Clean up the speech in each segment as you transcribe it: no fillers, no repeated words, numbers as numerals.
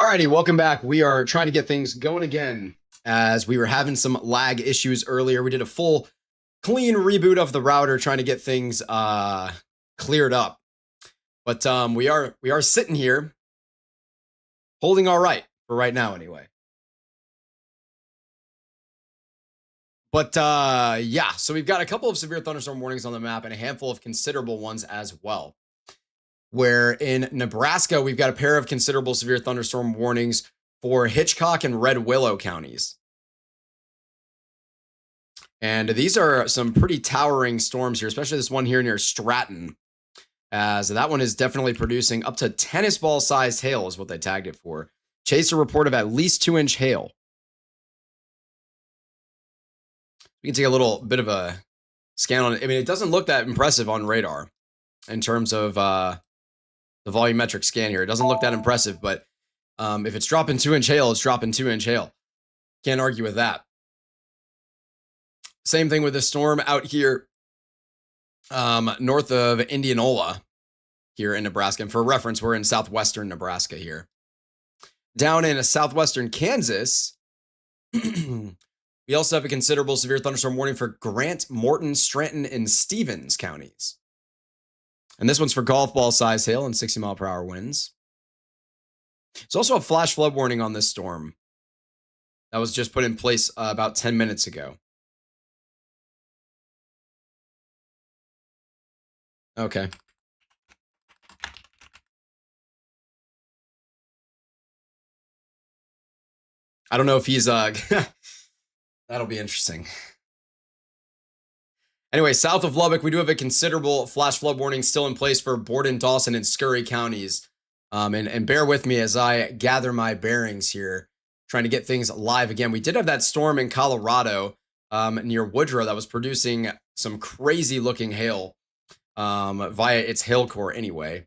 Alrighty, welcome back. We are trying to get things going again as we were having some lag issues earlier. We did a full clean reboot of the router trying to get things cleared up. But we are sitting here holding all right for right now anyway. But yeah, so we've got a couple of severe thunderstorm warnings on the map and a handful of considerable ones as well. Where in Nebraska, we've got a pair of considerable severe thunderstorm warnings for Hitchcock and Red Willow counties. And these are some pretty towering storms here, especially this one here near Stratton, as that one is definitely producing up to tennis ball sized hail is what they tagged it for. Chase a report of at least 2-inch hail. We can take a little bit of a scan on it. I mean, it doesn't look that impressive on radar in terms of the volumetric scan here. It doesn't look that impressive, but if it's dropping 2-inch hail, it's dropping 2-inch hail. Can't argue with that. Same thing with the storm out here north of Indianola here in Nebraska. And for reference, we're in southwestern Nebraska here. Down in southwestern Kansas, we also have a considerable severe thunderstorm warning for Grant, Morton, Stratton, and Stevens counties. And this one's for golf ball size hail and 60-mile-per-hour winds. There's also a flash flood warning on this storm that was just put in place about 10 minutes ago. Okay. I don't know if he's that'll be interesting. Anyway, south of Lubbock, we do have a considerable flash flood warning still in place for Borden, Dawson, and Scurry counties. And bear with me as I gather my bearings here, trying to get things live again. We did have that storm in Colorado near Woodrow that was producing some crazy looking hail via its hail core anyway.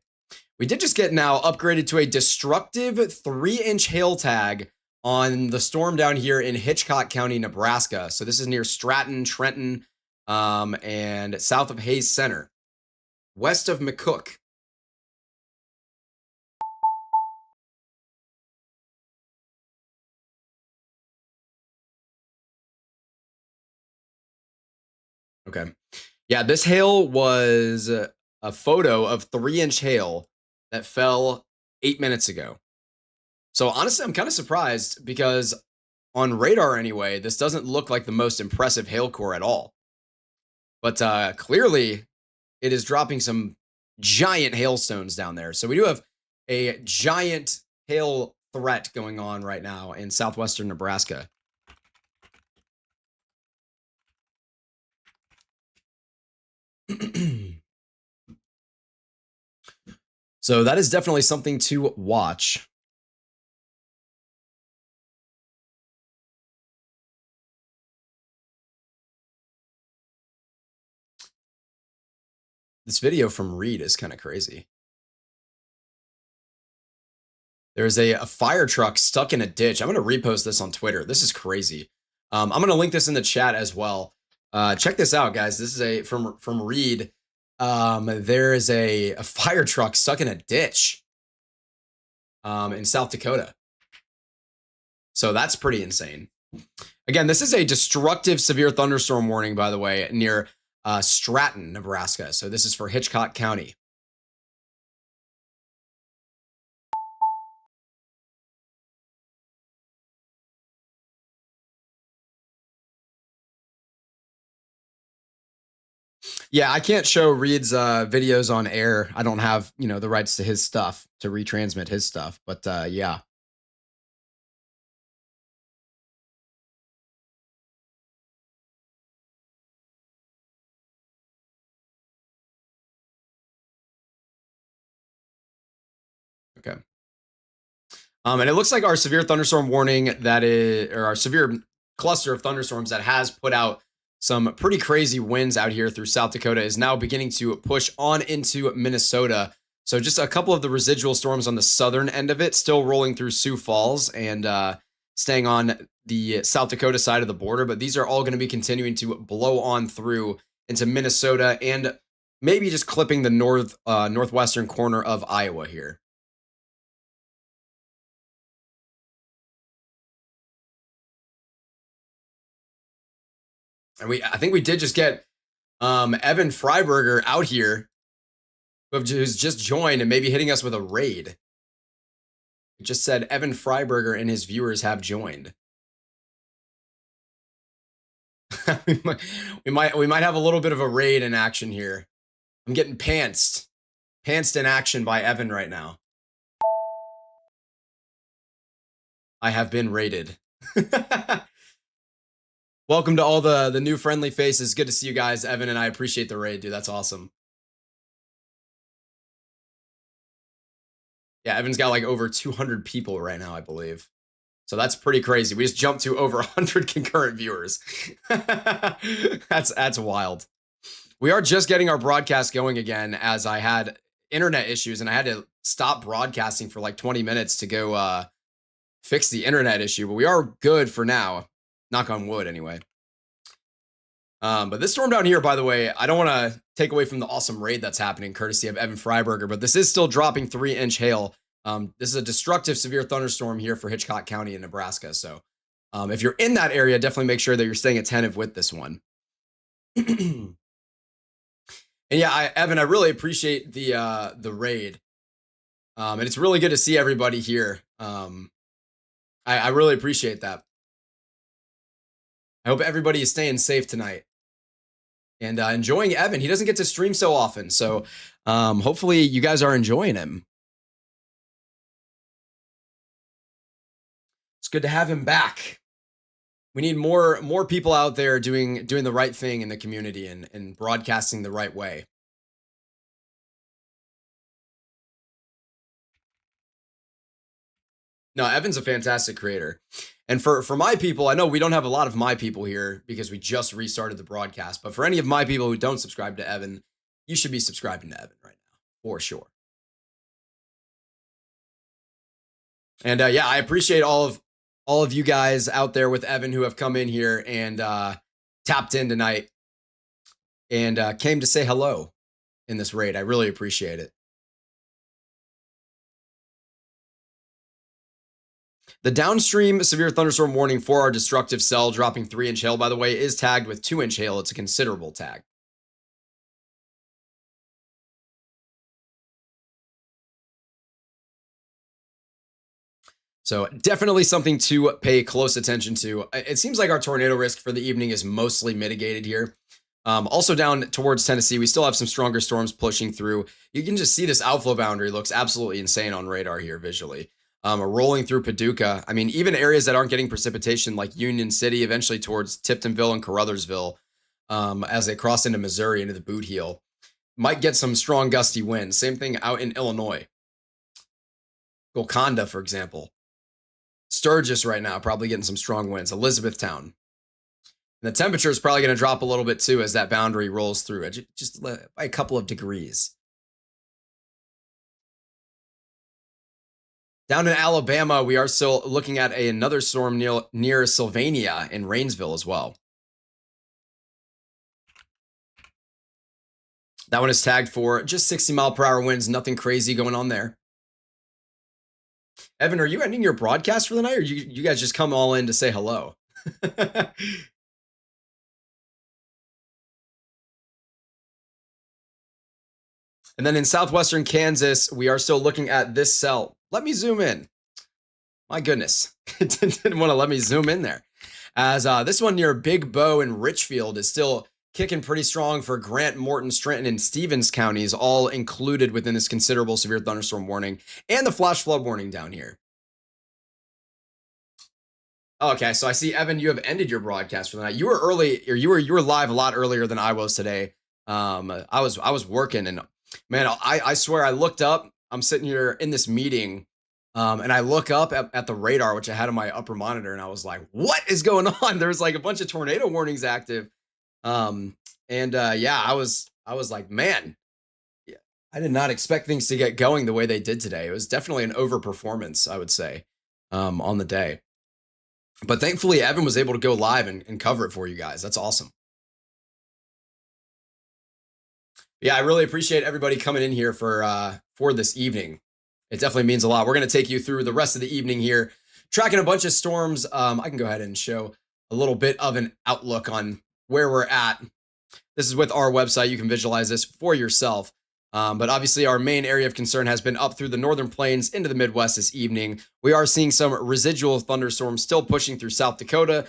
We did just get now upgraded to a destructive 3-inch hail tag on the storm down here in Hitchcock County, Nebraska. So this is near Stratton, Trenton, and south of Hayes Center, west of McCook. Okay. Yeah, this hail was a photo of 3-inch hail that fell 8 minutes ago. So honestly, I'm kind of surprised because on radar anyway, this doesn't look like the most impressive hail core at all. But clearly, it is dropping some giant hailstones down there. So we do have a giant hail threat going on right now in southwestern Nebraska. So that is definitely something to watch. This video from Reed is kind of crazy. There's a fire truck stuck in a ditch. I'm going to repost this on Twitter. This is crazy. I'm going to link this in the chat as well. Check this out, guys. This is from Reed. There is a fire truck stuck in a ditch in South Dakota. So that's pretty insane. Again, this is a destructive severe thunderstorm warning, by the way, near Stratton, Nebraska. So this is for Hitchcock County. Yeah, I can't show Reed's videos on air. I don't have, the rights to his stuff to retransmit his stuff. But yeah. Okay. And it looks like our severe thunderstorm warning or our severe cluster of thunderstorms that has put out some pretty crazy winds out here through South Dakota is now beginning to push on into Minnesota. So just a couple of the residual storms on the southern end of it still rolling through Sioux Falls and staying on the South Dakota side of the border. But these are all going to be continuing to blow on through into Minnesota and maybe just clipping the northwestern corner of Iowa here. And I think we did just get Evan Freiberger out here, who's just joined and maybe hitting us with a raid. It just said Evan Freiberger and his viewers have joined. we might have a little bit of a raid in action here. I'm getting pantsed in action by Evan right now. I have been raided. Welcome to all the new friendly faces. Good to see you guys, Evan, and I appreciate the raid, dude. That's awesome. Yeah, Evan's got like over 200 people right now, I believe. So that's pretty crazy. We just jumped to over 100 concurrent viewers. That's wild. We are just getting our broadcast going again, as I had internet issues and I had to stop broadcasting for like 20 minutes to go fix the internet issue. But we are good for now. Knock on wood, anyway. But this storm down here, by the way, I don't want to take away from the awesome raid that's happening, courtesy of Evan Freiberger, but this is still dropping 3-inch hail. This is a destructive severe thunderstorm here for Hitchcock County in Nebraska. So if you're in that area, definitely make sure that you're staying attentive with this one. And yeah, Evan, I really appreciate the raid. And it's really good to see everybody here. I really appreciate that. I hope everybody is staying safe tonight and enjoying Evan. He doesn't get to stream so often, so hopefully you guys are enjoying him. It's good to have him back. We need more people out there doing the right thing in the community and broadcasting the right way. No, Evan's a fantastic creator. And for my people, I know we don't have a lot of my people here because we just restarted the broadcast. But for any of my people who don't subscribe to Evan, you should be subscribing to Evan right now, for sure. And yeah, I appreciate all of you guys out there with Evan who have come in here and tapped in tonight and came to say hello in this raid. I really appreciate it. The downstream severe thunderstorm warning for our destructive cell dropping 3-inch hail, by the way, is tagged with 2-inch hail. It's a considerable tag. So definitely something to pay close attention to. It seems like our tornado risk for the evening is mostly mitigated here. Also down towards Tennessee, we still have some stronger storms pushing through. You can just see this outflow boundary looks absolutely insane on radar here visually. Rolling through Paducah. I mean, even areas that aren't getting precipitation like Union City, eventually towards Tiptonville and Caruthersville, as they cross into Missouri, into the boot heel, might get some strong gusty winds. Same thing out in Illinois. Golconda, for example. Sturgis right now, probably getting some strong winds. Elizabethtown. And the temperature is probably going to drop a little bit too as that boundary rolls through, just by a couple of degrees. Down in Alabama, we are still looking at another storm near Sylvania in Rainsville as well. That one is tagged for just 60-mile-per-hour winds. Nothing crazy going on there. Evan, are you ending your broadcast for the night, or you guys just come all in to say hello? And then in southwestern Kansas, we are still looking at this cell. Let me zoom in. My goodness, it didn't want to let me zoom in there. As this one near Big Bow and Richfield is still kicking pretty strong for Grant, Morton, Stratton, and Stevens counties, all included within this considerable severe thunderstorm warning and the flash flood warning down here. Okay, so I see, Evan, you have ended your broadcast for the night. You were early, or you were live a lot earlier than I was today. I was working, and man, I swear I looked up. I'm sitting here in this meeting, and I look up at the radar, which I had on my upper monitor, and I was like, what is going on? There was like a bunch of tornado warnings active. Yeah, I was like, man, yeah, I did not expect things to get going the way they did today. It was definitely an overperformance, I would say, on the day. But thankfully, Evan was able to go live and cover it for you guys. That's awesome. Yeah, I really appreciate everybody coming in here for this evening. It definitely means a lot. We're going to take you through the rest of the evening here, tracking a bunch of storms. I can go ahead and show a little bit of an outlook on where we're at. This is with our website. You can visualize this for yourself. But obviously, our main area of concern has been up through the northern plains into the Midwest this evening. We are seeing some residual thunderstorms still pushing through South Dakota,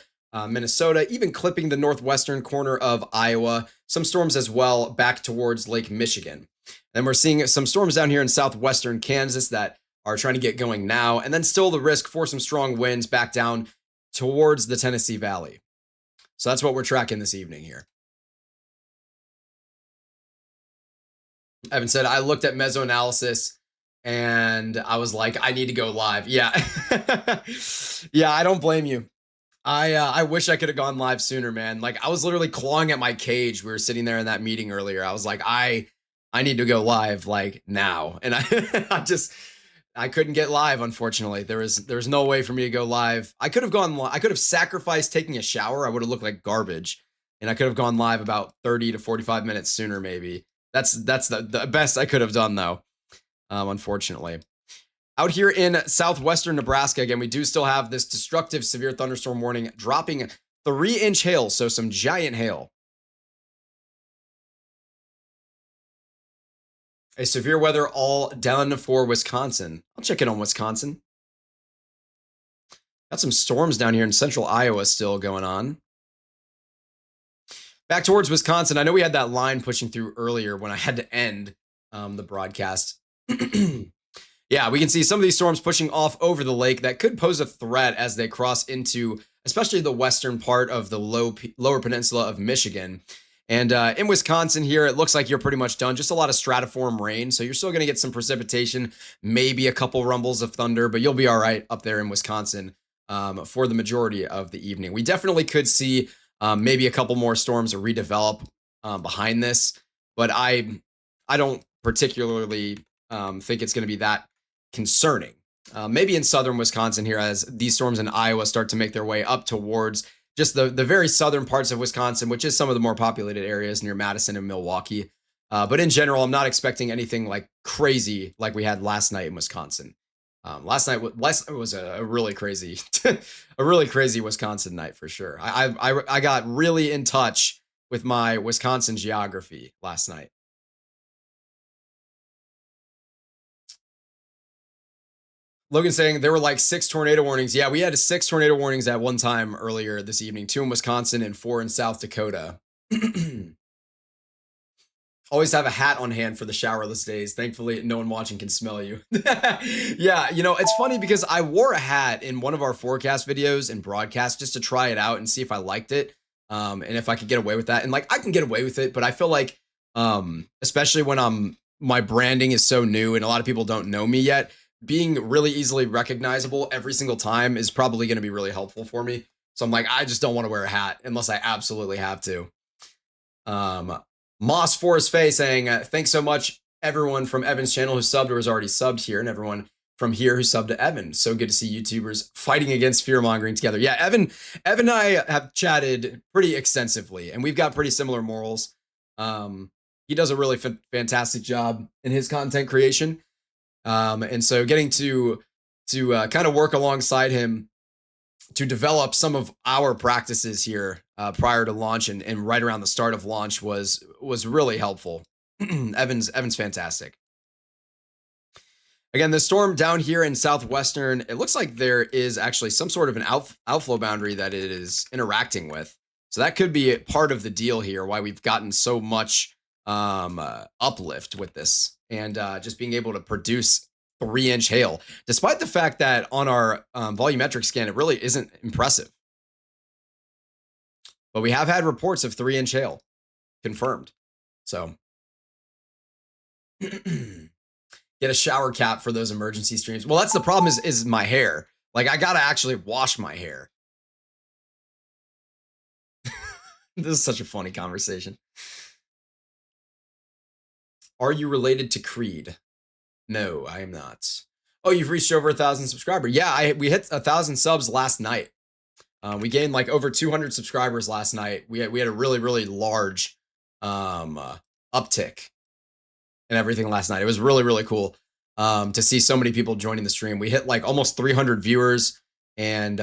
Minnesota, even clipping the northwestern corner of Iowa. Some storms as well back towards Lake Michigan. Then we're seeing some storms down here in southwestern Kansas that are trying to get going now. And then still the risk for some strong winds back down towards the Tennessee Valley. So that's what we're tracking this evening here. Evan said, I looked at mesoanalysis and I was like, I need to go live. Yeah. Yeah, I don't blame you. I wish I could have gone live sooner, man. Like I was literally clawing at my cage. We were sitting there in that meeting earlier. I was like, I need to go live like now. And I couldn't get live, unfortunately. There was no way for me to go live. I could have sacrificed taking a shower. I would have looked like garbage. And I could have gone live about 30 to 45 minutes sooner, maybe. That's the best I could have done, though, unfortunately. Out here in southwestern Nebraska, again, we do still have this destructive severe thunderstorm warning dropping 3-inch hail, so some giant hail. A severe weather all done for Wisconsin. I'll check in on Wisconsin. Got some storms down here in central Iowa still going on. Back towards Wisconsin. I know we had that line pushing through earlier when I had to end the broadcast. Yeah, we can see some of these storms pushing off over the lake that could pose a threat as they cross into especially the western part of the lower peninsula of Michigan. And in Wisconsin here, it looks like you're pretty much done. Just a lot of stratiform rain. So you're still going to get some precipitation, maybe a couple rumbles of thunder, but you'll be all right up there in Wisconsin for the majority of the evening. We definitely could see maybe a couple more storms redevelop behind this, but I don't particularly think it's going to be that concerning. Maybe in southern Wisconsin here, as these storms in Iowa start to make their way up towards just the very southern parts of Wisconsin, which is some of the more populated areas near Madison and Milwaukee. But in general, I'm not expecting anything like crazy like we had last night in Wisconsin. Last night was a really crazy, a really crazy Wisconsin night for sure. I got really in touch with my Wisconsin geography last night. Logan saying there were like 6 tornado warnings. Yeah, we had 6 tornado warnings at one time earlier this evening, 2 in Wisconsin and 4 in South Dakota. Always have a hat on hand for the showerless days. Thankfully, no one watching can smell you. Yeah, you know, it's funny because I wore a hat in one of our forecast videos and broadcasts just to try it out and see if I liked it. And if I could get away with that. And like, I can get away with it, but I feel like, especially when my branding is so new and a lot of people don't know me yet, being really easily recognizable every single time is probably going to be really helpful for me. So I'm like, I just don't want to wear a hat unless I absolutely have to. Moss Forest Faye saying, thanks so much, everyone from Evan's channel who subbed or is already subbed here, and everyone from here who subbed to Evan. So good to see YouTubers fighting against fear-mongering together. Yeah, Evan and I have chatted pretty extensively, and we've got pretty similar morals. He does a really fantastic job in his content creation. And so getting to kind of work alongside him to develop some of our practices here prior to launch and right around the start of launch was really helpful. Evan's fantastic. Again, the storm down here in southwestern, it looks like there is actually some sort of an outflow boundary that it is interacting with. So that could be part of the deal here, why we've gotten so much uplift with this and just being able to produce 3-inch hail, despite the fact that on our volumetric scan, it really isn't impressive. But we have had reports of 3-inch hail confirmed. So get a shower cap for those emergency streams. Well, that's the problem is my hair. Like I got to actually wash my hair. This is such a funny conversation. Are you related to Creed? No, I am not. Oh, you've reached over 1,000 subscribers. Yeah, we hit 1,000 subs last night. We gained like over 200 subscribers last night. We had a really, really large uptick and everything last night. It was really, really cool to see so many people joining the stream. We hit like almost 300 viewers and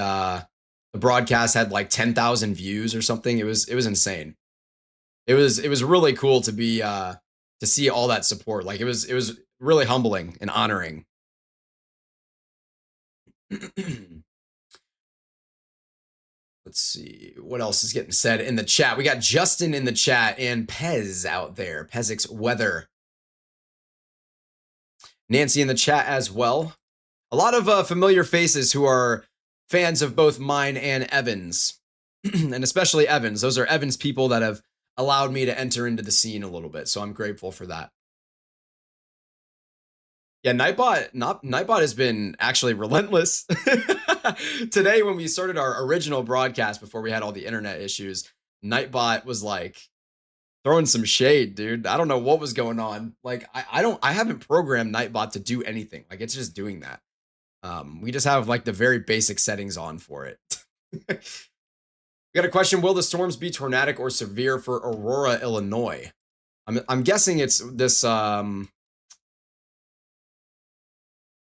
The broadcast had like 10,000 views or something. It was insane. It was really cool to be to see all that support. Like it was really humbling and honoring. Let's see what else is getting said in the chat. We got Justin in the chat and Pez out there. Pezix Weather. Nancy in the chat as well. A lot of familiar faces who are fans of both mine and Evan's, and especially Evan's. Those are Evan's people that have allowed me to enter into the scene a little bit. So I'm grateful for that. Yeah, Nightbot has been actually relentless. Today, when we started our original broadcast before we had all the internet issues, Nightbot was like throwing some shade, dude. I don't know what was going on. Like, I haven't programmed Nightbot to do anything. Like, it's just doing that. We just have like the very basic settings on for it. We got a question: will the storms be tornadic or severe for Aurora, Illinois? I'm guessing it's this. I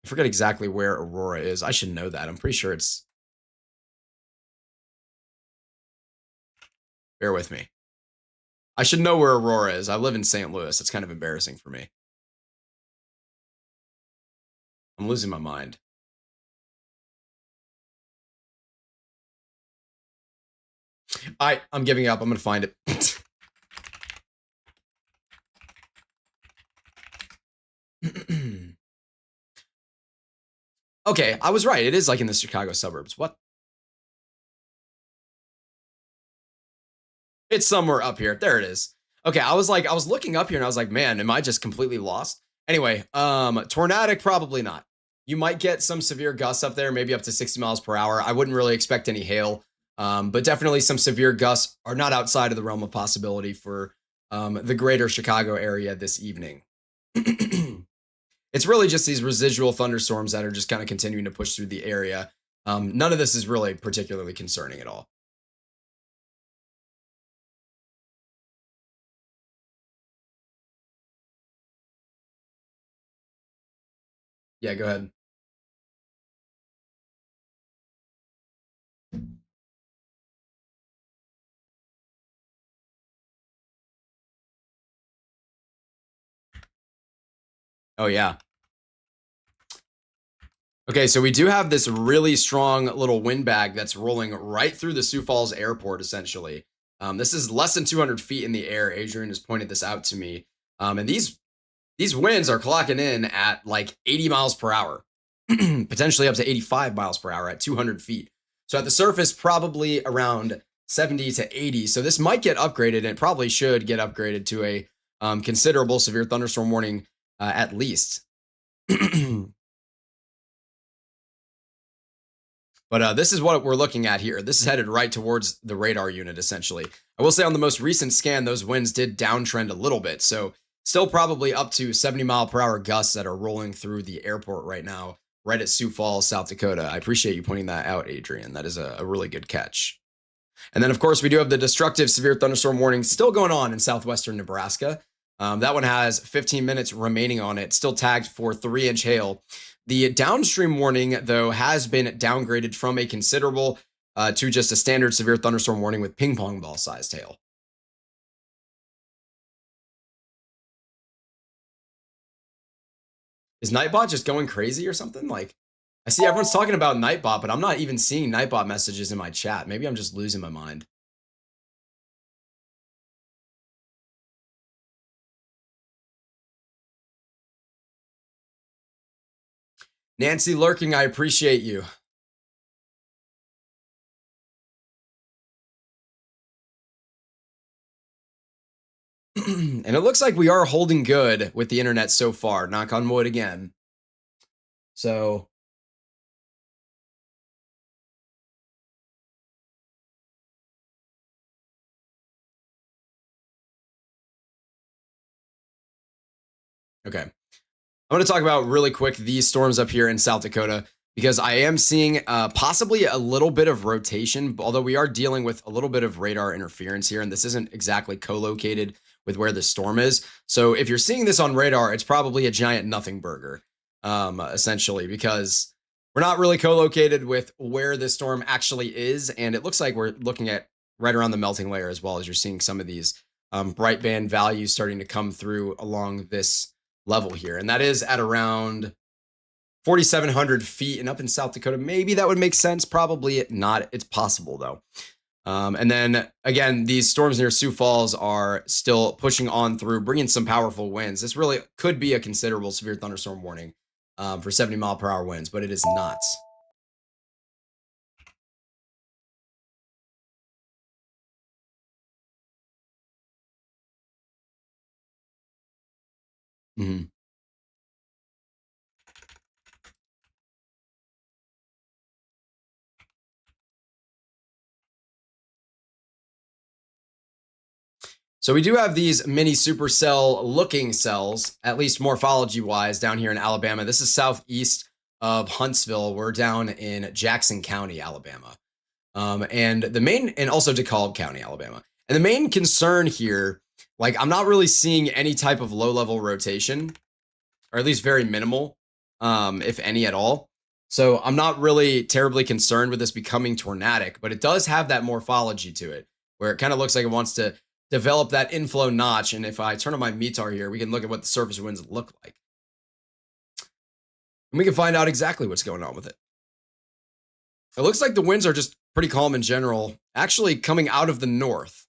forget exactly where Aurora is. I should know that. I'm pretty sure it's. Bear with me. I should know where Aurora is. I live in St. Louis. It's kind of embarrassing for me. I'm losing my mind. I'm giving up. I'm going to find it. Okay, I was right. It is like in the Chicago suburbs. What? It's somewhere up here. There it is. Okay, I was looking up here and I was like, man, am I just completely lost? Anyway, tornadic, probably not. You might get some severe gusts up there, maybe up to 60 miles per hour. I wouldn't really expect any hail, but definitely some severe gusts are not outside of the realm of possibility for the greater Chicago area this evening. It's really just these residual thunderstorms that are just kind of continuing to push through the area. None of this is really particularly concerning at all. Yeah, go ahead. Oh, yeah. Okay, so we do have this really strong little wind bag that's rolling right through the Sioux Falls airport, essentially. This is less than 200 feet in the air. Adrian has pointed this out to me. And these winds are clocking in at like 80 miles per hour, potentially up to 85 miles per hour at 200 feet. So at the surface, probably around 70 to 80. So this might get upgraded, and it probably should get upgraded to a considerable severe thunderstorm warning at least. But this is what we're looking at here. This is headed right towards the radar unit, essentially. I will say on the most recent scan, those winds did downtrend a little bit. So still probably up to 70 mile per hour gusts that are rolling through the airport right now, right at Sioux Falls, South Dakota. I appreciate you pointing that out, Adrian. That is a really good catch. And then, of course, we do have the destructive severe thunderstorm warning still going on in southwestern Nebraska. That one has 15 minutes remaining on it, still tagged for 3-inch hail. The downstream warning, though, has been downgraded from a considerable to just a standard severe thunderstorm warning with ping pong ball sized hail. Is Nightbot just going crazy or something? Like, I see everyone's talking about Nightbot, but I'm not even seeing Nightbot messages in my chat. Maybe I'm just losing my mind. Nancy lurking, I appreciate you. And it looks like we are holding good with the internet so far. Knock on wood again. So okay. I'm going to talk about really quick these storms up here in South Dakota, because I am seeing possibly a little bit of rotation, although we are dealing with a little bit of radar interference here, and this isn't exactly co-located with where the storm is. So if you're seeing this on radar, it's probably a giant nothing burger, essentially, because we're not really co-located with where this storm actually is, and it looks like we're looking at right around the melting layer as well, as you're seeing some of these bright band values starting to come through along this level here. And that is at around 4,700 feet and up in South Dakota. Maybe that would make sense. Probably not. It's possible though. And then again, these storms near Sioux Falls are still pushing on through, bringing some powerful winds. This really could be a considerable severe thunderstorm warning for 70-mile-per-hour winds, but it is not. Mhm. So we do have these mini supercell looking cells, at least morphology wise, down here in Alabama. This is southeast of Huntsville. We're down in Jackson County, Alabama. And the main, and also DeKalb County, Alabama. And the main concern here, like I'm not really seeing any type of low level rotation, or at least very minimal, if any at all. So I'm not really terribly concerned with this becoming tornadic, but it does have that morphology to it, where it kind of looks like it wants to develop that inflow notch. And if I turn on my METAR here, we can look at what the surface winds look like. And we can find out exactly what's going on with it. It looks like the winds are just pretty calm in general, actually coming out of the north.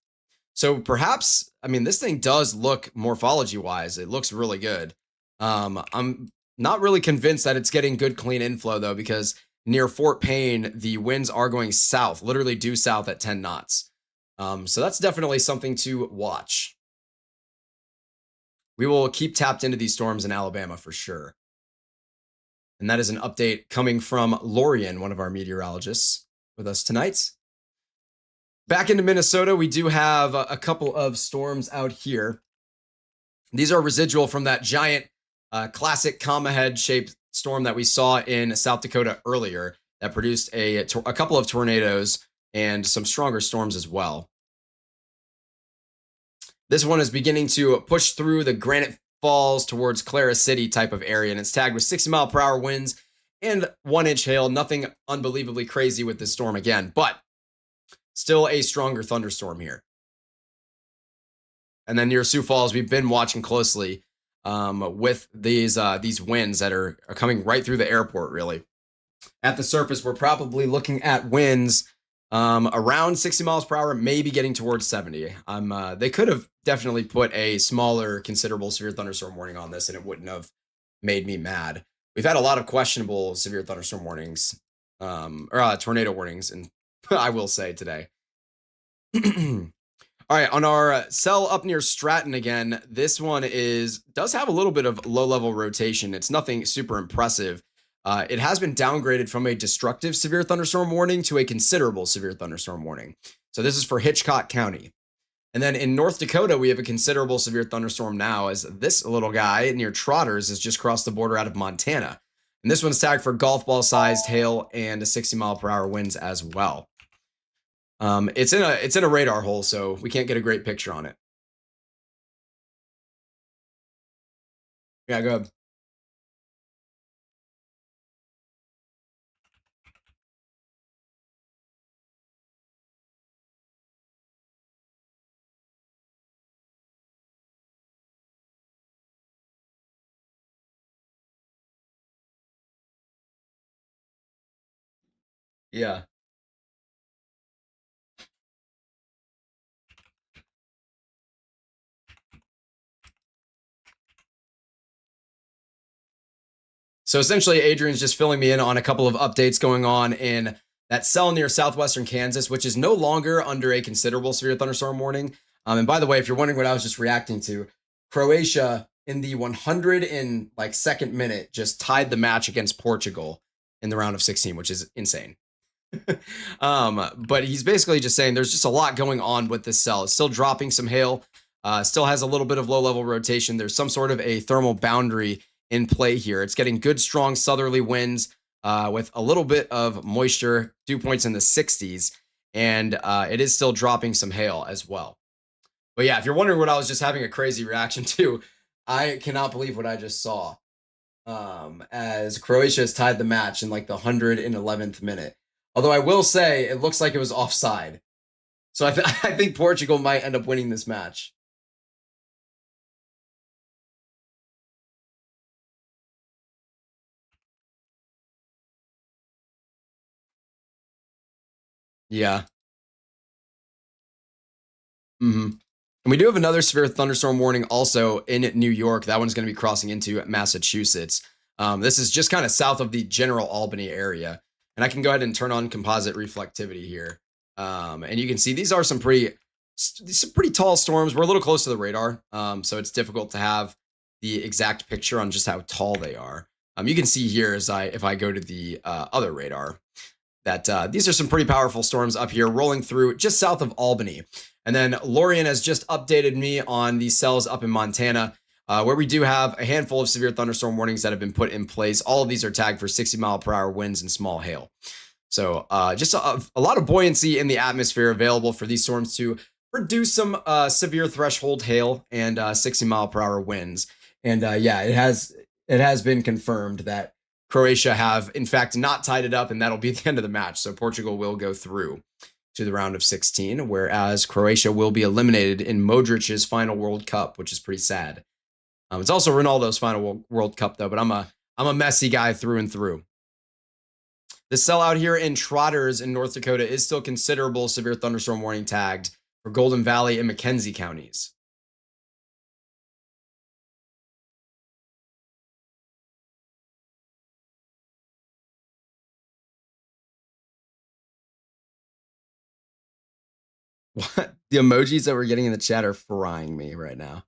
So perhaps, I mean, this thing does look morphology wise, it looks really good. I'm not really convinced that it's getting good clean inflow though, because near Fort Payne, the winds are going south, literally due south at 10 knots. So that's definitely something to watch. We will keep tapped into these storms in Alabama for sure. And that is an update coming from Lorian, one of our meteorologists with us tonight. Back into Minnesota, we do have a couple of storms out here. These are residual from that giant classic comma head shaped storm that we saw in South Dakota earlier that produced a couple of tornadoes and some stronger storms as well. This one is beginning to push through the Granite Falls towards Clara City type of area, and it's tagged with 60-mile-per-hour winds and 1-inch hail. Nothing unbelievably crazy with this storm again, but still a stronger thunderstorm here. And then near Sioux Falls, we've been watching closely with these winds that are coming right through the airport, really. At the surface, we're probably looking at winds around 60 miles per hour, maybe getting towards 70. They could have definitely put a smaller, considerable severe thunderstorm warning on this, and it wouldn't have made me mad. We've had a lot of questionable severe thunderstorm warnings, or tornado warnings, and I will say today. All right, on our cell up near Stratton again, this one does have a little bit of low-level rotation. It's nothing super impressive. It has been downgraded from a destructive severe thunderstorm warning to a considerable severe thunderstorm warning. So this is for Hitchcock County. And then in North Dakota, we have a considerable severe thunderstorm now, as this little guy near Trotters has just crossed the border out of Montana. And this one's tagged for golf ball sized hail and 60-mile-per-hour winds as well. It's in a radar hole, so we can't get a great picture on it. Yeah, go ahead. Yeah. So essentially, Adrian's just filling me in on a couple of updates going on in that cell near southwestern Kansas, which is no longer under a considerable severe thunderstorm warning. And by the way, if you're wondering what I was just reacting to, Croatia in the 102nd minute just tied the match against Portugal in the round of 16, which is insane. But he's basically just saying there's just a lot going on with this cell. It's still dropping some hail, still has a little bit of low-level rotation. There's some sort of a thermal boundary in play here. It's getting good, strong southerly winds with a little bit of moisture, dew points in the 60s, and it is still dropping some hail as well. But yeah, if you're wondering what I was just having a crazy reaction to, I cannot believe what I just saw. as Croatia has tied the match in like the 111th minute. Although I will say it looks like it was offside. So I think Portugal might end up winning this match. Yeah. hmm And we do have another severe thunderstorm warning also in New York. That one's going to be crossing into Massachusetts. This is just kind of south of the general Albany area. And I can go ahead and turn on composite reflectivity here. And you can see these are some pretty tall storms. We're a little close to the radar, so it's difficult to have the exact picture on just how tall they are. You can see here as if I go to the other radar that these are some pretty powerful storms up here rolling through just south of Albany. And then Lorian has just updated me on these cells up in Montana, where we do have a handful of severe thunderstorm warnings that have been put in place. All of these are tagged for 60-mile-per-hour winds and small hail. So just a lot of buoyancy in the atmosphere available for these storms to produce some severe threshold hail and 60-mile-per-hour winds. And yeah, it has been confirmed that Croatia have, in fact, not tied it up, and that'll be the end of the match. So Portugal will go through to the round of 16, whereas Croatia will be eliminated in Modric's final World Cup, which is pretty sad. It's also Ronaldo's final World Cup, though, but I'm a Messi guy through and through. The cell out here in Trotters in North Dakota is still considerable severe thunderstorm warning tagged for Golden Valley and McKenzie counties. What? The emojis that we're getting in the chat are frying me right now.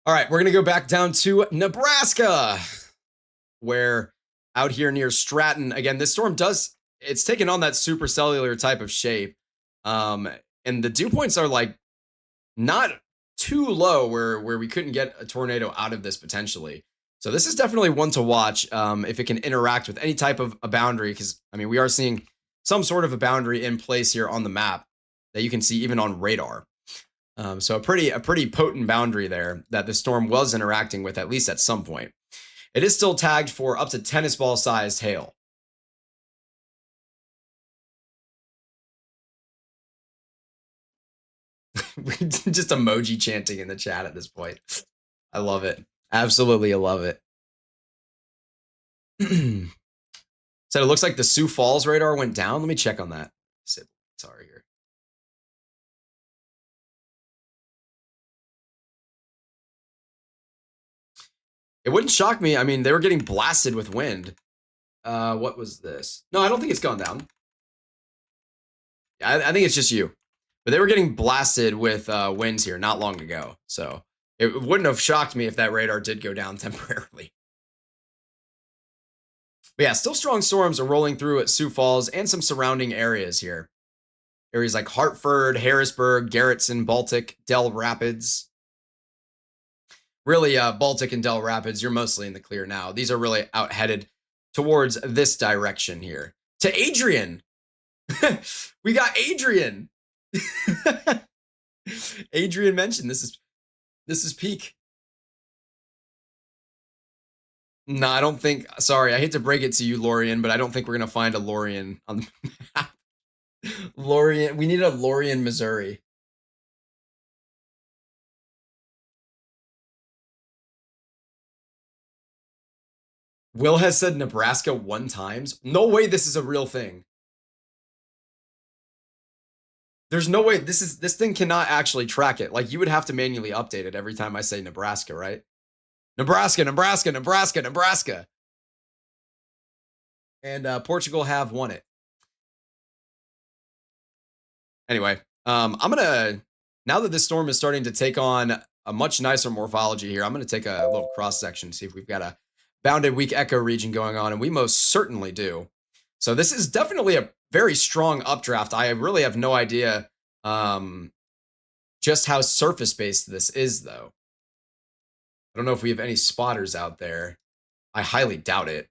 All right, we're going to go back down to Nebraska, where out here near Stratton, again, this storm it's taken on that supercellular type of shape. And the dew points are like not too low where we couldn't get a tornado out of this potentially. So this is definitely one to watch if it can interact with any type of a boundary, because I mean we are seeing some sort of a boundary in place here on the map that you can see even on radar. So a pretty potent boundary there that the storm was interacting with at least at some point. It is still tagged for up to tennis ball sized hail. Just emoji chanting in the chat at this point. I love it. Absolutely, I love it. So it looks like the Sioux Falls radar went down. Let me check on that. Sorry here. It wouldn't shock me. I mean, they were getting blasted with wind. What was this? No, I don't think it's gone down. I think it's just you. But they were getting blasted with winds here not long ago. So it wouldn't have shocked me if that radar did go down temporarily. But yeah, still strong storms are rolling through at Sioux Falls and some surrounding areas here. Areas like Hartford, Harrisburg, Garrettson, Baltic, Dell Rapids. Really, Baltic and Dell Rapids, you're mostly in the clear now. These are really out headed towards this direction here. To Adrian. We got Adrian. Adrian mentioned this is peak. No, I don't think. Sorry, I hate to break it to you, Lorian, but I don't think we're gonna find a Lorian on the map. Lorian, we need a Lorian, Missouri. Will has said Nebraska 1 times. No way this is a real thing. There's no way this thing cannot actually track it. Like you would have to manually update it every time I say Nebraska, right? Nebraska, Nebraska, Nebraska, Nebraska. And Portugal have won it. Anyway, I'm gonna now that this storm is starting to take on a much nicer morphology here, I'm gonna take a little cross section, see if we've got a bounded weak echo region going on, and we most certainly do. So this is definitely a very strong updraft. I really have no idea just how surface based this is, though. I don't know if we have any spotters out there. I highly doubt it.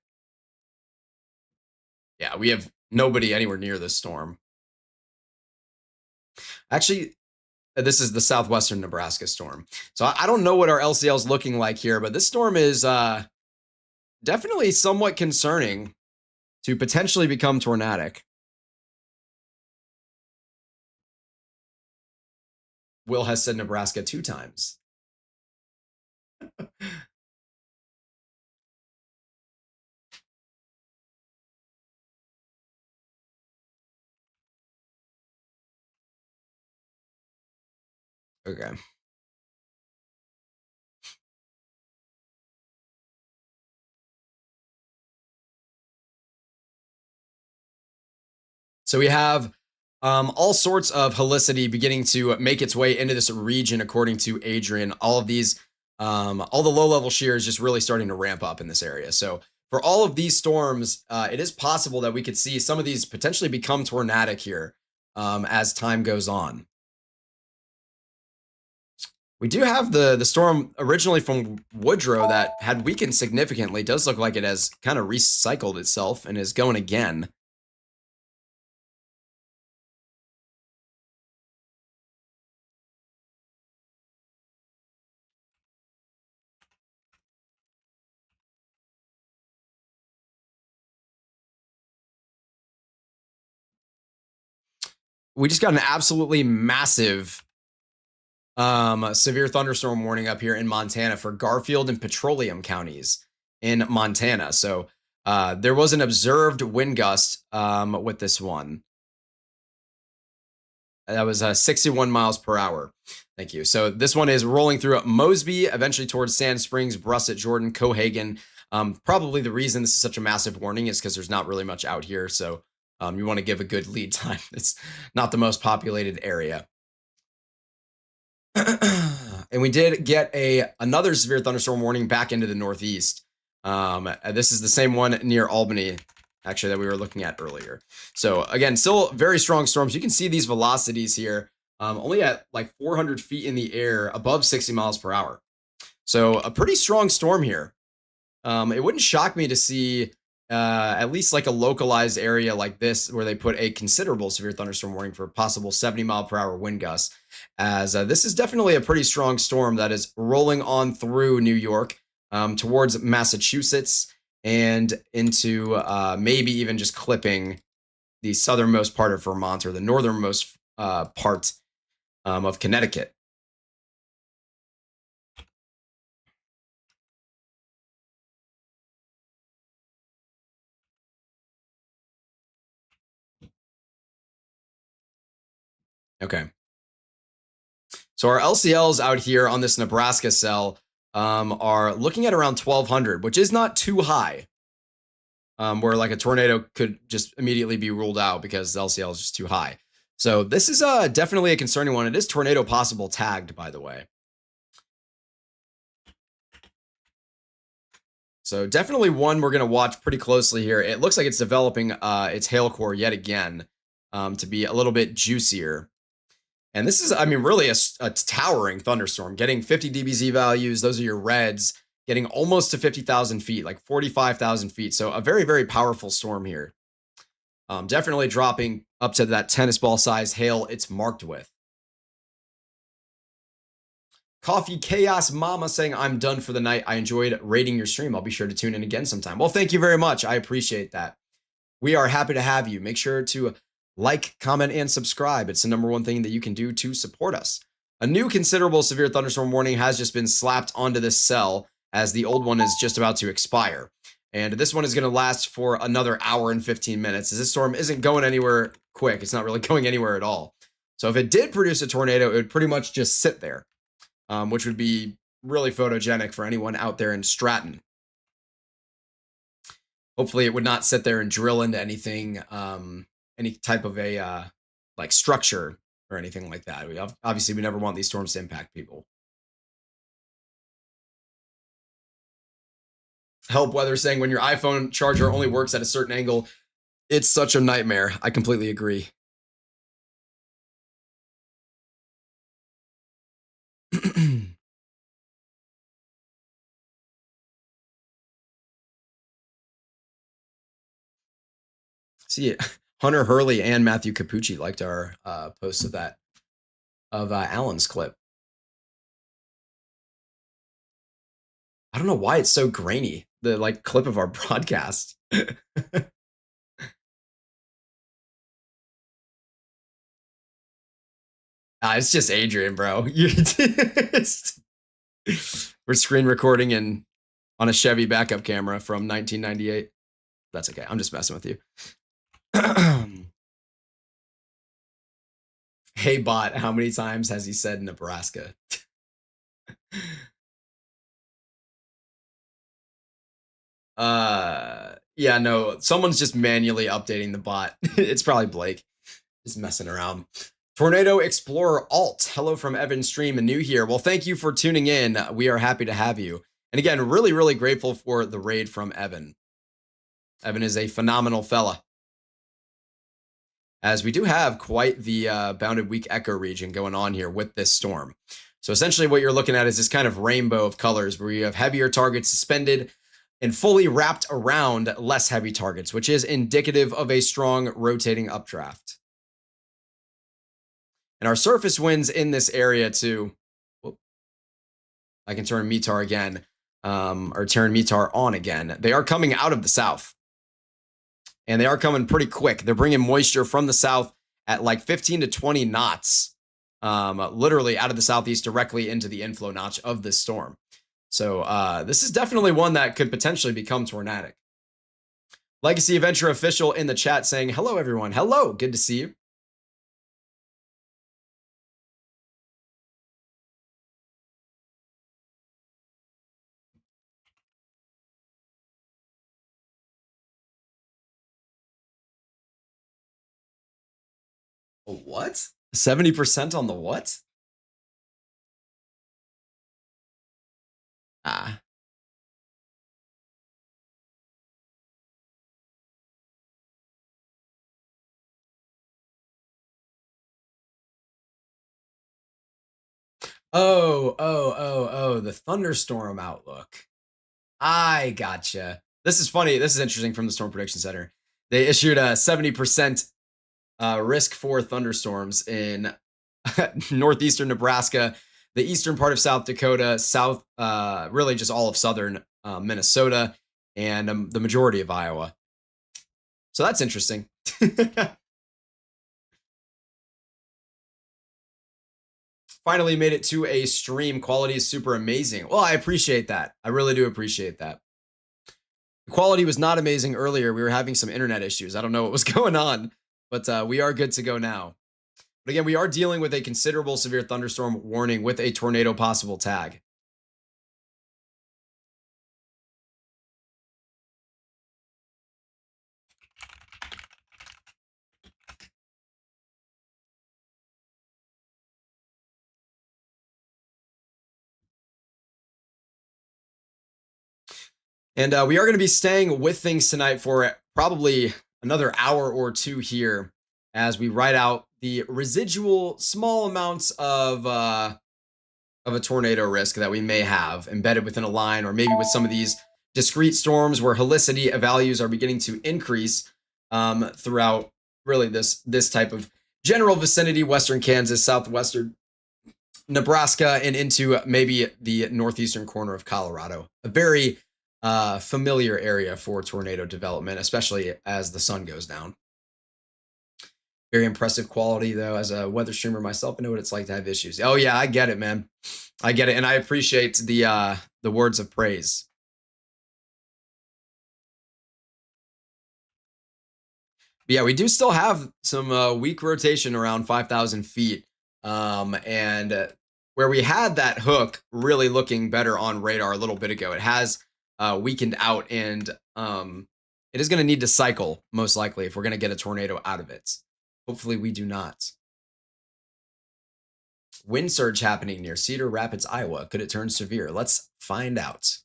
Yeah, we have nobody anywhere near this storm. Actually, This is the southwestern Nebraska storm. So I don't know what our LCL is looking like here, but this storm is definitely somewhat concerning to potentially become tornadic. Will has said Nebraska 2 times. Okay. So we have all sorts of helicity beginning to make its way into this region, according to Adrian. All of these, all the low level shear is just really starting to ramp up in this area. So for all of these storms, it is possible that we could see some of these potentially become tornadic here as time goes on. We do have the storm originally from Woodrow that had weakened significantly. It does look like it has kind of recycled itself and is going again. We just got an absolutely massive severe thunderstorm warning up here in Montana for Garfield and Petroleum counties in Montana. So there was an observed wind gust with this one. That was 61 miles per hour. Thank you. So this one is rolling through Mosby, eventually towards Sand Springs, Brusset, Jordan, Cohagen. Probably the reason this is such a massive warning is because there's not really much out here. So you want to give a good lead time. It's not the most populated area. And we did get another severe thunderstorm warning back into the northeast. This is the same one near Albany, actually, that we were looking at earlier. So again, still very strong storms. You can see these velocities here, only at like 400 feet in the air, above 60 miles per hour. So a pretty strong storm here. It wouldn't shock me to see at least like a localized area like this where they put a considerable severe thunderstorm warning for possible 70-mile-per-hour wind gusts, as this is definitely a pretty strong storm that is rolling on through New York towards Massachusetts and into maybe even just clipping the southernmost part of Vermont or the northernmost part of Connecticut. Okay. So our LCLs out here on this Nebraska cell are looking at around 1200, which is not too high. Where like a tornado could just immediately be ruled out because the LCL is just too high. So this is definitely a concerning one. It is tornado possible tagged, by the way. So definitely one we're going to watch pretty closely here. It looks like it's developing its hail core yet again to be a little bit juicier. And this is, I mean, really a towering thunderstorm, getting 50 dBz values. Those are your reds, getting almost to 50,000 feet, like 45,000 feet. So a very, very powerful storm here. Definitely dropping up to that tennis ball size hail it's marked with. Coffee Chaos Mama saying, I'm done for the night. I enjoyed rating your stream. I'll be sure to tune in again sometime. Well, thank you very much. I appreciate that. We are happy to have you. Make sure to like, comment, and subscribe. It's the #1 thing that you can do to support us. A new considerable severe thunderstorm warning has just been slapped onto this cell as the old one is just about to expire. And this one is going to last for another hour and 15 minutes as this storm isn't going anywhere quick. It's not really going anywhere at all. So if it did produce a tornado, it would pretty much just sit there, which would be really photogenic for anyone out there in Stratton. Hopefully it would not sit there and drill into anything, any type of a like structure or anything like that. Obviously we never want these storms to impact people. Help Weather saying, when your iPhone charger only works at a certain angle, it's such a nightmare. I completely agree. See it. Hunter Hurley and Matthew Capucci liked our post of that. of Alan's clip. I don't know why it's so grainy, the like clip of our broadcast. It's just Adrian, bro. We're screen recording and on a Chevy backup camera from 1998. That's okay. I'm just messing with you. Hey bot, how many times has he said Nebraska? Yeah, no, someone's just manually updating the bot. It's probably Blake. Just messing around. Tornado Explorer Alt. Hello from Evan Stream and new here. Well, thank you for tuning in. We are happy to have you. And again, really, really grateful for the raid from Evan. Evan is a phenomenal fella. As we do have quite the bounded weak echo region going on here with this storm. So essentially what you're looking at is this kind of rainbow of colors where you have heavier targets suspended and fully wrapped around less heavy targets, which is indicative of a strong rotating updraft. And our surface winds in this area too. Whoop, I can turn METAR again, or turn METAR on again. They are coming out of the south. And they are coming pretty quick. They're bringing moisture from the south at like 15 to 20 knots, literally out of the southeast directly into the inflow notch of this storm. So this is definitely one that could potentially become tornadic. Legacy Adventure Official in the chat saying, hello, everyone. Hello. Good to see you. What? 70% on the what? Ah. Oh, the thunderstorm outlook. I gotcha. This is funny. This is interesting from the Storm Prediction Center. They issued a 70% risk for thunderstorms in northeastern Nebraska, the eastern part of South Dakota, really just all of southern Minnesota, and the majority of Iowa. So that's interesting. Finally made it to a stream. Quality is super amazing. Well, I appreciate that. I really do appreciate that. The quality was not amazing earlier. We were having some internet issues. I don't know what was going on, but we are good to go now. But again, we are dealing with a considerable severe thunderstorm warning with a tornado possible tag. And we are going to be staying with things tonight for probably another hour or two here as we write out the residual small amounts of a tornado risk that we may have embedded within a line, or maybe with some of these discrete storms where helicity values are beginning to increase throughout really this type of general vicinity, western Kansas, southwestern Nebraska, and into maybe the northeastern corner of Colorado. A very familiar area for tornado development, especially as the sun goes down. Very impressive quality, though. As a weather streamer myself, I know what it's like to have issues. Oh yeah, I get it, man. I get it, and I appreciate the words of praise. But yeah, we do still have some weak rotation around 5,000 feet, and where we had that hook really looking better on radar a little bit ago, it has weakened out, and it is going to need to cycle most likely if we're going to get a tornado out of it. Hopefully we do not. Wind surge happening near Cedar Rapids, Iowa. Could it turn severe? Let's find out.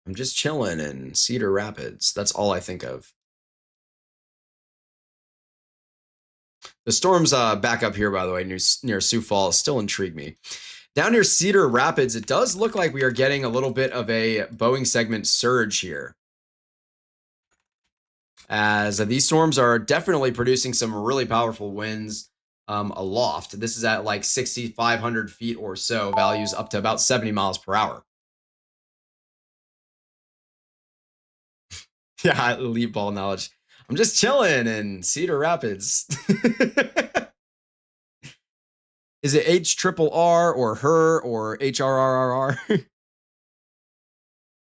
I'm just chilling in Cedar Rapids. That's all I think of. The storms back up here, by the way, near Sioux Falls, still intrigue me. Down near Cedar Rapids, it does look like we are getting a little bit of a Boeing segment surge here. as these storms are definitely producing some really powerful winds aloft. This is at like 6,500 feet or so, values up to about 70 miles per hour. Yeah, elite ball knowledge. I'm just chilling in Cedar Rapids. Is it H triple R or her or HRRRR?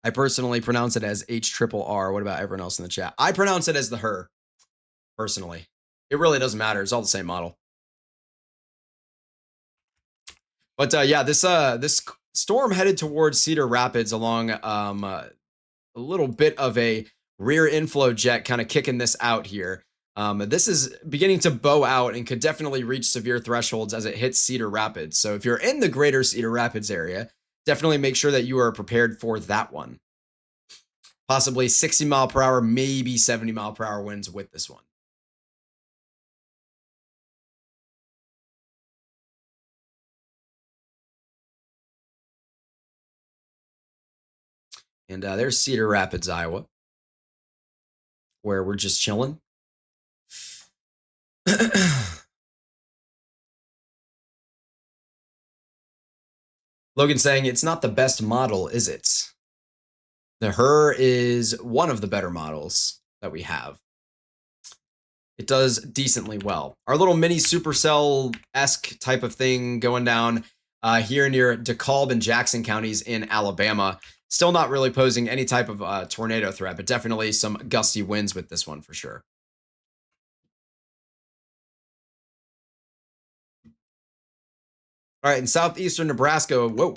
I personally pronounce it as H triple R. What about everyone else in the chat? I pronounce it as the her, personally. It really doesn't matter. It's all the same model. But yeah, this storm headed towards Cedar Rapids along a little bit of a rear inflow jet, kind of kicking this out here. This is beginning to bow out and could definitely reach severe thresholds as it hits Cedar Rapids. So if you're in the greater Cedar Rapids area, definitely make sure that you are prepared for that one. Possibly 60 mile per hour, maybe 70 mile per hour winds with this one. And there's Cedar Rapids, Iowa, where we're just chilling. Logan saying it's not the best model, is it? The Her is one of the better models that we have. It does decently well. Our little mini supercell-esque type of thing going down here near DeKalb and Jackson counties in Alabama. Still not really posing any type of tornado threat, but definitely some gusty winds with this one for sure. All right, in southeastern Nebraska, whoa.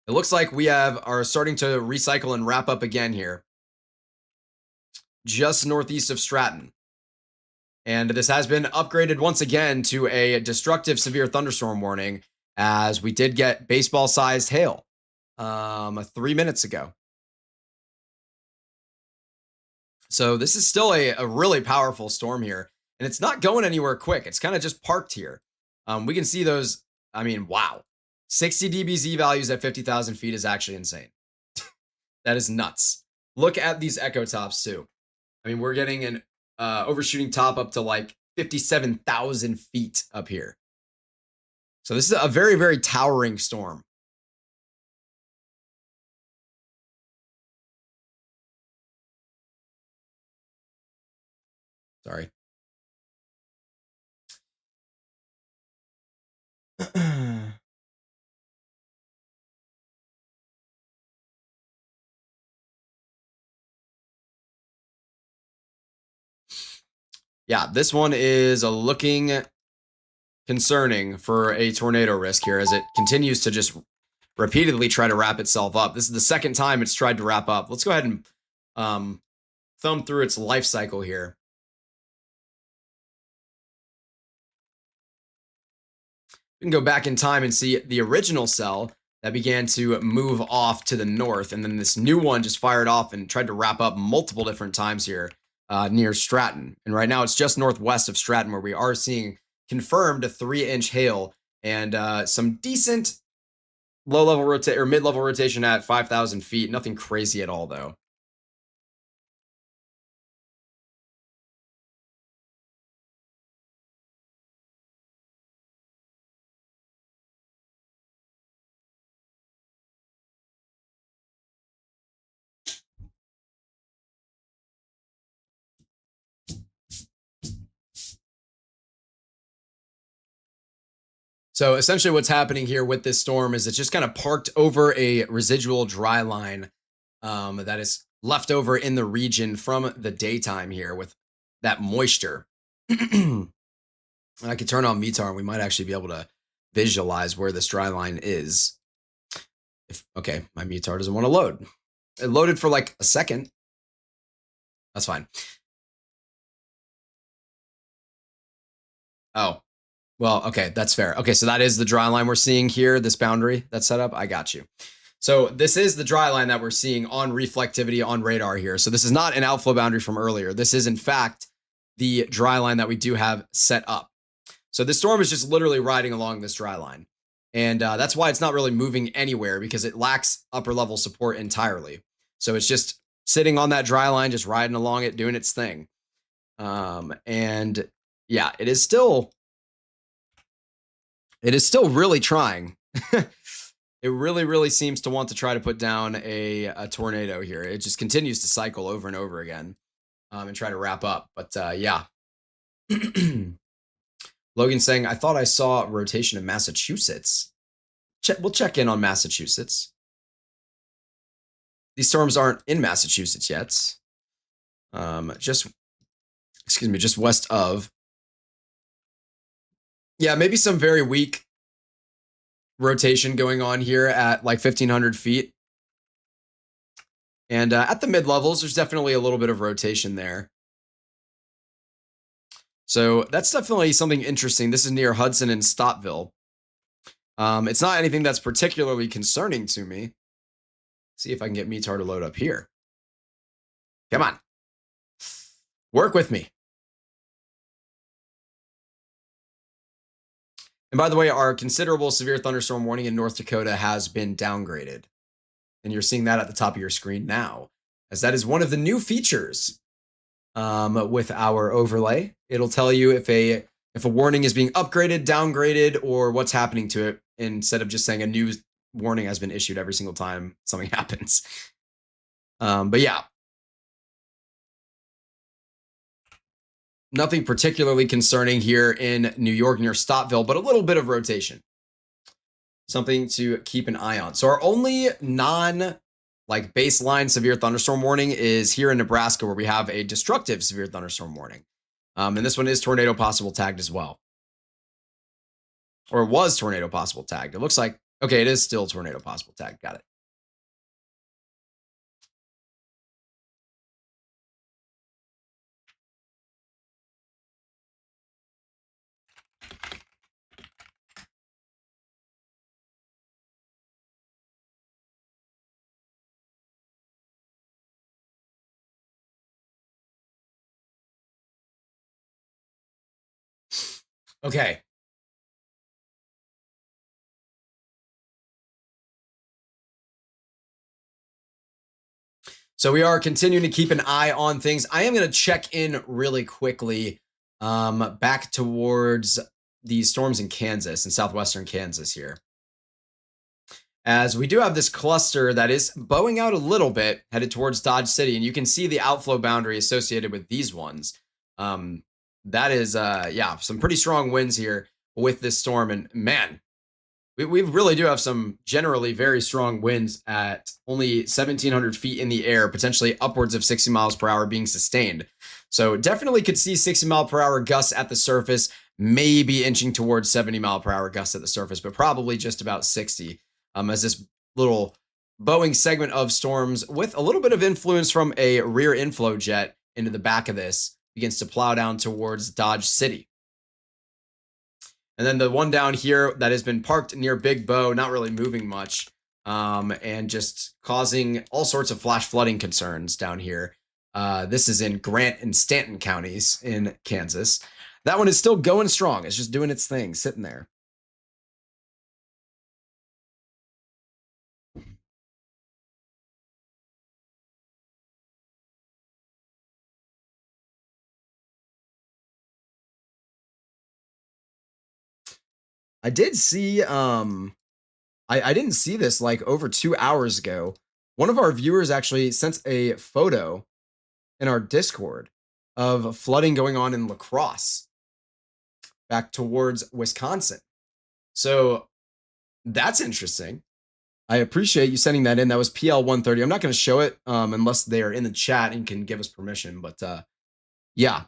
It looks like we are starting to recycle and wrap up again here. Just northeast of Stratton. And this has been upgraded once again to a destructive severe thunderstorm warning, as we did get baseball-sized hail 3 minutes ago. So this is still a really powerful storm here, and it's not going anywhere quick. It's kind of just parked here. We can see those. I mean, wow. 60 dBz values at 50,000 feet is actually insane. That is nuts. Look at these echo tops too. I mean, we're getting an overshooting top up to like 57,000 feet up here. So this is a very, very towering storm. Sorry. Yeah, this one is looking concerning for a tornado risk here as it continues to just repeatedly try to wrap itself up. This is the second time it's tried to wrap up. Let's go ahead and thumb through its life cycle here. We can go back in time and see the original cell that began to move off to the north, and then this new one just fired off and tried to wrap up multiple different times here near Stratton. And right now it's just northwest of Stratton, where we are seeing confirmed a 3-inch hail and some decent low-level rotation or mid-level rotation at 5,000 feet. Nothing crazy at all, though. So essentially what's happening here with this storm is it's just kind of parked over a residual dry line that is left over in the region from the daytime here with that moisture. I could turn on METAR and we might actually be able to visualize where this dry line is. Okay, my METAR doesn't want to load. It loaded for like a second. That's fine. Oh, well, okay, that's fair. Okay, so that is the dry line we're seeing here, this boundary that's set up. I got you. So this is the dry line that we're seeing on reflectivity on radar here. So this is not an outflow boundary from earlier. This is, in fact, the dry line that we do have set up. So this storm is just literally riding along this dry line. And that's why it's not really moving anywhere, because it lacks upper level support entirely. So it's just sitting on that dry line, just riding along it, doing its thing. And yeah, it is still really trying. It really seems to want to try to put down a tornado here. It just continues to cycle over and over again, and try to wrap up. But yeah. Logan saying, I thought I saw rotation in Massachusetts. We'll check in on Massachusetts. These storms aren't in Massachusetts yet. Just west of. Yeah, maybe some very weak rotation going on here at like 1,500 feet. And at the mid-levels, there's definitely a little bit of rotation there. So that's definitely something interesting. This is near Hudson and Stottville. It's not anything that's particularly concerning to me. See if I can get Meteor to load up here. Come on. Work with me. And by the way, our considerable severe thunderstorm warning in North Dakota has been downgraded. And you're seeing that at the top of your screen now, as that is one of the new features with our overlay. It'll tell you if a warning is being upgraded, downgraded, or what's happening to it, instead of just saying a new warning has been issued every single time something happens. But yeah, nothing particularly concerning here in New York near Stottville, but a little bit of rotation. Something to keep an eye on. So our only baseline severe thunderstorm warning is here in Nebraska, where we have a destructive severe thunderstorm warning. And this one is tornado possible tagged as well. Or was tornado possible tagged. It looks like, okay, it is still tornado possible tagged. Got it. Okay. So we are continuing to keep an eye on things. I am going to check in really quickly back towards these storms in Kansas and southwestern Kansas here. As we do have this cluster that is bowing out a little bit, headed towards Dodge City, and you can see the outflow boundary associated with these ones. That is, yeah, some pretty strong winds here with this storm. And man, we really do have some generally very strong winds at only 1,700 feet in the air, potentially upwards of 60 miles per hour being sustained. So definitely could see 60 mile per hour gusts at the surface, maybe inching towards 70 mile per hour gusts at the surface, but probably just about 60. As this little bowing segment of storms with a little bit of influence from a rear inflow jet into the back of this begins to plow down towards Dodge City. And then the one down here that has been parked near Big Bow, not really moving much, and just causing all sorts of flash flooding concerns down here. This is in Grant and Stanton counties in Kansas. That one is still going strong. It's just doing its thing, sitting there. I did see, I didn't see this like over 2 hours ago. One of our viewers actually sent a photo in our Discord of flooding going on in La Crosse back towards Wisconsin. So that's interesting. I appreciate you sending that in. That was PL 130. I'm not going to show it unless they are in the chat and can give us permission. But yeah.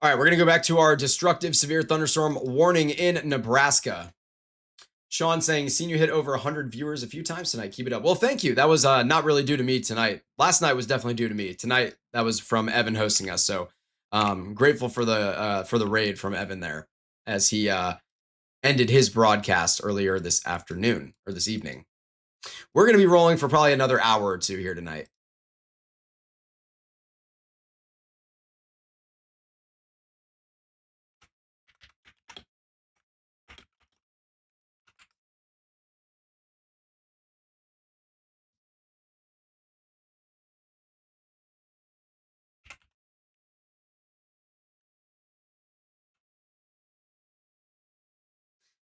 All right, we're going to go back to our destructive severe thunderstorm warning in Nebraska. Sean saying, seen you hit over 100 viewers a few times tonight. Keep it up. Well, thank you. That was not really due to me tonight. Last night was definitely due to me. Tonight, that was from Evan hosting us. So grateful for the raid from Evan there, as he ended his broadcast earlier this afternoon or this evening. We're going to be rolling for probably another hour or two here tonight.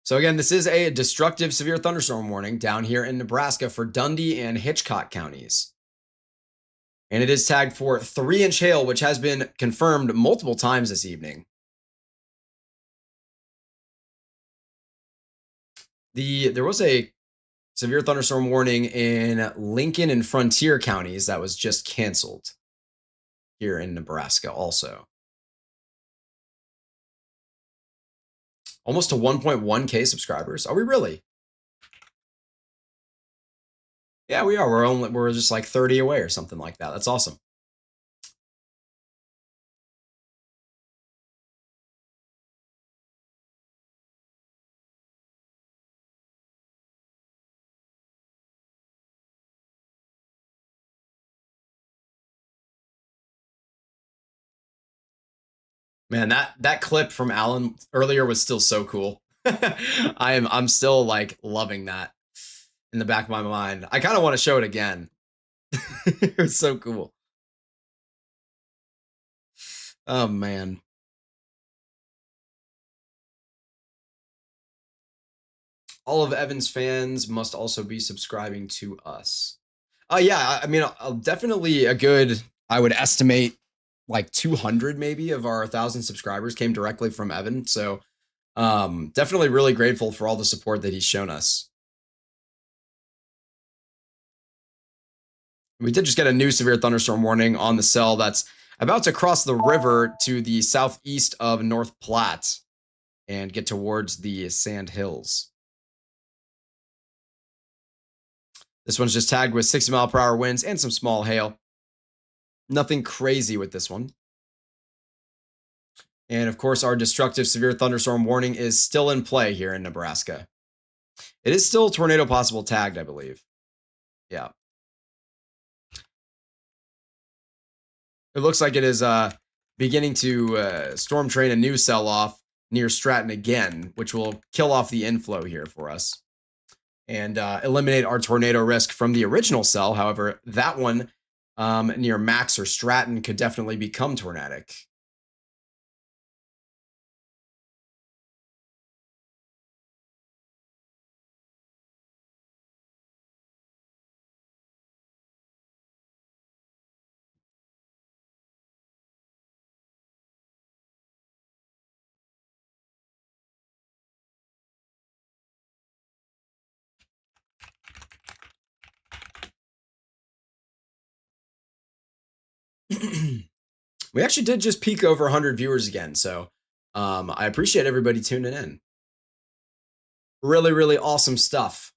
So again, this is a destructive severe thunderstorm warning down here in Nebraska for Dundee and Hitchcock counties. And it is tagged for 3-inch hail, which has been confirmed multiple times this evening. There was a severe thunderstorm warning in Lincoln and Frontier counties that was just canceled here in Nebraska also. Almost to 1.1K subscribers. Are we really? Yeah, we are. We're just like 30 away or something like that. That's awesome. Man, that clip from Alan earlier was still so cool. I'm still like loving that in the back of my mind. I kind of want to show it again. It was so cool. Oh man. All of Evan's fans must also be subscribing to us. Yeah, I mean, definitely a good, I would estimate like 200 maybe of our 1,000 subscribers came directly from Evan. So definitely really grateful for all the support that he's shown us. We did just get a new severe thunderstorm warning on the cell that's about to cross the river to the southeast of North Platte and get towards the Sand Hills. This one's just tagged with 60-mile-per-hour winds and some small hail. Nothing crazy with this one. And of course, our destructive severe thunderstorm warning is still in play here in Nebraska. It is still tornado possible tagged, I believe. Yeah. It looks like it is beginning to storm train a new cell off near Stratton again, which will kill off the inflow here for us and eliminate our tornado risk from the original cell. However, that one near Max or Stratton could definitely become tornadic. We actually did just peak over 100 viewers again, so I appreciate everybody tuning in. Really, really awesome stuff.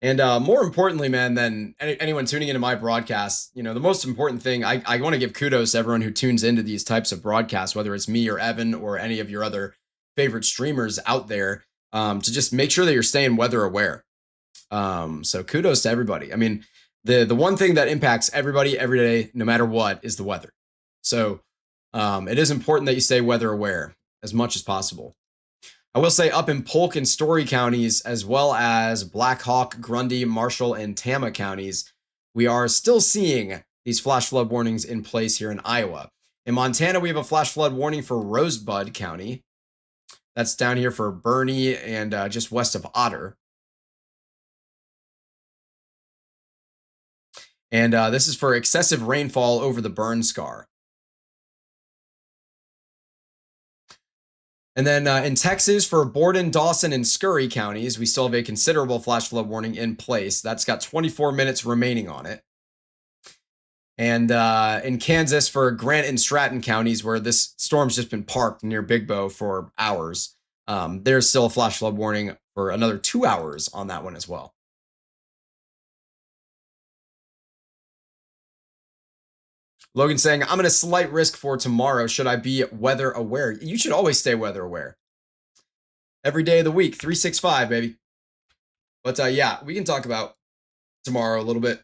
And more importantly, man, than anyone tuning into my broadcast, the most important thing, I want to give kudos to everyone who tunes into these types of broadcasts, whether it's me or Evan or any of your other favorite streamers out there, to just make sure that you're staying weather aware. So kudos to everybody. I mean, the one thing that impacts everybody every day, no matter what, is the weather. So it is important that you stay weather aware as much as possible. I will say up in Polk and Story counties, as well as Black Hawk, Grundy, Marshall, and Tama counties, we are still seeing these flash flood warnings in place here in Iowa. In Montana, we have a flash flood warning for Rosebud County. That's down here for Bernie and just west of Otter. And this is for excessive rainfall over the burn scar. And then in Texas, for Borden, Dawson, and Scurry counties, we still have a considerable flash flood warning in place. That's got 24 minutes remaining on it. And in Kansas, for Grant and Stratton counties, where this storm's just been parked near Big Bow for hours, there's still a flash flood warning for another 2 hours on that one as well. Logan saying, I'm in a slight risk for tomorrow. Should I be weather aware? You should always stay weather aware. Every day of the week, 365, baby. But yeah, we can talk about tomorrow a little bit.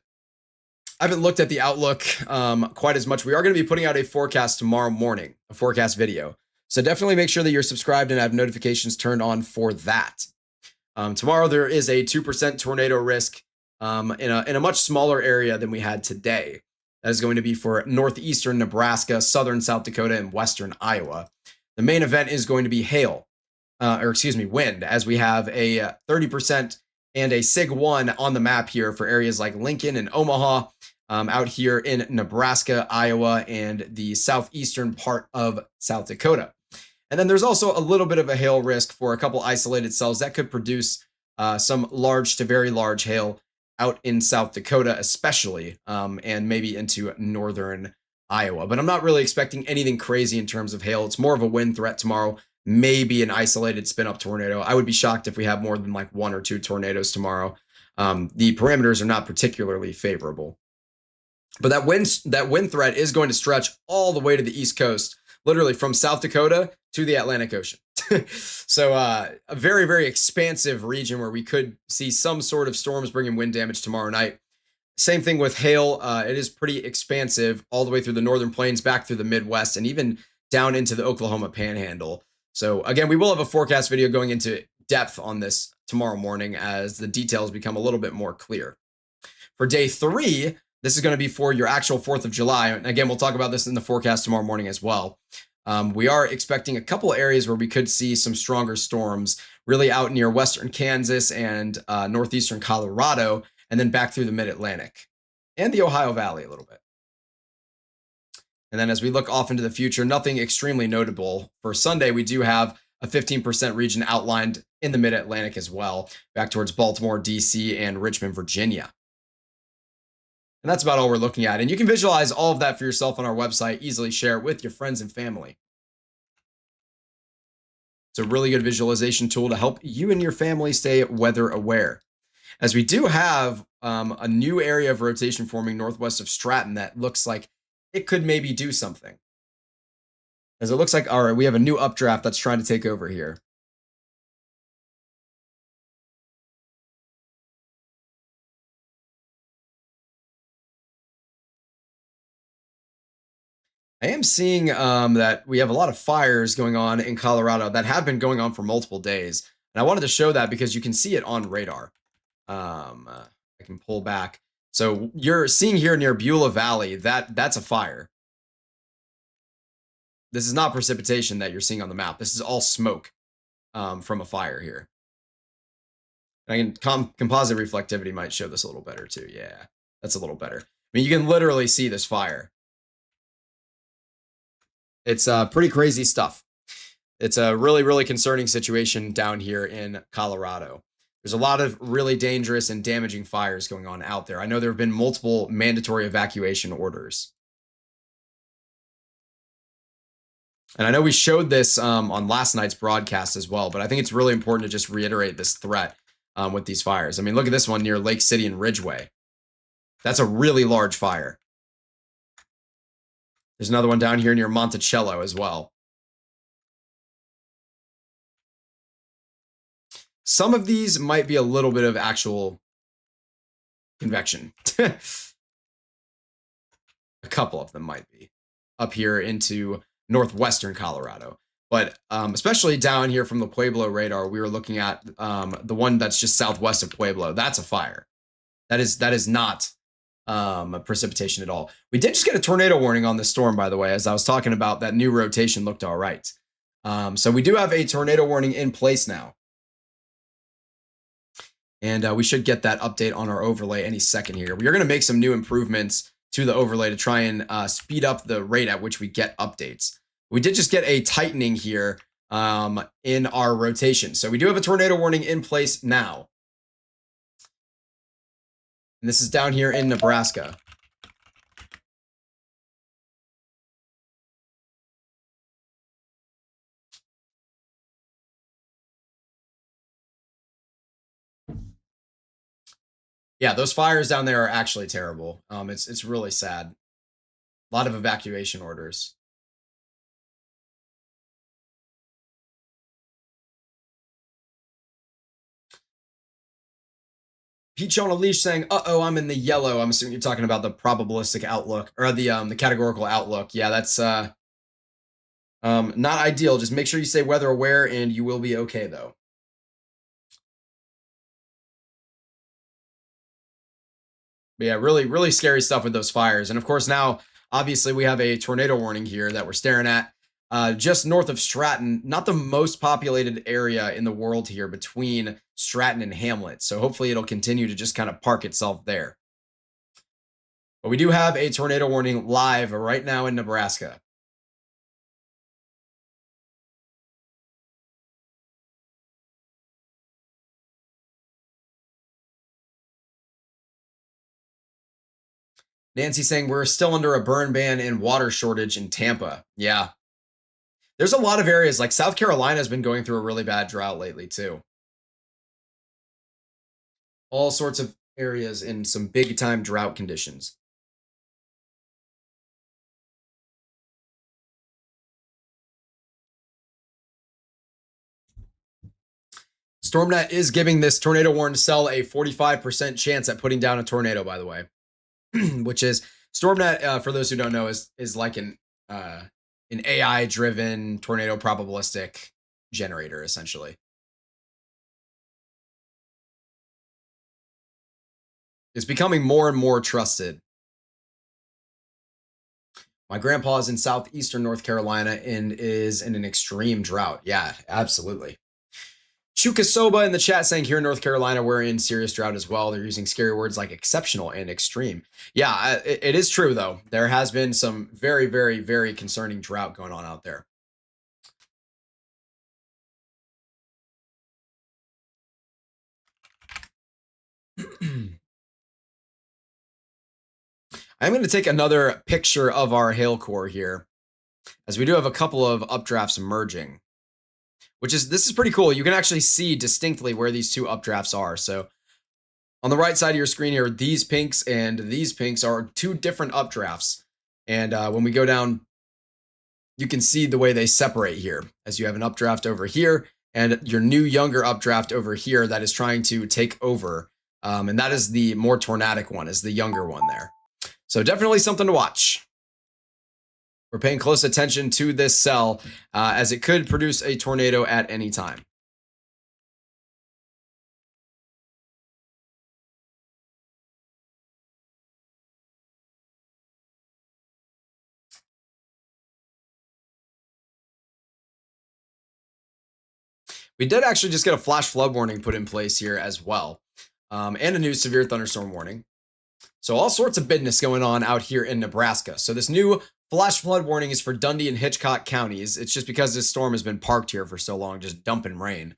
I haven't looked at the outlook quite as much. We are going to be putting out a forecast tomorrow morning, a forecast video. So definitely make sure that you're subscribed and have notifications turned on for that. Tomorrow there is a 2% tornado risk in a much smaller area than we had today. That is going to be for northeastern Nebraska, southern South Dakota, and western Iowa. The main event is going to be hail, wind, as we have a 30% and a SIG 1 on the map here for areas like Lincoln and Omaha, out here in Nebraska, Iowa, and the southeastern part of South Dakota. And then there's also a little bit of a hail risk for a couple isolated cells that could produce some large to very large hail out in South Dakota, especially, and maybe into northern Iowa. But I'm not really expecting anything crazy in terms of hail. It's more of a wind threat tomorrow, maybe an isolated spin up tornado. I would be shocked if we have more than like 1 or 2 tornadoes tomorrow. The parameters are not particularly favorable. But that wind threat is going to stretch all the way to the East Coast, literally from South Dakota to the Atlantic Ocean. So a very, very expansive region where we could see some sort of storms bringing wind damage tomorrow night. Same thing with hail. It is pretty expansive all the way through the northern plains, back through the Midwest, and even down into the Oklahoma Panhandle. So again, we will have a forecast video going into depth on this tomorrow morning as the details become a little bit more clear. For day 3, this is going to be for your actual 4th of July. And again, we'll talk about this in the forecast tomorrow morning as well. We are expecting a couple of areas where we could see some stronger storms, really out near western Kansas and northeastern Colorado, and then back through the mid-Atlantic and the Ohio Valley a little bit. And then as we look off into the future, nothing extremely notable. For Sunday, we do have a 15% region outlined in the mid-Atlantic as well, back towards Baltimore, D.C., and Richmond, Virginia. And that's about all we're looking at. And you can visualize all of that for yourself on our website, easily share it with your friends and family. It's a really good visualization tool to help you and your family stay weather aware. As we do have a new area of rotation forming northwest of Stratton that looks like it could maybe do something. As it looks like, all right, we have a new updraft that's trying to take over here. I am seeing that we have a lot of fires going on in Colorado that have been going on for multiple days. And I wanted to show that because you can see it on radar. I can pull back. So you're seeing here near Beulah Valley, that's a fire. This is not precipitation that you're seeing on the map. This is all smoke from a fire here. And I can composite reflectivity might show this a little better too. Yeah, that's a little better. I mean, you can literally see this fire. It's pretty crazy stuff. It's a really, really concerning situation down here in Colorado. There's a lot of really dangerous and damaging fires going on out there. I know there have been multiple mandatory evacuation orders. And I know we showed this on last night's broadcast as well, but I think it's really important to just reiterate this threat with these fires. I mean, look at this one near Lake City and Ridgeway. That's a really large fire. There's another one down here near Monticello as well. Some of these might be a little bit of actual convection. A couple of them might be up here into northwestern Colorado. But especially down here from the Pueblo radar, we were looking at the one that's just southwest of Pueblo. That's a fire. That is not precipitation at all. We did just get a tornado warning on this storm, by the way, as I was talking about. That new rotation looked all right. So we do have a tornado warning in place now. And we should get that update on our overlay any second here. We are going to make some new improvements to the overlay to try and speed up the rate at which we get updates. We did just get a tightening here in our rotation. So we do have a tornado warning in place now. And this is down here in Nebraska. Yeah, those fires down there are actually terrible. It's really sad. A lot of evacuation orders. Peach on a leash saying, "Uh-oh, I'm in the yellow." I'm assuming you're talking about the probabilistic outlook or the categorical outlook. Yeah, that's not ideal. Just make sure you stay weather aware and you will be okay though. But yeah, really, really scary stuff with those fires. And of course, now obviously we have a tornado warning here that we're staring at. Just north of Stratton, not the most populated area in the world here between Stratton and Hamlet. So hopefully it'll continue to just kind of park itself there. But we do have a tornado warning live right now in Nebraska. Nancy saying we're still under a burn ban and water shortage in Tampa. Yeah. There's a lot of areas like South Carolina has been going through a really bad drought lately too. All sorts of areas in some big time drought conditions. StormNet is giving this tornado warning cell a 45% chance at putting down a tornado, by the way, which is StormNet, for those who don't know, is like an AI driven tornado probabilistic generator, essentially. It's becoming more and more trusted. My grandpa is in southeastern North Carolina and is in an extreme drought. Yeah, absolutely. Chukasoba in the chat saying here in North Carolina, we're in serious drought as well. They're using scary words like exceptional and extreme. Yeah, it is true, though. There has been some very, very, very concerning drought going on out there. I'm going to take another picture of our hail core here, as we do have a couple of updrafts emerging, this is pretty cool. You can actually see distinctly where these two updrafts are. So on the right side of your screen here, these pinks and these pinks are two different updrafts. And when we go down, you can see the way they separate here, as you have an updraft over here and your new younger updraft over here that is trying to take over. And that is the more tornadic one, is the younger one there. So definitely something to watch. We're paying close attention to this cell as it could produce a tornado at any time. We did actually just get a flash flood warning put in place here as well, and a new severe thunderstorm warning. So all sorts of business going on out here in Nebraska. So this new flash flood warning is for Dundee and Hitchcock counties. It's just because this storm has been parked here for so long, just dumping rain.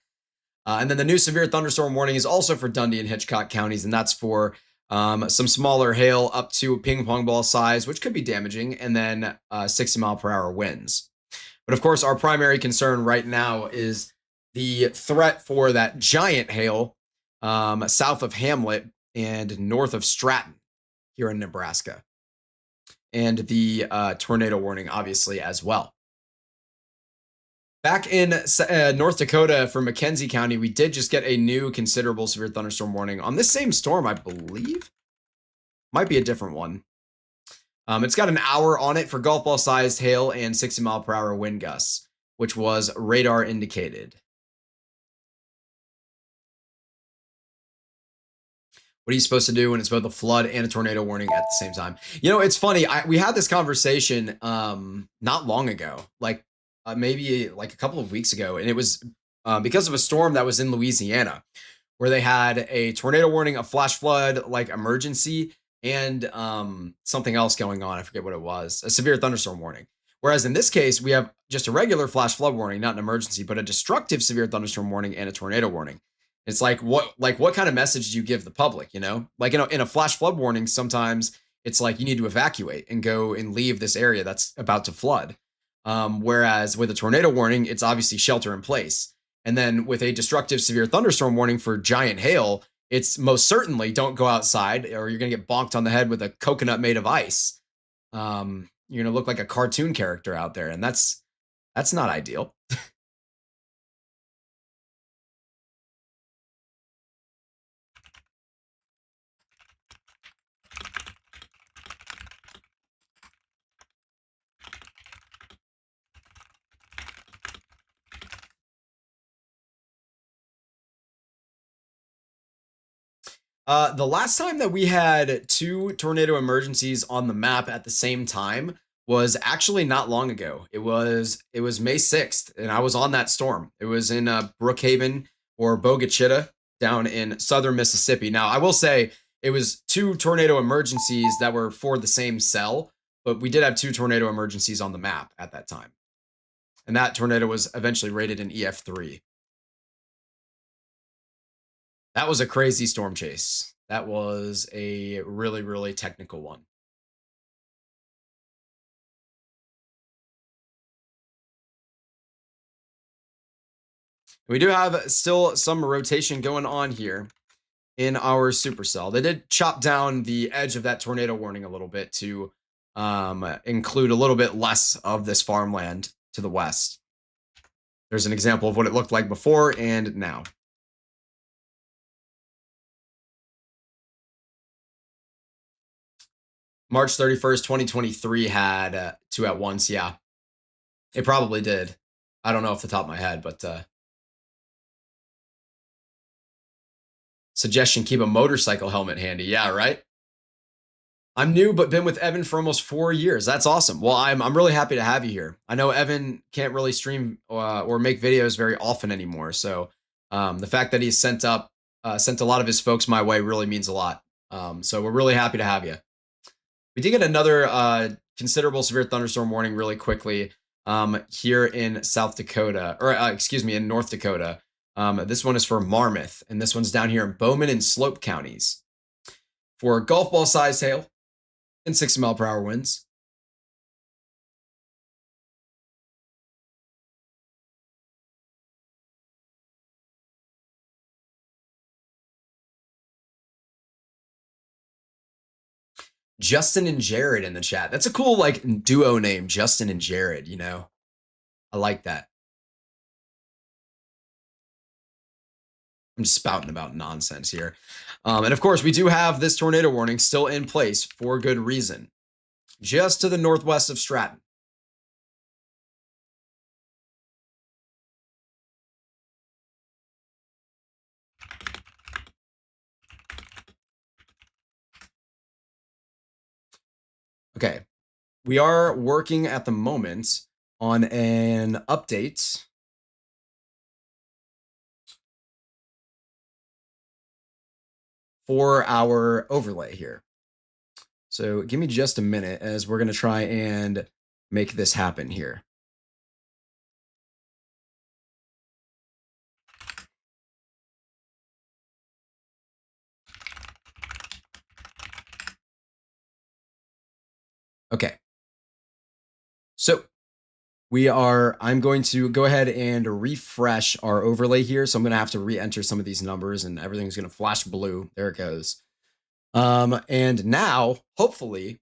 And then the new severe thunderstorm warning is also for Dundee and Hitchcock counties, and that's for some smaller hail up to ping pong ball size, which could be damaging, and then 60-mile-per-hour winds. But of course, our primary concern right now is the threat for that giant hail south of Hamlet and north of Stratton here in Nebraska, and the tornado warning, obviously, as well. Back in North Dakota for McKenzie County, we did just get a new considerable severe thunderstorm warning on this same storm, I believe. Might be a different one. It's got an hour on it for golf ball sized hail and 60-mile-per-hour wind gusts, which was radar indicated. What are you supposed to do when it's both a flood and a tornado warning at the same time? You know, it's funny. We had this conversation not long ago, like maybe like a couple of weeks ago, and it was because of a storm that was in Louisiana, where they had a tornado warning, a flash flood like emergency, and something else going on. I forget what it was, a severe thunderstorm warning. Whereas in this case, we have just a regular flash flood warning, not an emergency, but a destructive severe thunderstorm warning and a tornado warning. It's like what kind of message do you give the public? You know, like in a flash flood warning, sometimes it's like you need to evacuate and go and leave this area that's about to flood. Whereas with a tornado warning, it's obviously shelter in place. And then with a destructive severe thunderstorm warning for giant hail, it's most certainly don't go outside or you're going to get bonked on the head with a coconut made of ice. you're gonna look like a cartoon character out there, and that's not ideal. The last time that we had two tornado emergencies on the map at the same time was actually not long ago. It was May 6th, and I was on that storm. It was in Brookhaven or Bogachita down in southern Mississippi. Now, I will say it was two tornado emergencies that were for the same cell, but we did have two tornado emergencies on the map at that time. And that tornado was eventually rated an EF3. That was a crazy storm chase. That was a really, really technical one. We do have still some rotation going on here in our supercell. They did chop down the edge of that tornado warning a little bit to include a little bit less of this farmland to the west. There's an example of what it looked like before and now. March 31st, 2023 had two at once. Yeah, it probably did. I don't know off the top of my head, but suggestion, keep a motorcycle helmet handy. Yeah, right? I'm new, but been with Evan for almost 4 years. That's awesome. Well, I'm really happy to have you here. I know Evan can't really stream or make videos very often anymore. So the fact that he's sent a lot of his folks my way really means a lot. So we're really happy to have you. We did get another considerable severe thunderstorm warning really quickly here in South Dakota, or excuse me, in North Dakota. This one is for Marmarth, and this one's down here in Bowman and Slope counties for golf ball size hail and 60-mile-per-hour winds. Justin and Jared in the chat. That's a cool like duo name, Justin and Jared, you know. I like that. I'm just spouting about nonsense here. And of course, we do have this tornado warning still in place for good reason. Just to the northwest of Stratton. Okay. We are working at the moment on an update for our overlay here. So give me just a minute as we're going to try and make this happen here. Okay. So I'm going to go ahead and refresh our overlay here. So I'm going to have to re-enter some of these numbers and everything's going to flash blue. There it goes. And now, hopefully,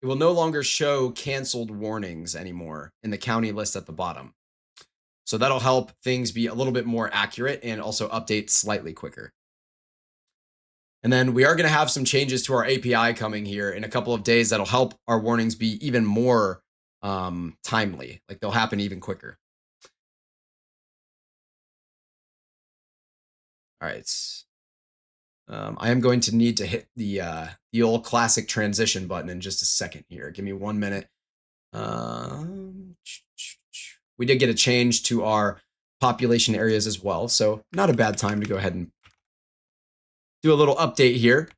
it will no longer show canceled warnings anymore in the county list at the bottom. So that'll help things be a little bit more accurate and also update slightly quicker. And then we are going to have some changes to our API coming here in a couple of days that'll help our warnings be even more timely. Like they'll happen even quicker. All right. I am going to need to hit the old classic transition button in just a second here. Give me 1 minute. We did get a change to our population areas as well, so not a bad time to go ahead and do a little update here.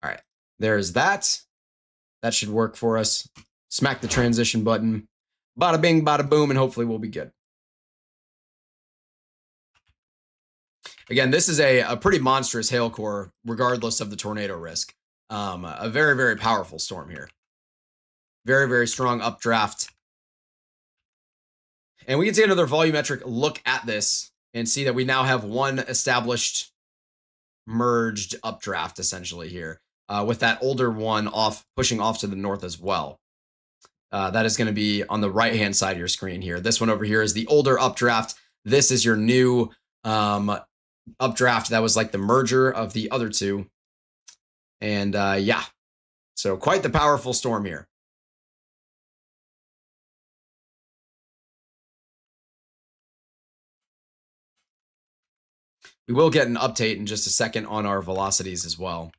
All right, there's that. That should work for us. Smack the transition button. Bada bing, bada boom, and hopefully we'll be good. Again, this is a pretty monstrous hail core, regardless of the tornado risk. A very, very powerful storm here. Very, very strong updraft. And we can take another volumetric look at this and see that we now have one established merged updraft essentially here, with that older one off pushing off to the north as well. That is going to be on the right hand side of your screen here. This one over here is the older updraft. This is your new updraft that was like the merger of the other two. And yeah, so quite the powerful storm here. We will get an update in just a second on our velocities as well.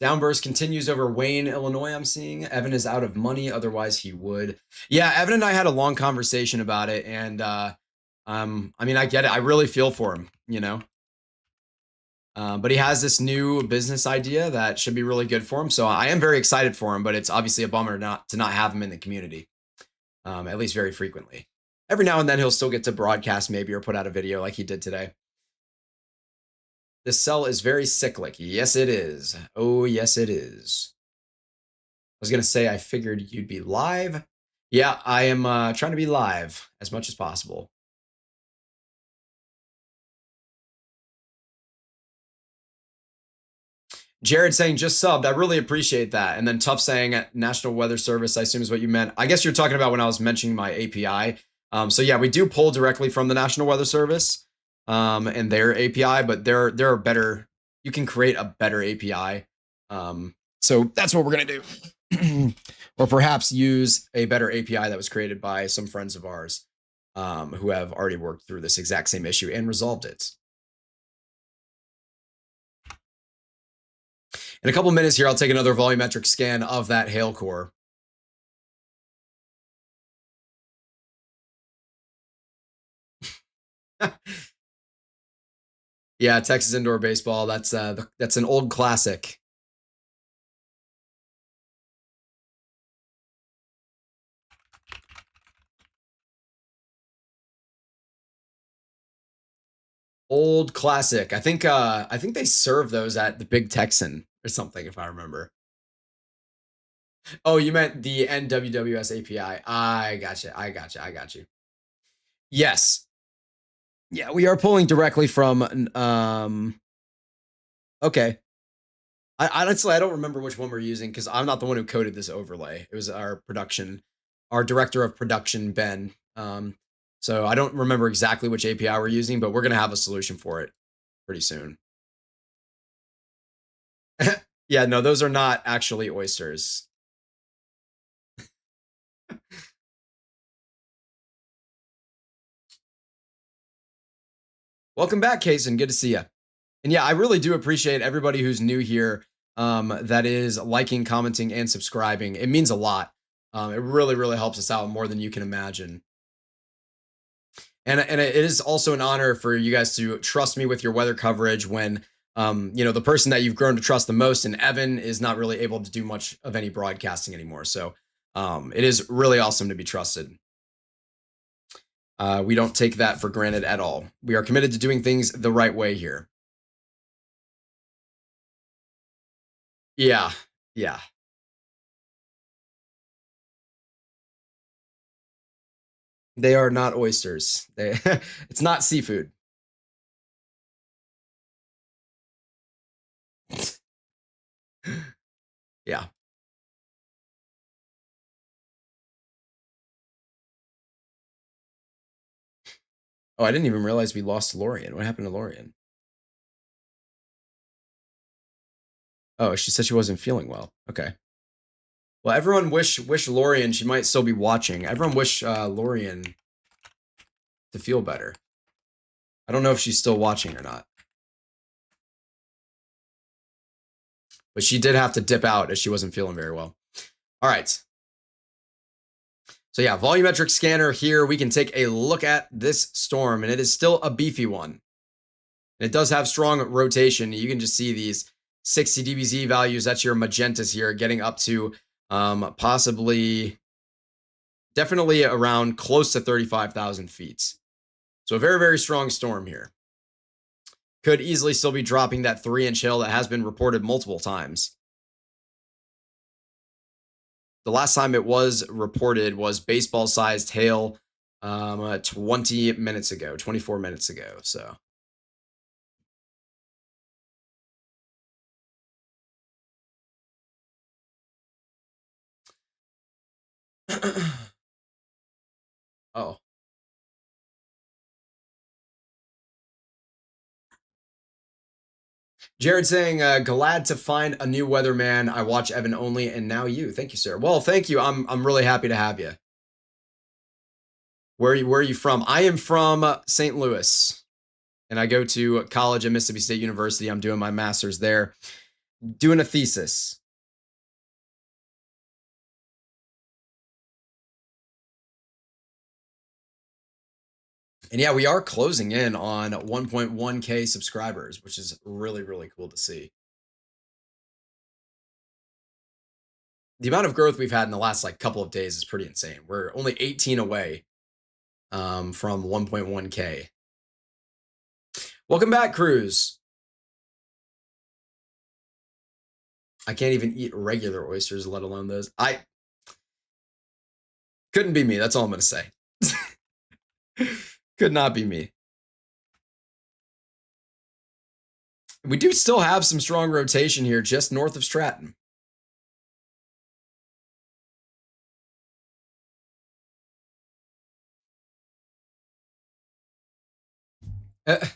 Downburst continues over Wayne, Illinois. I'm seeing Evan is out of money. Otherwise, he would. Yeah, Evan and I had a long conversation about it, and I mean, I get it. I really feel for him, you know. But he has this new business idea that should be really good for him. So I am very excited for him. But it's obviously a bummer not to not have him in the community, at least very frequently. Every now and then he'll still get to broadcast maybe or put out a video like he did today. This cell is very cyclic. Yes, it is. Oh, yes, it is. I was going to say, I figured you'd be live. Yeah, I am trying to be live as much as possible. Jared saying just subbed. I really appreciate that. And then Tough saying National Weather Service, I assume is what you meant. I guess you're talking about when I was mentioning my API. So yeah, we do pull directly from the National Weather Service and their API, but there are better. You can create a better API. So that's what we're gonna do, or perhaps use a better API that was created by some friends of ours who have already worked through this exact same issue and resolved it. In a couple minutes here, I'll take another volumetric scan of that hail core. Yeah, Texas indoor baseball. That's an old classic. Old classic. I think they serve those at the Big Texan or something, if I remember. Oh, you meant the NWWS API. I gotcha. I gotcha. I got you. Yes. Yeah, we are pulling directly from okay. I honestly I don't remember which one we're using because I'm not the one who coded this overlay. It was our director of production, Ben. So I don't remember exactly which API we're using, but we're gonna have a solution for it pretty soon. Yeah, no, those are not actually oysters. Welcome back, Kaysen. Good to see you. And yeah, I really do appreciate everybody who's new here that is liking, commenting, and subscribing. It means a lot. It really, really helps us out more than you can imagine. And it is also an honor for you guys to trust me with your weather coverage when the person that you've grown to trust the most, and Evan, is not really able to do much of any broadcasting anymore. So it is really awesome to be trusted. We don't take that for granted at all. We are committed to doing things the right way here. Yeah. Yeah. They are not oysters. It's not seafood. Yeah. Oh, I didn't even realize we lost Lorian. What happened to Lorian? Oh, she said she wasn't feeling well. Okay. Well, everyone wish Lorian. She might still be watching. Everyone wish Lorian to feel better. I don't know if she's still watching or not, but she did have to dip out as she wasn't feeling very well. All right. So yeah, volumetric scanner here. We can take a look at this storm, and it is still a beefy one. And it does have strong rotation. You can just see these 60 dBz values. That's your magentas here, getting up to definitely around close to 35,000 feet. So a very, very strong storm here. Could easily still be dropping that 3-inch hail that has been reported multiple times. The last time it was reported was baseball-sized hail 20 minutes ago, 24 minutes ago. So, oh, Jared saying, glad to find a new weatherman. I watch Evan only, and now you. Thank you, sir. Well, thank you. I'm really happy to have you. Where are you from? I am from St. Louis, and I go to college at Mississippi State University. I'm doing my master's there, doing a thesis. And yeah, we are closing in on 1.1K subscribers, which is really, really cool to see. The amount of growth we've had in the last like couple of days is pretty insane. We're only 18 away from 1.1K. Welcome back, Cruz. I can't even eat regular oysters, let alone those. I couldn't be me. That's all I'm going to say. Could not be me. We do still have some strong rotation here just north of Stratton. I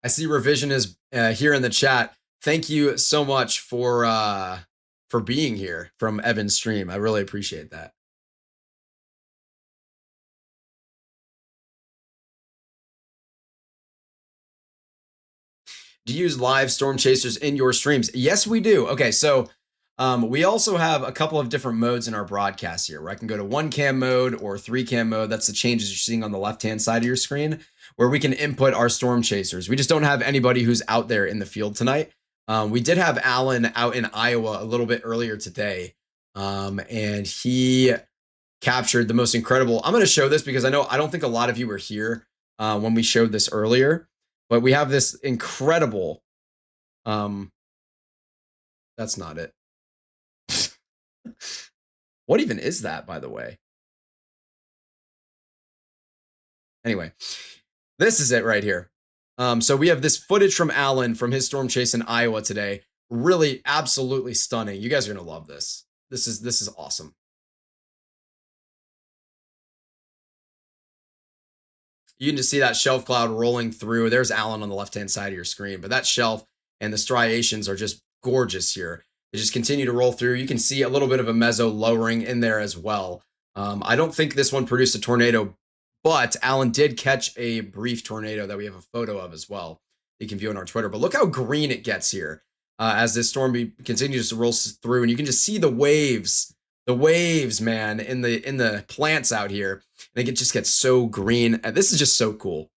see revision is here in the chat. Thank you so much for being here from Evan's stream. I really appreciate that. Do you use live storm chasers in your streams? Yes, we do. Okay, so we also have a couple of different modes in our broadcast here, where I can go to 1 cam mode or 3 cam mode. That's the changes you're seeing on the left-hand side of your screen, where we can input our storm chasers. We just don't have anybody who's out there in the field tonight. We did have Alan out in Iowa a little bit earlier today, and he captured the most incredible. I'm going to show this because I don't think a lot of you were here when we showed this earlier, but we have this incredible. That's not it. What even is that, by the way? Anyway, this is it right here. So we have this footage from Alan from his storm chase in Iowa today. Really, absolutely stunning. You guys are gonna love this. This is awesome. You can just see that shelf cloud rolling through. There's Alan on the left-hand side of your screen, but that shelf and the striations are just gorgeous here. They just continue to roll through. You can see a little bit of a meso lowering in there as well. I don't think this one produced a tornado, but Alan did catch a brief tornado that we have a photo of as well. You can view on our Twitter. But look how green it gets here as this storm continues to roll through, and you can just see the waves, man, in the plants out here. And it just gets so green. And this is just so cool.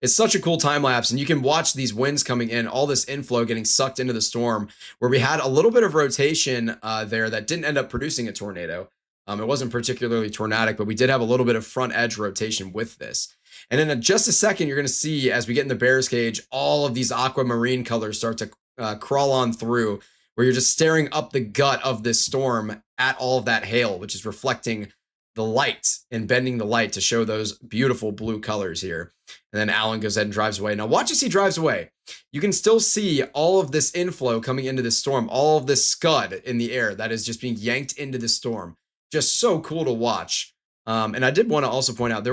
It's such a cool time lapse, and you can watch these winds coming in, all this inflow getting sucked into the storm, where we had a little bit of rotation there that didn't end up producing a tornado. It wasn't particularly tornadic, but we did have a little bit of front edge rotation with this. And in just a second, you're going to see, as we get in the bear's cage, all of these aquamarine colors start to crawl on through, where you're just staring up the gut of this storm at all of that hail, which is reflecting the light and bending the light to show those beautiful blue colors here. And then Alan goes ahead and drives away. Now watch as he drives away. You can still see all of this inflow coming into this storm, all of this scud in the air that is just being yanked into the storm. Just so cool to watch. And I did want to also point out,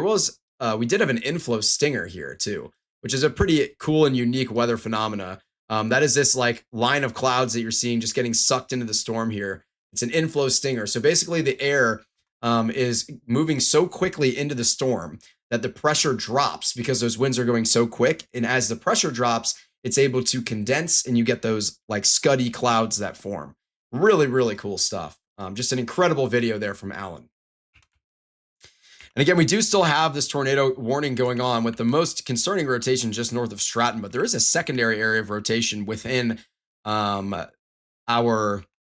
we did have an inflow stinger here too, which is a pretty cool and unique weather phenomena. That is this like line of clouds that you're seeing just getting sucked into the storm here. It's an inflow stinger. So basically the air is moving so quickly into the storm that the pressure drops because those winds are going so quick. And as the pressure drops, it's able to condense and you get those like scuddy clouds that form. Really, really cool stuff. Just an incredible video there from Alan. And again, we do still have this tornado warning going on with the most concerning rotation just north of Stratton, but there is a secondary area of rotation within our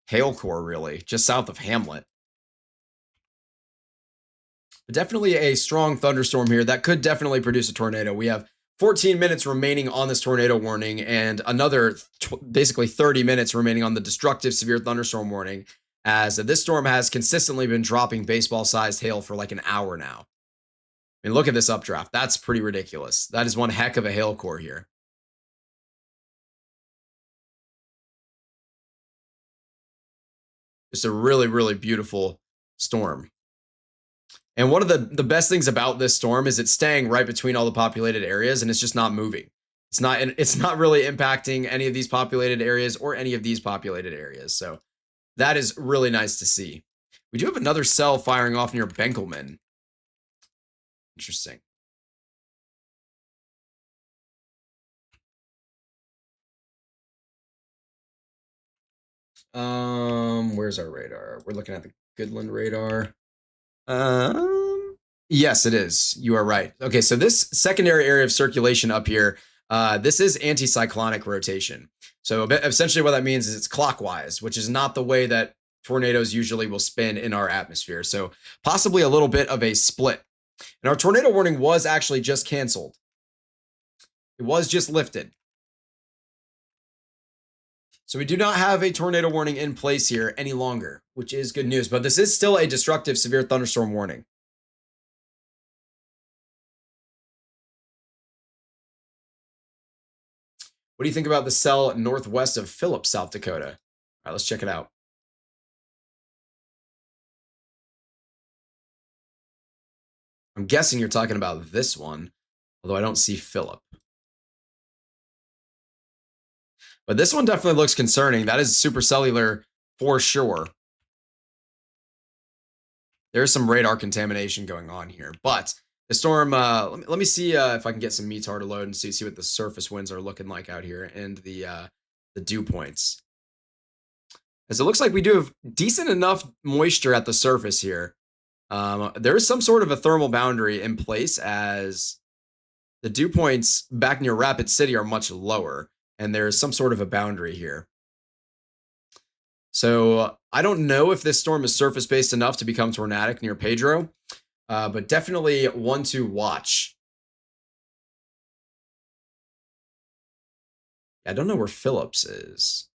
hail core, really, just south of Hamlet. But definitely a strong thunderstorm here that could definitely produce a tornado. We have 14 minutes remaining on this tornado warning and another basically 30 minutes remaining on the destructive severe thunderstorm warning, as this storm has consistently been dropping baseball-sized hail for like an hour now. I mean, look at this updraft. That's pretty ridiculous. That is one heck of a hail core here. Just a really, really beautiful storm. And one of the best things about this storm is it's staying right between all the populated areas and it's just not moving. It's not really impacting any of these populated areas or any of these populated areas. So that is really nice to see. We do have another cell firing off near Benkelman. Interesting. Where's our radar? We're looking at the Goodland radar. Yes, it is. You are right. Okay, so this secondary area of circulation up here, this is anticyclonic rotation. So essentially what that means is it's clockwise, which is not the way that tornadoes usually will spin in our atmosphere. So possibly a little bit of a split. And our tornado warning was actually just canceled. It was just lifted. So we do not have a tornado warning in place here any longer, which is good news. But this is still a destructive severe thunderstorm warning. What do you think about the cell northwest of Phillips, South Dakota? All right, let's check it out. I'm guessing you're talking about this one, although I don't see Phillip. But this one definitely looks concerning. That is supercellular for sure. There's some radar contamination going on here. But the storm, let me see if I can get some METAR to load and see what the surface winds are looking like out here and the dew points. As it looks like we do have decent enough moisture at the surface here. There is some sort of a thermal boundary in place as the dew points back near Rapid City are much lower, and there is some sort of a boundary here. So I don't know if this storm is surface-based enough to become tornadic near Pedro, but definitely one to watch. I don't know where Phillips is,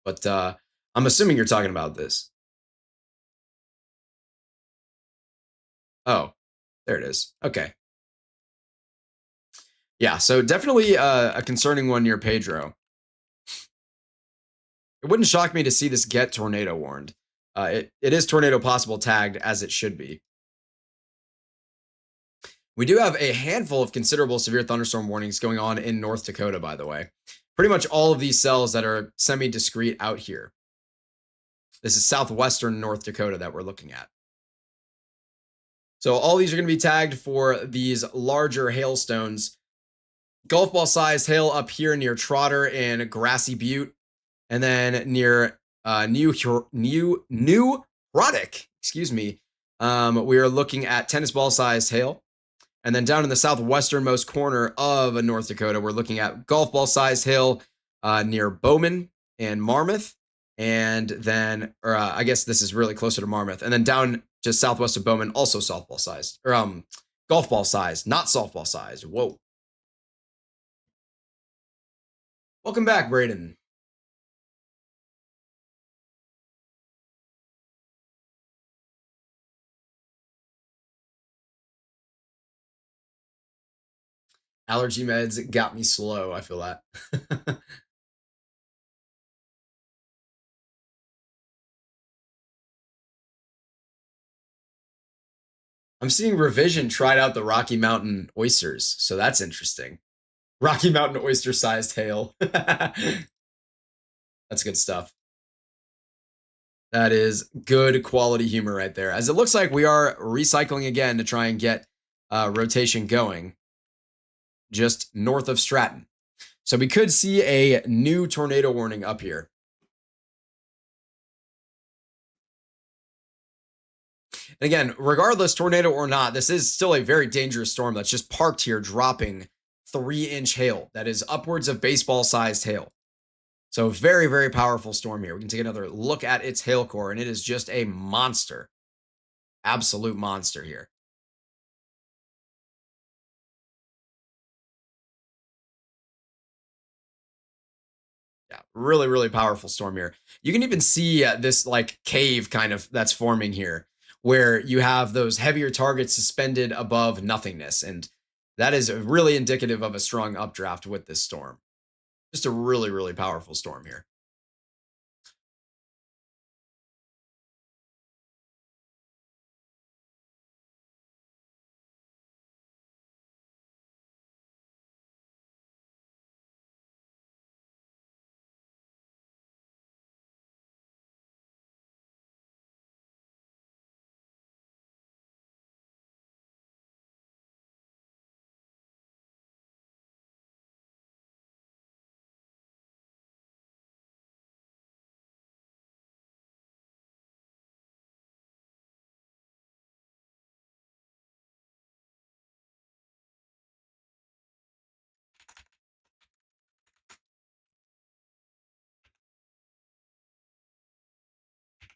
but I'm assuming you're talking about this. Oh, there it is. Okay. Yeah, so definitely a concerning one near Pedro. It wouldn't shock me to see this get tornado warned. It is tornado possible tagged as it should be. We do have a handful of considerable severe thunderstorm warnings going on in North Dakota, by the way. Pretty much all of these cells that are semi-discrete out here. This is southwestern North Dakota that we're looking at. So all these are going to be tagged for these larger hailstones. Golf ball sized hail up here near Trotter and Grassy Butte. And then near New Rodick, excuse me, we are looking at tennis ball sized hail. And then down in the southwesternmost corner of North Dakota, we're looking at golf ball sized hail near Bowman and Marmarth. And then, I guess this is really closer to Marmarth. And then down just southwest of Bowman, also softball sized, or golf ball sized, not softball sized. Whoa. Welcome back, Braden. Allergy meds got me slow. I feel that. I'm seeing Revision tried out the Rocky Mountain oysters, so that's interesting. Rocky Mountain oyster sized hail. That's good stuff. That is good quality humor right there. As it looks like we are recycling again to try and get rotation going just north of Stratton. So we could see a new tornado warning up here. And again, regardless, tornado or not, this is still a very dangerous storm that's just parked here, dropping 3-inch hail. That is upwards of baseball-sized hail. So very, very powerful storm here. We can take another look at its hail core, and it is just a monster. Absolute monster here. Really, really powerful storm here. You can even see this like cave kind of that's forming here, where you have those heavier targets suspended above nothingness. And that is really indicative of a strong updraft with this storm. Just a really, really powerful storm here.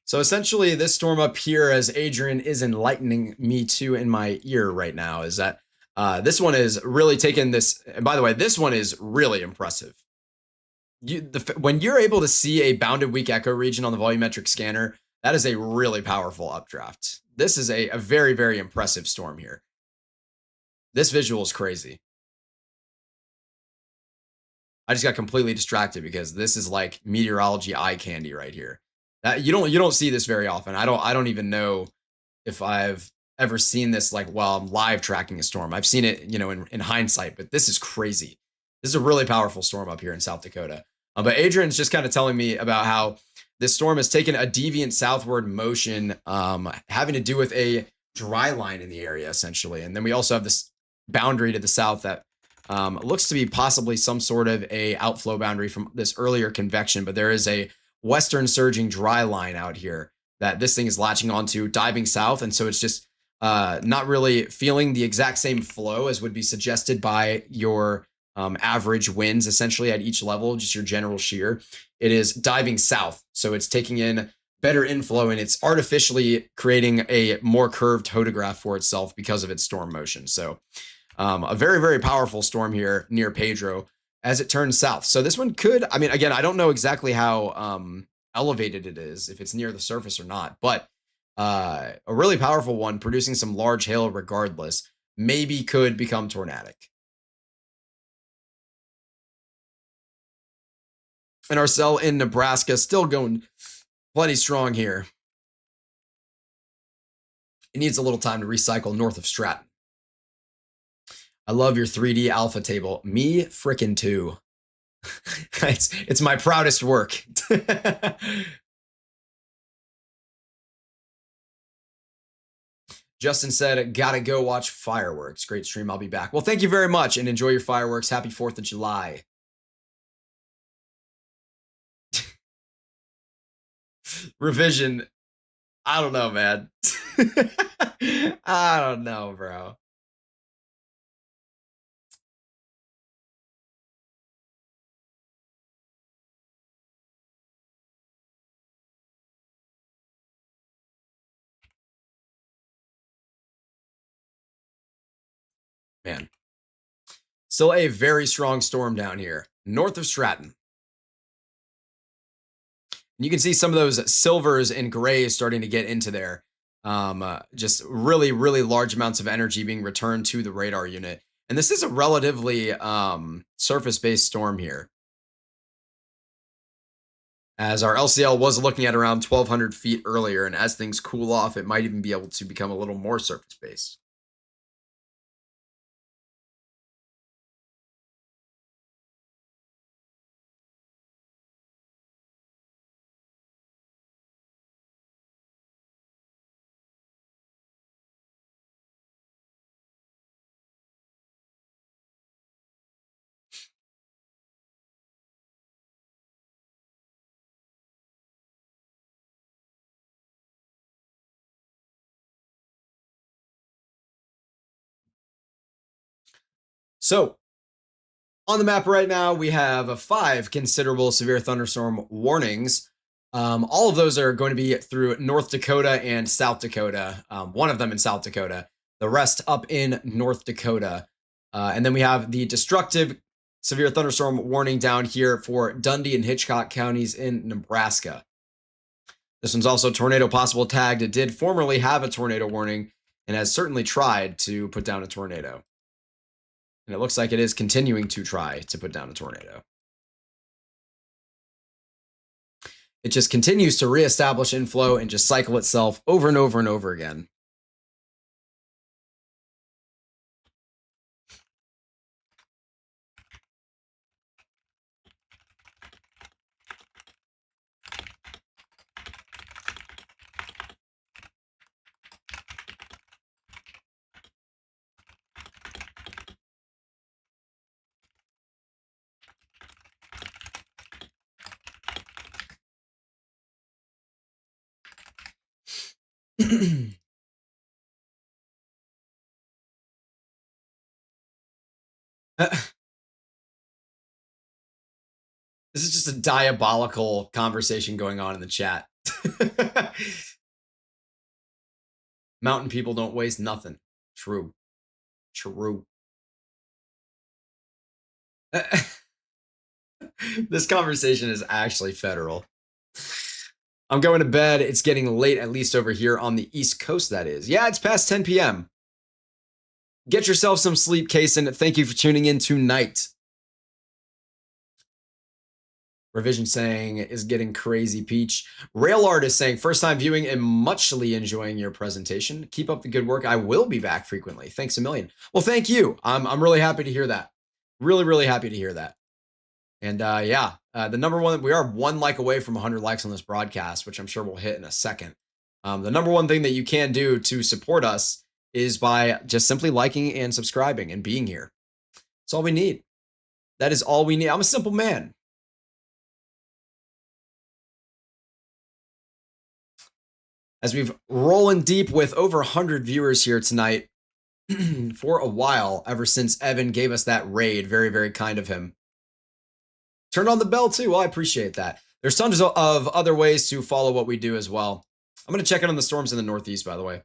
So essentially, this storm up here, as Adrian is enlightening me to in my ear right now, is that this one is really taking this. And by the way, this one is really impressive. When you're able to see a bounded weak echo region on the volumetric scanner, that is a really powerful updraft. This is a very, very impressive storm here. This visual is crazy. I just got completely distracted because this is like meteorology eye candy right here. That you don't see this very often. I don't even know if I've ever seen this like while I'm live tracking a storm. I've seen it, in hindsight, but this is crazy. This is a really powerful storm up here in South Dakota. But Adrian's just kind of telling me about how this storm has taken a deviant southward motion, having to do with a dry line in the area, essentially. And then we also have this boundary to the south that looks to be possibly some sort of a outflow boundary from this earlier convection, but there is a western surging dry line out here that this thing is latching onto, diving south. And so it's just not really feeling the exact same flow as would be suggested by your average winds, essentially at each level, just your general shear. It is diving south. So it's taking in better inflow and it's artificially creating a more curved topograph for itself because of its storm motion. So a very, very powerful storm here near Pedro as it turns south. So this one could, I mean, again, I don't know exactly how elevated it is, if it's near the surface or not, but a really powerful one producing some large hail regardless, maybe could become tornadic. And our cell in Nebraska still going plenty strong here. It needs a little time to recycle north of Stratton. I love your 3D alpha table. Me frickin' too. it's my proudest work. Justin said, gotta go watch fireworks. Great stream. I'll be back. Well, thank you very much and enjoy your fireworks. Happy 4th of July. Revision. I don't know, man. I don't know, bro. Man. Still a very strong storm down here, north of Stratton. And you can see some of those silvers and grays starting to get into there. Just really, really large amounts of energy being returned to the radar unit. And this is a relatively surface-based storm here. As our LCL was looking at around 1,200 feet earlier, and as things cool off, it might even be able to become a little more surface-based. So, on the map right now, we have 5 considerable severe thunderstorm warnings. All of those are going to be through North Dakota and South Dakota. One of them in South Dakota, the rest up in North Dakota. And then we have the destructive severe thunderstorm warning down here for Dundee and Hitchcock counties in Nebraska. This one's also tornado possible tagged. It did formerly have a tornado warning and has certainly tried to put down a tornado. And it looks like it is continuing to try to put down a tornado. It just continues to reestablish inflow and just cycle itself over and over and over again. This is just a diabolical conversation going on in the chat. Mountain people don't waste nothing. True. True. This conversation is actually federal. I'm going to bed. It's getting late, at least over here on the East Coast, that is. Yeah, it's past 10 p.m. Get yourself some sleep, Kaysen. Thank you for tuning in tonight. Revision saying is getting crazy, Peach. Rail Artist saying first time viewing and muchly enjoying your presentation. Keep up the good work. I will be back frequently. Thanks a million. Well, thank you. I'm really happy to hear that. Really, really happy to hear that. And the number one, we are 1 like away from 100 likes on this broadcast, which I'm sure we'll hit in a second. The number one thing that you can do to support us is by just simply liking and subscribing and being here. That's all we need. That is all we need. I'm a simple man. As we've rolling deep with over 100 viewers here tonight for a while, ever since Evan gave us that raid. Very, very kind of him. Turn on the bell too. Well, I appreciate that. There's tons of other ways to follow what we do as well. I'm going to check in on the storms in the Northeast, by the way,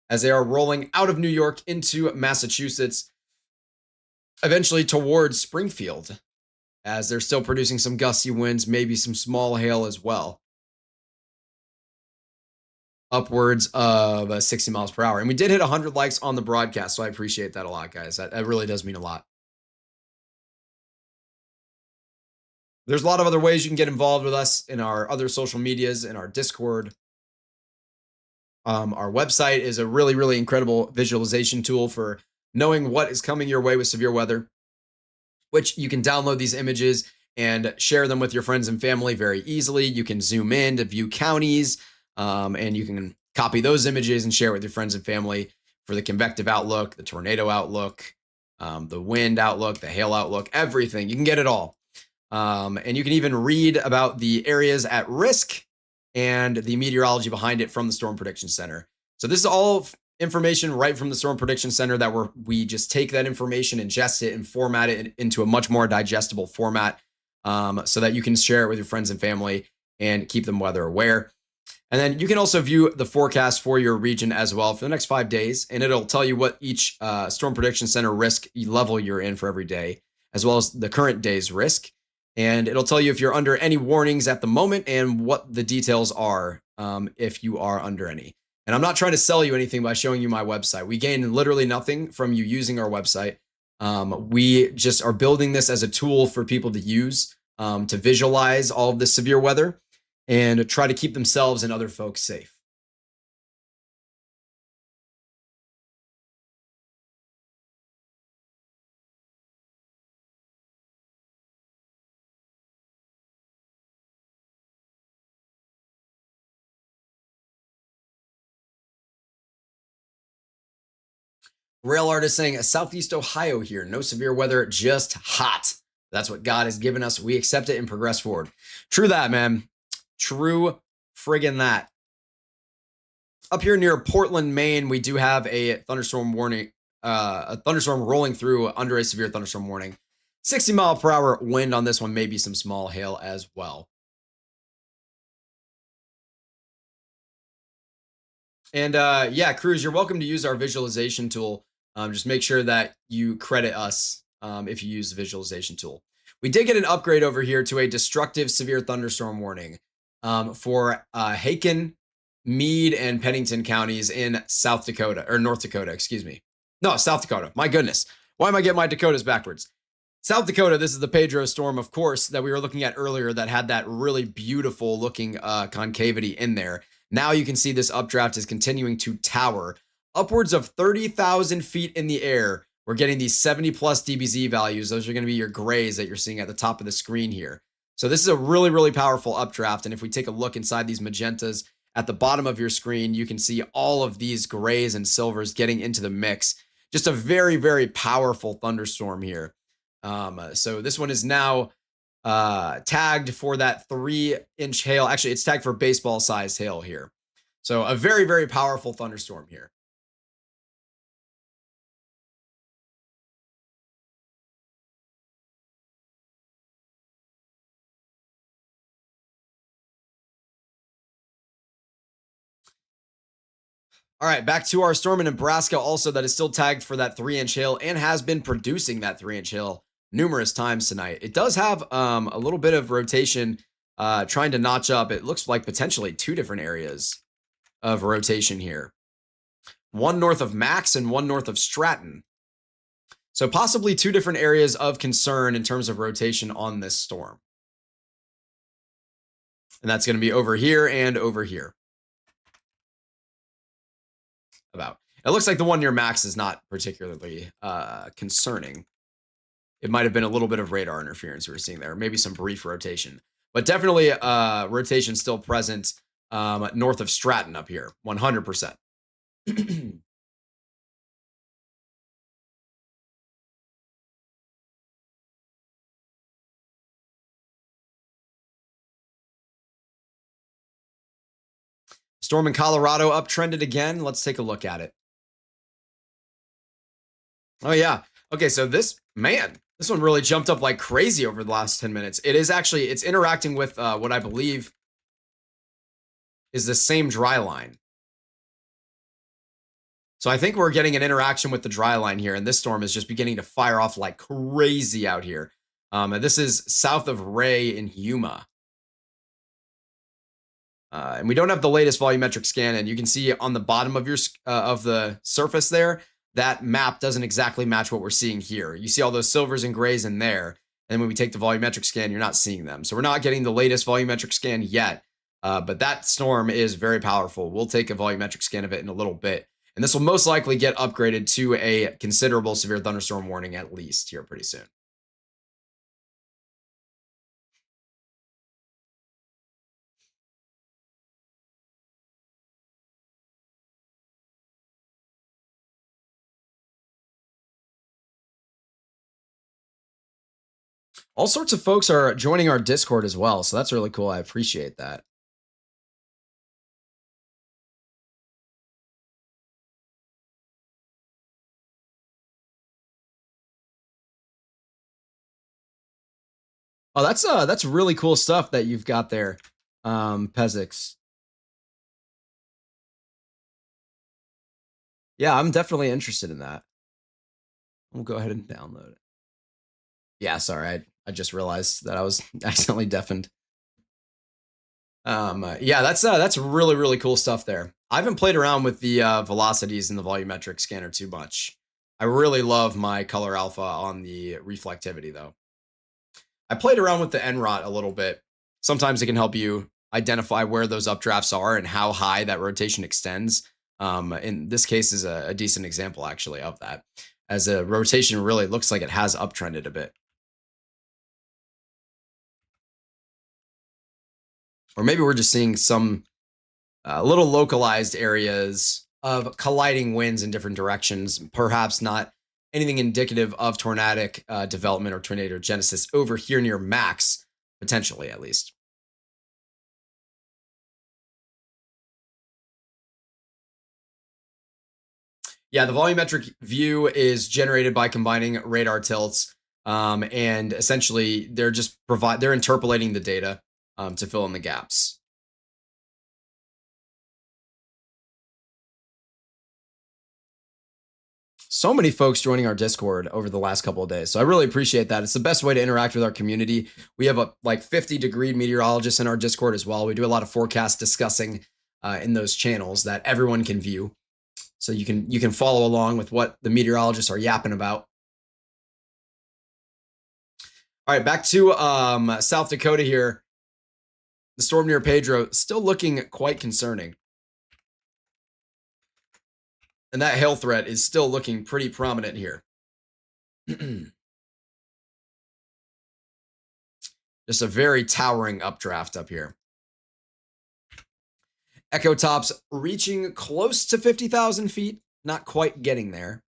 as they are rolling out of New York into Massachusetts, eventually towards Springfield, as they're still producing some gusty winds, maybe some small hail as well. Upwards of 60 miles per hour. And we did hit 100 likes on the broadcast, so I appreciate that a lot, guys. That really does mean a lot. There's a lot of other ways you can get involved with us in our other social medias, in our Discord. Our website is a really, really incredible visualization tool for knowing what is coming your way with severe weather, which you can download these images and share them with your friends and family very easily. You can zoom in to view counties, and you can copy those images and share with your friends and family for the convective outlook, the tornado outlook, the wind outlook, the hail outlook, everything. You can get it all. And you can even read about the areas at risk and the meteorology behind it from the Storm Prediction Center. So this is all information right from the Storm Prediction Center that we just take that information, ingest it, and format it into a much more digestible format, so that you can share it with your friends and family and keep them weather aware. And then you can also view the forecast for your region as well for the next 5 days, and it'll tell you what each Storm Prediction Center risk level you're in for every day, as well as the current day's risk. And it'll tell you if you're under any warnings at the moment and what the details are, if you are under any. And I'm not trying to sell you anything by showing you my website. We gain literally nothing from you using our website. We just are building this as a tool for people to use, to visualize all of the severe weather and try to keep themselves and other folks safe. Rail Artist saying, Southeast Ohio here. No severe weather, just hot. That's what God has given us. We accept it and progress forward. True that, man. True friggin' that. Up here near Portland, Maine, we do have a thunderstorm warning, a thunderstorm rolling through under a severe thunderstorm warning. 60 mile per hour wind on this one, maybe some small hail as well. And yeah, Cruz, you're welcome to use our visualization tool. Just make sure that you credit us if you use the visualization tool. We did get an upgrade over here to a destructive severe thunderstorm warning for Haken, Meade, and Pennington counties in South Dakota, or North Dakota, excuse me. No, South Dakota. My goodness. Why am I getting my Dakotas backwards? South Dakota, this is the Pedro storm, of course, that we were looking at earlier that had that really beautiful looking concavity in there. Now you can see this updraft is continuing to tower upwards of 30,000 feet in the air. We're getting these 70 plus DBZ values. Those are going to be your grays that you're seeing at the top of the screen here. So this is a really, really powerful updraft. And if we take a look inside these magentas at the bottom of your screen, you can see all of these grays and silvers getting into the mix. Just a very, very powerful thunderstorm here. So this one is now tagged for that 3-inch hail. Actually, it's tagged for baseball sized hail here. So a very, very powerful thunderstorm here. All right, back to our storm in Nebraska also that is still tagged for that 3-inch hail and has been producing that 3-inch hail numerous times tonight. It does have a little bit of rotation trying to notch up. It looks like potentially 2 different areas of rotation here. One north of Max and one north of Stratton. So possibly 2 different areas of concern in terms of rotation on this storm. And that's going to be over here and over here. It looks like the one near Max is not particularly concerning. It might have been a little bit of radar interference we were seeing there, maybe some brief rotation, but definitely rotation still present north of Stratton up here, 100%. Storm in Colorado uptrended again. Let's take a look at it. Oh, yeah. Okay, so this one really jumped up like crazy over the last 10 minutes. It's interacting with what I believe is the same dry line. So I think we're getting an interaction with the dry line here, and this storm is just beginning to fire off like crazy out here. And this is south of Ray in Yuma. And we don't have the latest volumetric scan, and you can see on the bottom of your of the surface there, that map doesn't exactly match what we're seeing here. You see all those silvers and grays in there, and then when we take the volumetric scan, you're not seeing them. So we're not getting the latest volumetric scan yet, but that storm is very powerful. We'll take a volumetric scan of it in a little bit, and this will most likely get upgraded to a considerable severe thunderstorm warning at least here pretty soon. All sorts of folks are joining our Discord as well, so that's really cool. I appreciate that. Oh, that's really cool stuff that you've got there, Pezix. Yeah, I'm definitely interested in that. We'll go ahead and download it. Yeah, sorry, I just realized that I was accidentally deafened. Yeah, that's really, really cool stuff there. I haven't played around with the velocities in the volumetric scanner too much. I really love my color alpha on the reflectivity though. I played around with the NROT a little bit. Sometimes it can help you identify where those updrafts are and how high that rotation extends. In this case is a decent example actually of that, as a rotation really looks like it has uptrended a bit. Or maybe we're just seeing some little localized areas of colliding winds in different directions, perhaps not anything indicative of tornadic development or tornado genesis over here near Max, potentially at least. Yeah, the volumetric view is generated by combining radar tilts, and essentially they're interpolating the data to fill in the gaps. So many folks joining our Discord over the last couple of days. So I really appreciate that. It's the best way to interact with our community. We have like 50-degree meteorologists in our Discord as well. We do a lot of forecast discussing in those channels that everyone can view. So you can follow along with what the meteorologists are yapping about. All right, back to South Dakota here. The storm near Pedro still looking quite concerning. And that hail threat is still looking pretty prominent here. Just a very towering updraft up here. Echo tops reaching close to 50,000 feet, not quite getting there.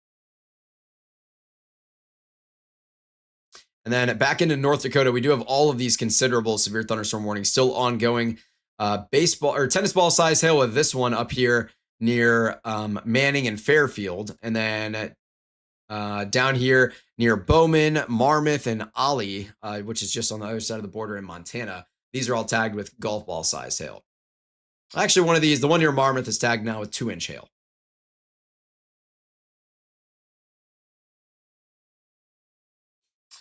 And then back into North Dakota, we do have all of these considerable severe thunderstorm warnings still ongoing. Baseball or tennis ball size hail with this one up here near Manning and Fairfield. And then down here near Bowman, Marmarth, and Ollie, which is just on the other side of the border in Montana. These are all tagged with golf ball size hail. Actually, one of these, the one near Marmarth, is tagged now with 2-inch hail.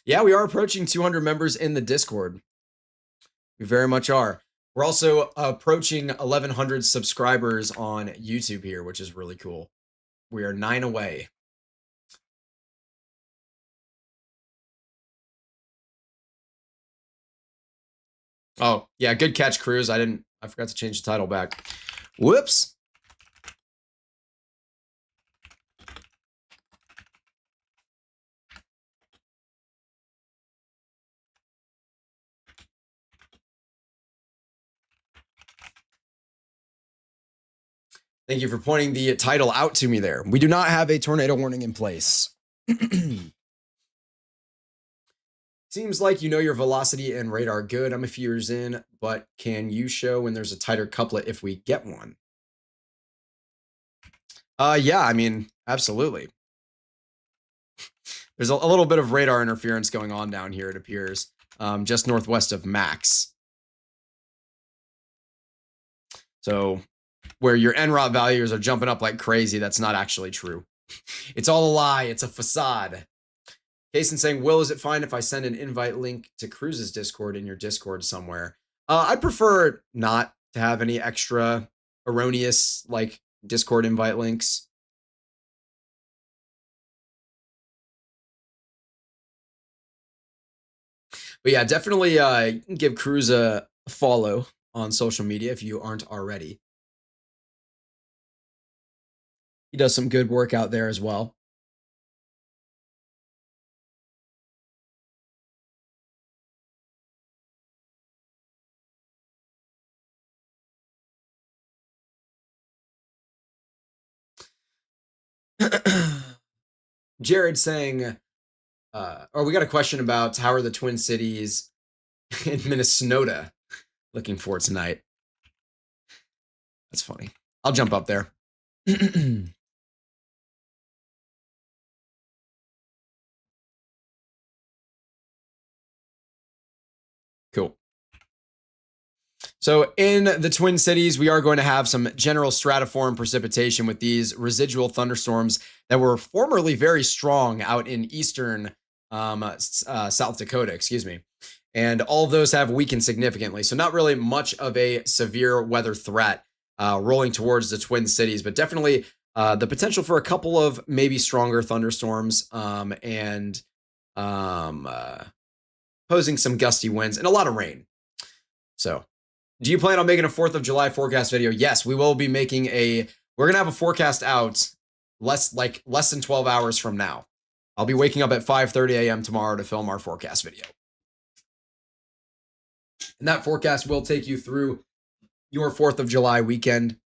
Yeah, we are approaching 200 members in the Discord. We very much are. We're also approaching 1,100 subscribers on YouTube here, which is really cool. We are 9 away. Oh, yeah, good catch, Cruz. I forgot to change the title back. Whoops. Thank you for pointing the title out to me there. We do not have a tornado warning in place. Seems like you know your velocity and radar good. I'm a few years in, but can you show when there's a tighter couplet if we get one? Yeah, I mean, absolutely. There's a little bit of radar interference going on down here, it appears, just northwest of Max. So where your NROT values are jumping up like crazy, that's not actually true. It's all a lie. It's a facade. Kason saying, Will, is it fine if I send an invite link to Cruz's Discord in your Discord somewhere? I'd prefer not to have any extra erroneous like Discord invite links. But yeah, definitely give Cruz a follow on social media if you aren't already. He does some good work out there as well. Jared saying, we got a question about how are the Twin Cities in Minnesota looking for tonight? That's funny. I'll jump up there. Cool. So in the Twin Cities, we are going to have some general stratiform precipitation with these residual thunderstorms that were formerly very strong out in eastern South Dakota, excuse me. And all of those have weakened significantly. So not really much of a severe weather threat rolling towards the Twin Cities, but definitely the potential for a couple of maybe stronger thunderstorms and posing some gusty winds and a lot of rain. So do you plan on making a 4th of July forecast video? Yes, we will be making we're going to have a forecast out less than 12 hours from now. I'll be waking up at 5:30 a.m. tomorrow to film our forecast video. And that forecast will take you through your 4th of July weekend.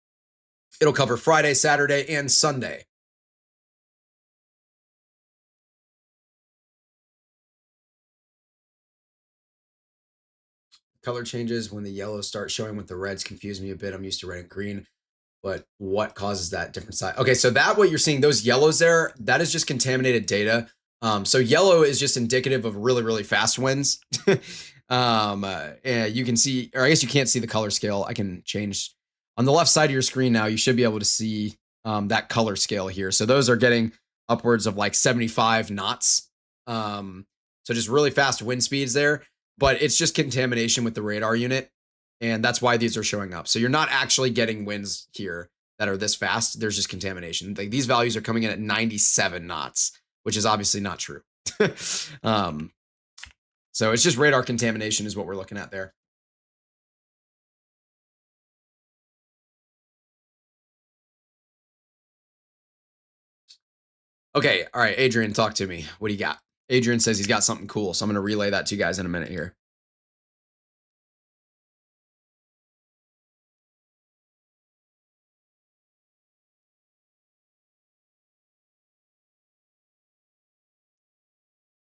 It'll cover Friday, Saturday, and Sunday. Color changes when the yellows start showing with the reds confuse me a bit. I'm used to red and green, but what causes that different side? Okay, so what you're seeing, those yellows there, that is just contaminated data. So yellow is just indicative of really, really fast winds. And you can see, or I guess you can't see the color scale. I can change on the left side of your screen now. You should be able to see that color scale here. So those are getting upwards of like 75 knots. So just really fast wind speeds there, but it's just contamination with the radar unit. And that's why these are showing up. So you're not actually getting winds here that are this fast. There's just contamination. Like these values are coming in at 97 knots, which is obviously not true. So it's just radar contamination is what we're looking at there. Okay. All right. Adrian, talk to me. What do you got? Adrian says he's got something cool. So I'm going to relay that to you guys in a minute here.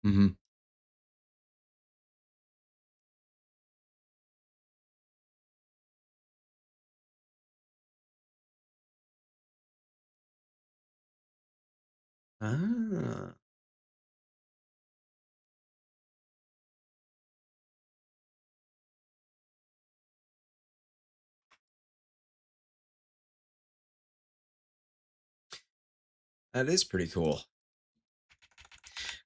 Mm-hmm. Ah, that is pretty cool.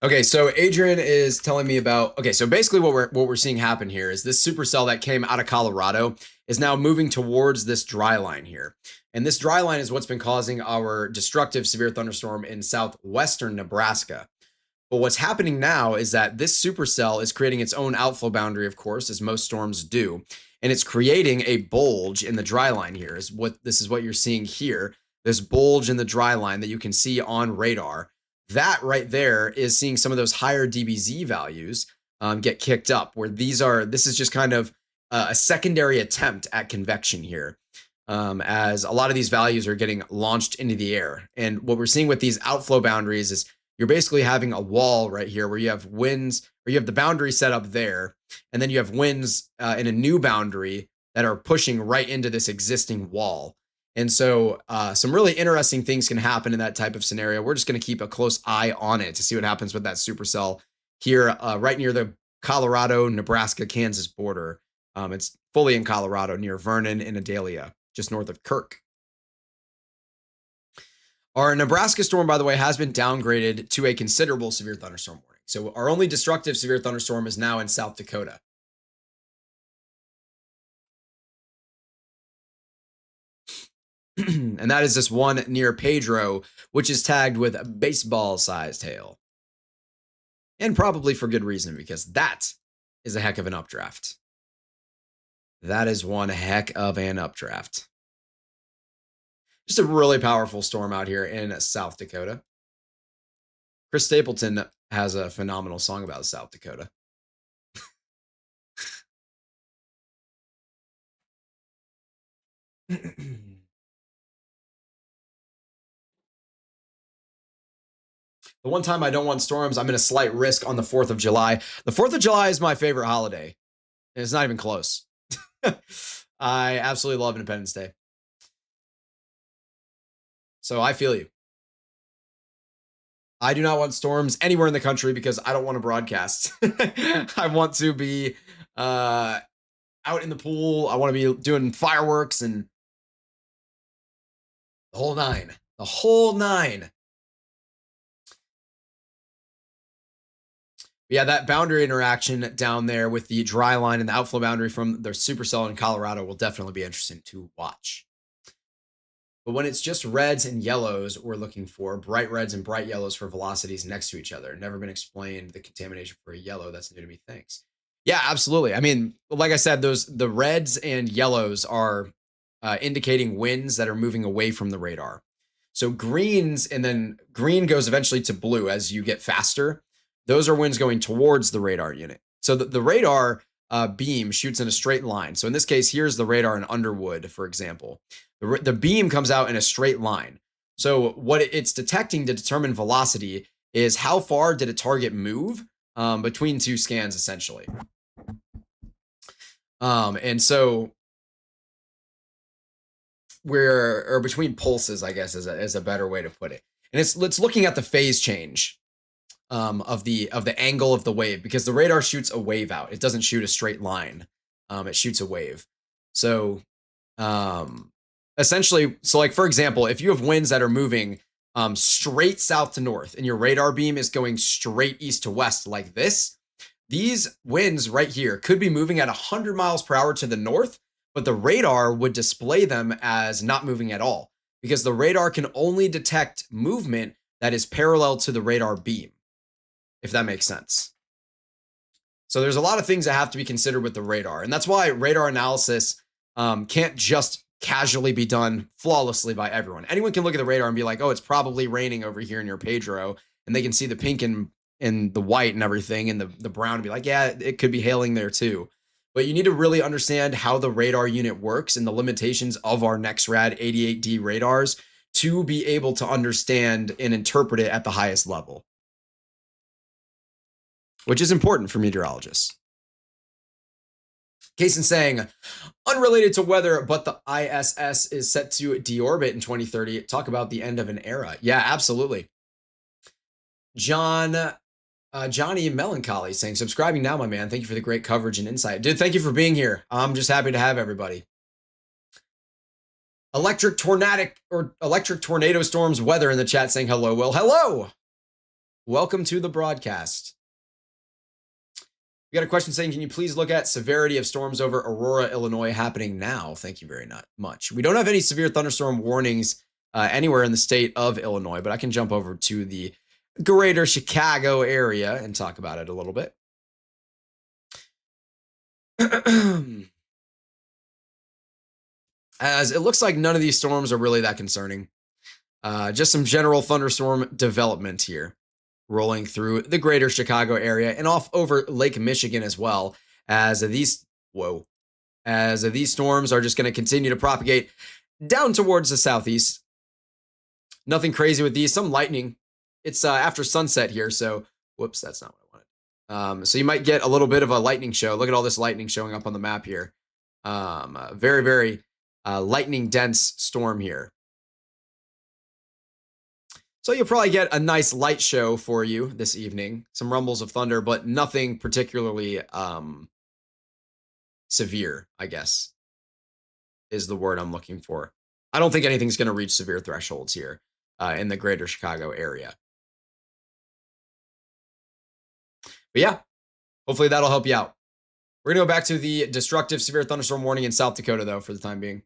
Okay, so Adrian is telling me about. Okay, so basically what we're seeing happen here is this supercell that came out of Colorado is now moving towards this dry line here. And this dry line is what's been causing our destructive severe thunderstorm in southwestern Nebraska. But what's happening now is that this supercell is creating its own outflow boundary, of course, as most storms do. And it's creating a bulge in the dry line here. This is what you're seeing here. This bulge in the dry line that you can see on radar. That right there is seeing some of those higher DBZ values get kicked up, where this is just kind of a secondary attempt at convection here. As a lot of these values are getting launched into the air. And what we're seeing with these outflow boundaries is you're basically having a wall right here where you have winds, or you have the boundary set up there, and then you have winds in a new boundary that are pushing right into this existing wall. And so some really interesting things can happen in that type of scenario. We're just going to keep a close eye on it to see what happens with that supercell here right near the Colorado, Nebraska, Kansas border. It's fully in Colorado near Vernon and Adelia, just north of Kirk. Our Nebraska storm, by the way, has been downgraded to a considerable severe thunderstorm warning. So our only destructive severe thunderstorm is now in South Dakota. And that is this one near Pedro, which is tagged with a baseball-sized hail. And probably for good reason, because that is a heck of an updraft. That is one heck of an updraft. Just a really powerful storm out here in South Dakota. Chris Stapleton has a phenomenal song about South Dakota. The one time I don't want storms, I'm in a slight risk on the 4th of July. The 4th of July is my favorite holiday. And it's not even close. I absolutely love Independence Day. So I feel you. I do not want storms anywhere in the country because I don't want to broadcast. I want to be out in the pool. I want to be doing fireworks and the whole nine. The whole nine. Yeah, that boundary interaction down there with the dry line and the outflow boundary from their supercell in Colorado will definitely be interesting to watch. But when it's just reds and yellows, we're looking for bright reds and bright yellows for velocities next to each other. Never been explained the contamination for a yellow. That's new to me. Thanks. Yeah, absolutely. I mean, like I said, the reds and yellows are indicating winds that are moving away from the radar. So greens, and then green goes eventually to blue as you get faster. Those are winds going towards the radar unit. So the radar beam shoots in a straight line. So in this case, here's the radar in Underwood, for example. The beam comes out in a straight line. So what it's detecting to determine velocity is how far did a target move between two scans, essentially. And so or between pulses, I guess, is a better way to put it. And it's looking at the phase change of the angle of the wave, because the radar shoots a wave out. It doesn't shoot a straight line. It shoots a wave. So essentially, so like, for example, if you have winds that are moving straight south to north, and your radar beam is going straight east to west like this, these winds right here could be moving at 100 miles per hour to the north, but the radar would display them as not moving at all because the radar can only detect movement that is parallel to the radar beam, if that makes sense. So there's a lot of things that have to be considered with the radar, and that's why radar analysis can't just casually be done flawlessly by everyone. Anyone can look at the radar and be like, oh, it's probably raining over here in your Pedro, and they can see the pink and the white and everything and the brown and be like, yeah, it could be hailing there too. But you need to really understand how the radar unit works and the limitations of our NexRad 88D radars to be able to understand and interpret it at the highest level, which is important for meteorologists. Case in saying, unrelated to weather, but the ISS is set to deorbit in 2030. Talk about the end of an era. Yeah, absolutely. Johnny Melancholy saying, subscribing now, my man. Thank you for the great coverage and insight. Dude, thank you for being here. I'm just happy to have everybody. Electric tornado storms weather in the chat saying hello, Will. Hello. Welcome to the broadcast. We got a question saying, can you please look at severity of storms over Aurora, Illinois happening now? Thank you very much. We don't have any severe thunderstorm warnings anywhere in the state of Illinois, but I can jump over to the greater Chicago area and talk about it a little bit. As it looks like none of these storms are really that concerning. Just some general thunderstorm development here, rolling through the greater Chicago area and off over Lake Michigan as well, as these storms are just going to continue to propagate down towards the southeast. Nothing crazy with these. Some lightning. It's after sunset here, so whoops, that's not what I wanted. So you might get a little bit of a lightning show. Look at all this lightning showing up on the map here. Very, very lightning dense storm here. So you'll probably get a nice light show for you this evening. Some rumbles of thunder, but nothing particularly severe, I guess, is the word I'm looking for. I don't think anything's going to reach severe thresholds here in the greater Chicago area. But yeah, hopefully that'll help you out. We're going to go back to the destructive severe thunderstorm warning in South Dakota, though, for the time being.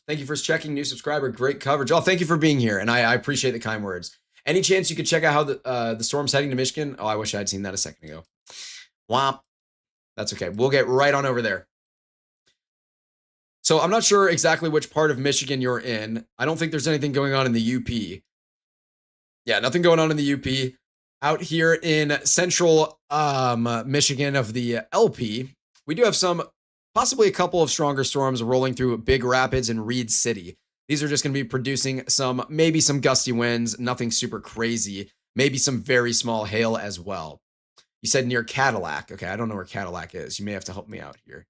Thank you for checking, new subscriber. Great coverage. Oh, thank you for being here, and I appreciate the kind words. Any chance you could check out how the storm's heading to Michigan? Oh, I wish I'd seen that a second ago. Womp. That's okay. We'll get right on over there. So I'm not sure exactly which part of Michigan you're in. I don't think there's anything going on in the UP. Yeah, nothing going on in the UP. Out here in central Michigan of the LP, we do have possibly a couple of stronger storms rolling through Big Rapids and Reed City. These are just going to be producing maybe some gusty winds, nothing super crazy, maybe some very small hail as well. You said near Cadillac. Okay, I don't know where Cadillac is. You may have to help me out here.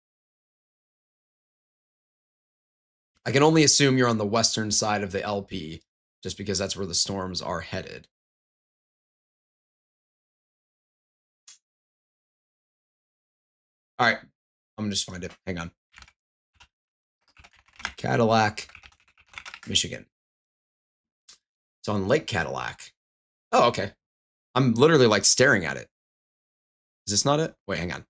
I can only assume you're on the western side of the LP, just because that's where the storms are headed. All right, I'm gonna just find it. Hang on. Cadillac, Michigan. It's on Lake Cadillac. Oh, okay. I'm literally like staring at it. Is this not it? Wait, hang on.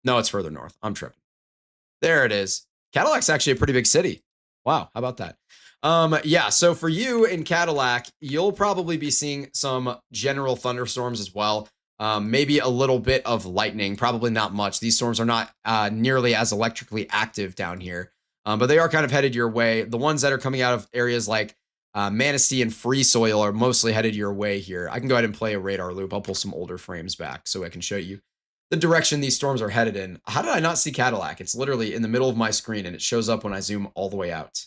No, it's further north. I'm tripping. There it is. Cadillac's actually a pretty big city. Wow, how about that? Yeah, so for you in Cadillac, you'll probably be seeing some general thunderstorms as well. Maybe a little bit of lightning, probably not much. These storms are not nearly as electrically active down here, but they are kind of headed your way. The ones that are coming out of areas like Manistee and Free Soil are mostly headed your way here. I can go ahead and play a radar loop. I'll pull some older frames back so I can show you the direction these storms are headed in. How did I not see Cadillac? It's literally in the middle of my screen, and it shows up when I zoom all the way out.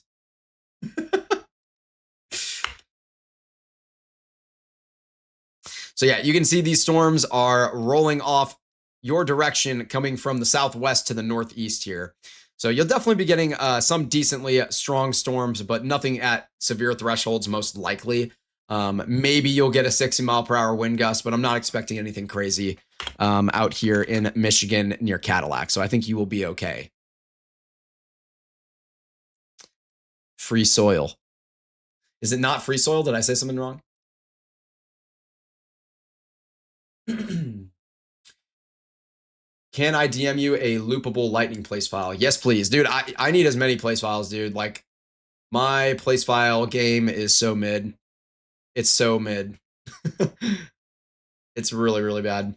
So yeah, you can see these storms are rolling off your direction, coming from the southwest to the northeast here. So you'll definitely be getting some decently strong storms, but nothing at severe thresholds, most likely. Maybe you'll get a 60-mile-per-hour wind gust, but I'm not expecting anything crazy out here in Michigan near Cadillac. So I think you will be okay. free soil. Is it not free soil? Did I say something wrong? Can I DM you a loopable lightning place file? Yes, please. Dude, I need as many place files, dude. Like, my place file game is so mid. It's so mid. It's really, really bad.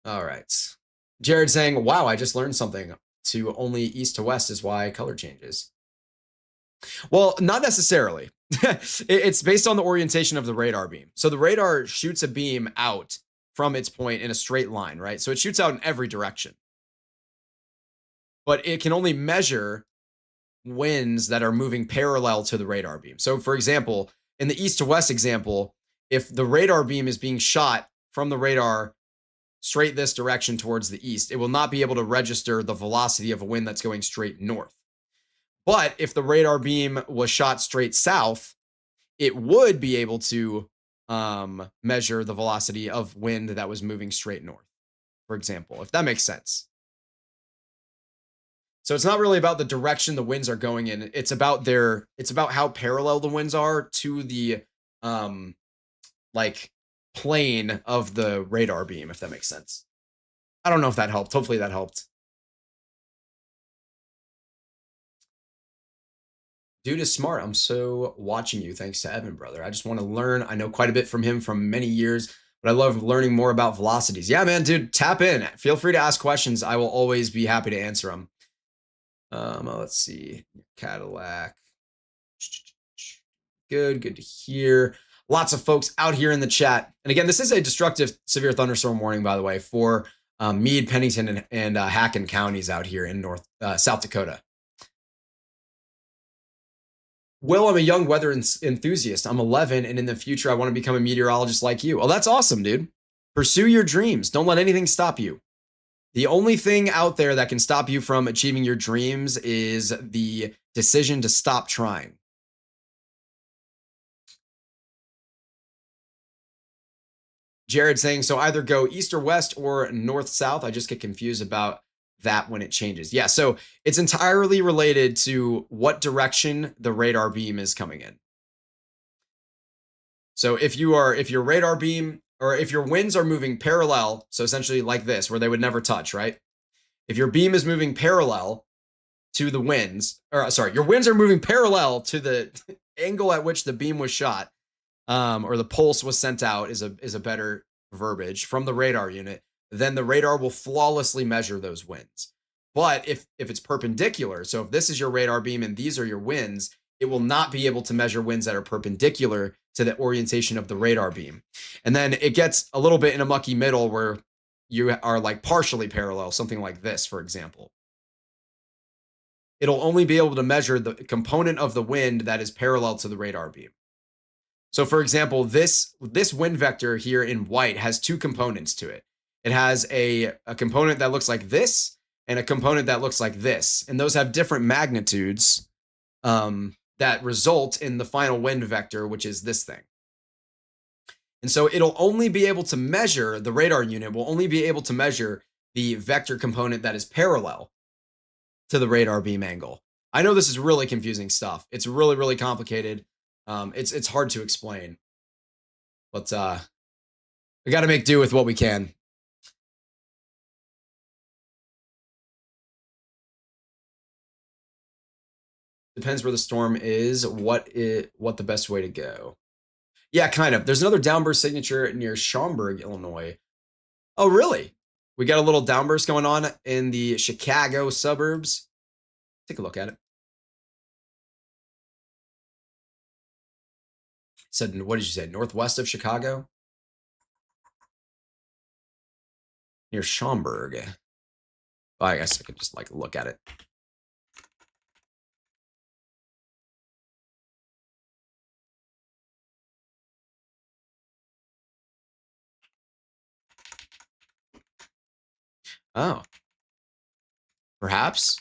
All right. Jared saying, wow, I just learned something. To only east to west is why color changes. Well, not necessarily. It's based on the orientation of the radar beam. So the radar shoots a beam out from its point in a straight line, right? So it shoots out in every direction. But it can only measure winds that are moving parallel to the radar beam. So for example, in the east to west example, if the radar beam is being shot from the radar straight this direction towards the east, it will not be able to register the velocity of a wind that's going straight north. But if the radar beam was shot straight south, it would be able to measure the velocity of wind that was moving straight north, for example, if that makes sense. So it's not really about the direction the winds are going in. It's about how parallel the winds are to the like plane of the radar beam, if that makes sense. I don't know if that helped. Hopefully that helped. Dude is smart. I'm so watching you. Thanks to Evan, brother. I just want to learn. I know quite a bit from him from many years, but I love learning more about velocities. Yeah, man, dude, tap in. Feel free to ask questions. I will always be happy to answer them. Let's see. Cadillac. Good to hear. Lots of folks out here in the chat. And again, this is a destructive severe thunderstorm warning, by the way, for Meade, Pennington, and Hacken counties out here in South Dakota. Will, I'm a young weather enthusiast. I'm 11, and in the future, I want to become a meteorologist like you. Oh, that's awesome, dude. Pursue your dreams. Don't let anything stop you. The only thing out there that can stop you from achieving your dreams is the decision to stop trying. Jared saying, so either go east or west or north south. I just get confused about that when it changes. Yeah, so it's entirely related to what direction the radar beam is coming in. So if your radar beam, or if your winds are moving parallel, so essentially like this, where they would never touch, right? If your beam is moving parallel to the winds, or sorry, your winds are moving parallel to the angle at which the beam was shot, or the pulse was sent out is a better verbiage from the radar unit, then the radar will flawlessly measure those winds. But if it's perpendicular, so if this is your radar beam and these are your winds, it will not be able to measure winds that are perpendicular to the orientation of the radar beam. And then it gets a little bit in a mucky middle where you are like partially parallel, something like this, for example. It'll only be able to measure the component of the wind that is parallel to the radar beam. So for example, this wind vector here in white has two components to it. It has a component that looks like this and a component that looks like this. And those have different magnitudes that result in the final wind vector, which is this thing. And so it'll only be able to measure, the radar unit will only be able to measure the vector component that is parallel to the radar beam angle. I know this is really confusing stuff. It's really, really complicated. It's hard to explain, but we got to make do with what we can. Depends where the storm is, what the best way to go. Yeah, kind of. There's another downburst signature near Schaumburg, Illinois. Oh, really? We got a little downburst going on in the Chicago suburbs. Take a look at it. Said, what did you say? Northwest of Chicago? Near Schaumburg. Well, I guess I could just like look at it. Oh. Perhaps.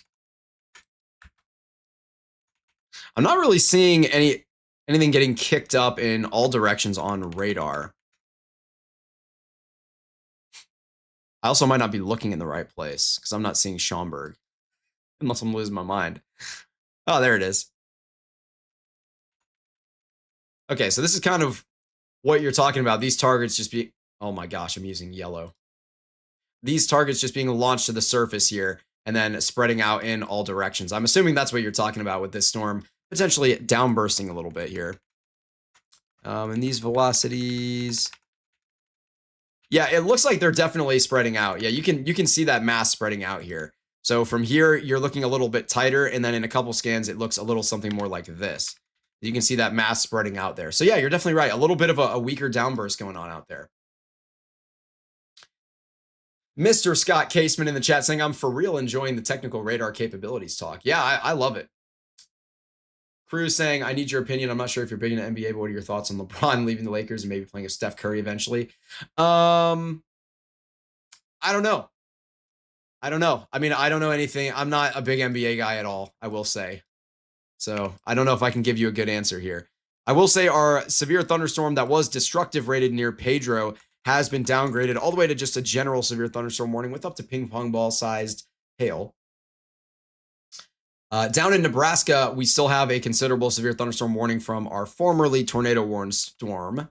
I'm not really seeing anything getting kicked up in all directions on radar. I also might not be looking in the right place because I'm not seeing Schaumburg. Unless I'm losing my mind. Oh, there it is. Okay, so this is kind of what you're talking about. These targets just be, oh my gosh, I'm using yellow. These targets just being launched to the surface here and then spreading out in all directions. I'm assuming that's what you're talking about with this storm, potentially downbursting a little bit here. And these velocities, yeah, it looks like they're definitely spreading out. Yeah, you can see that mass spreading out here. So from here, you're looking a little bit tighter, and then in a couple scans, it looks a little something more like this. You can see that mass spreading out there. So yeah, you're definitely right. A little bit of a weaker downburst going on out there. Mr. Scott Caseman in the chat saying, I'm for real enjoying the technical radar capabilities talk. Yeah, I love it. Cruz saying, I need your opinion. I'm not sure if you're big into NBA, but what are your thoughts on LeBron leaving the Lakers and maybe playing with Steph Curry eventually? I don't know. I don't know. I mean, I don't know anything. I'm not a big NBA guy at all, I will say. So I don't know if I can give you a good answer here. I will say our severe thunderstorm that was destructive rated near Pedro has been downgraded all the way to just a general severe thunderstorm warning with up to ping pong ball sized hail. Down in Nebraska, we still have a considerable severe thunderstorm warning from our formerly tornado warned storm.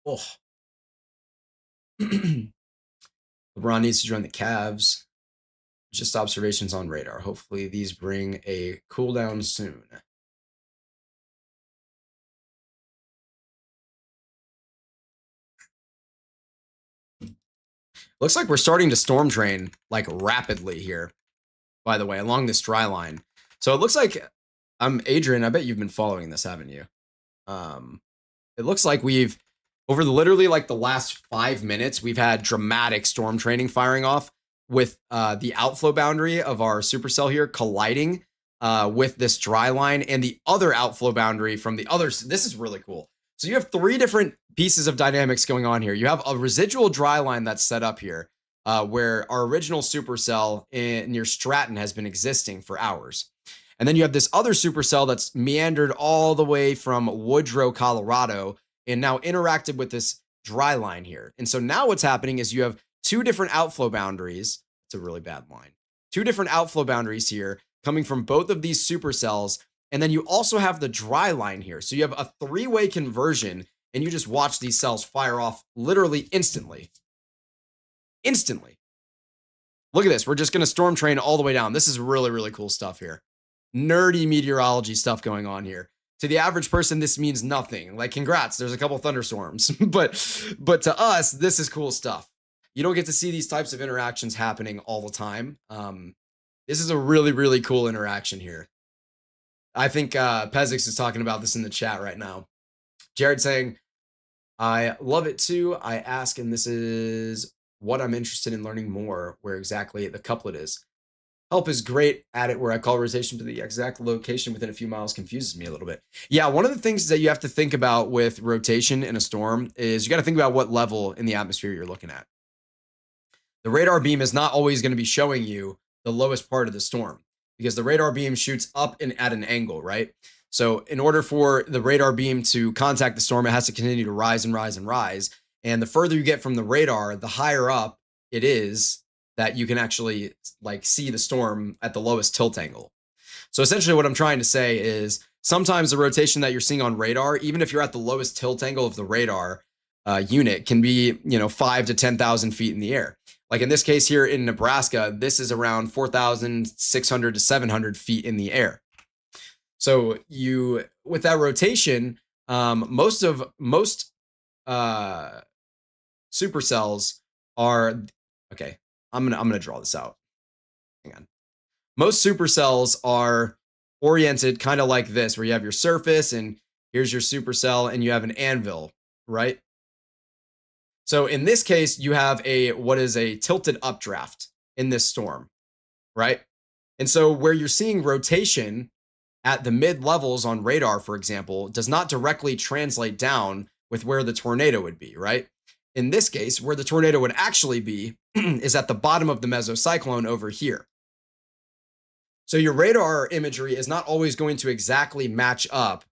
Oh. LeBron needs to join the Cavs. Just observations on radar. Hopefully these bring a cool down soon. Looks like we're starting to storm drain like rapidly here, by the way, along this dry line. So it looks like, Adrian, I bet you've been following this, haven't you? It looks like we've, over literally like the last 5 minutes, we've had dramatic storm training firing off with the outflow boundary of our supercell here colliding with this dry line and the other outflow boundary from the other. This is really cool. So you have 3 different pieces of dynamics going on here. You have a residual dry line that's set up here where our original supercell near Stratton has been existing for hours. And then you have this other supercell that's meandered all the way from Woodrow, Colorado, and now interacted with this dry line here. And so now what's happening is you have 2 different outflow boundaries. It's a really bad line. 2 different outflow boundaries here coming from both of these supercells. And then you also have the dry line here. So you have a 3-way conversion, and you just watch these cells fire off literally instantly. Instantly. Look at this. We're just going to storm train all the way down. This is really, really cool stuff here. Nerdy meteorology stuff going on here. To the average person, this means nothing. Like, congrats, there's a couple thunderstorms. but to us, this is cool stuff. You don't get to see these types of interactions happening all the time. This is a really, really cool interaction here. I think Pezix is talking about this in the chat right now. Jared saying, I love it too. I ask, and this is what I'm interested in learning more, where exactly the couplet is. Help is great at it, where I call rotation to the exact location within a few miles confuses me a little bit. Yeah, one of the things that you have to think about with rotation in a storm is you got to think about what level in the atmosphere you're looking at. The radar beam is not always going to be showing you the lowest part of the storm because the radar beam shoots up and at an angle, right? So in order for the radar beam to contact the storm, it has to continue to rise and rise and rise. And the further you get from the radar, the higher up it is that you can actually like see the storm at the lowest tilt angle. So essentially what I'm trying to say is sometimes the rotation that you're seeing on radar, even if you're at the lowest tilt angle of the radar unit, can be, 5 to 10,000 feet in the air. Like in this case here in Nebraska, this is around 4,600 to 700 feet in the air. So with that rotation, most supercells are, okay, I'm gonna draw this out. Hang on. Most supercells are oriented kind of like this, where you have your surface and here's your supercell and you have an anvil, right? So in this case, you have what is a tilted updraft in this storm, right? And so where you're seeing rotation at the mid levels on radar, for example, does not directly translate down with where the tornado would be, right? In this case, where the tornado would actually be is at the bottom of the mesocyclone over here. So your radar imagery is not always going to exactly match up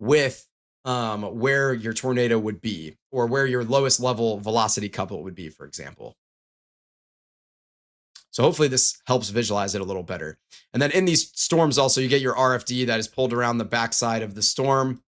with where your tornado would be or where your lowest level velocity couple would be, for example. So hopefully this helps visualize it a little better. And then in these storms also, you get your RFD that is pulled around the backside of the storm,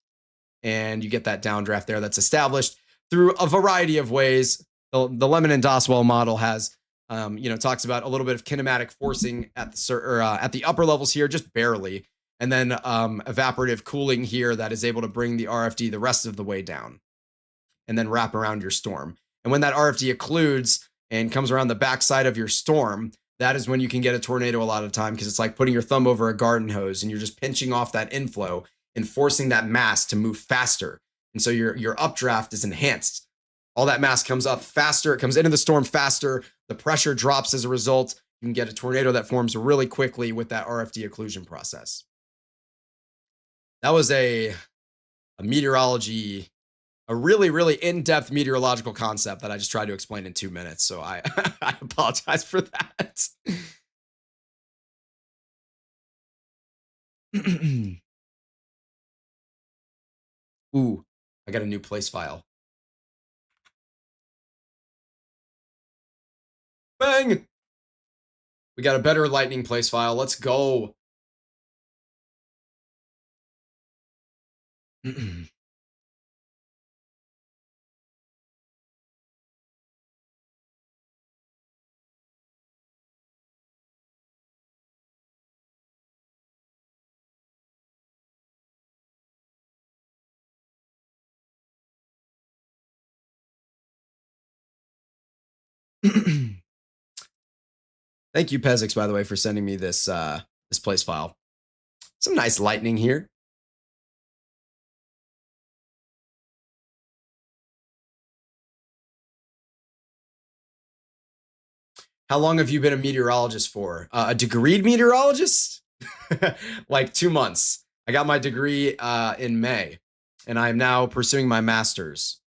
and you get that downdraft there that's established through a variety of ways. The Lemon and Doswell model has, talks about a little bit of kinematic forcing at the upper levels here, just barely, and then evaporative cooling here that is able to bring the RFD the rest of the way down, and then wrap around your storm. And when that RFD occludes and comes around the backside of your storm, that is when you can get a tornado a lot of time, because it's like putting your thumb over a garden hose and you're just pinching off that inflow and forcing that mass to move faster. And so your updraft is enhanced. All that mass comes up faster. It comes into the storm faster. The pressure drops as a result. You can get a tornado that forms really quickly with that RFD occlusion process. That was a meteorology, a really, really in-depth meteorological concept that I just tried to explain in 2 minutes. So I, I apologize for that. Ooh, I got a new place file. Bang! We got a better lightning place file. Let's go. Thank you, Pezix, by the way, for sending me this this place file. Some nice lightning here. How long have you been a meteorologist for? A degreed meteorologist? Like 2 months. I got my degree in May, and I'm now pursuing my master's.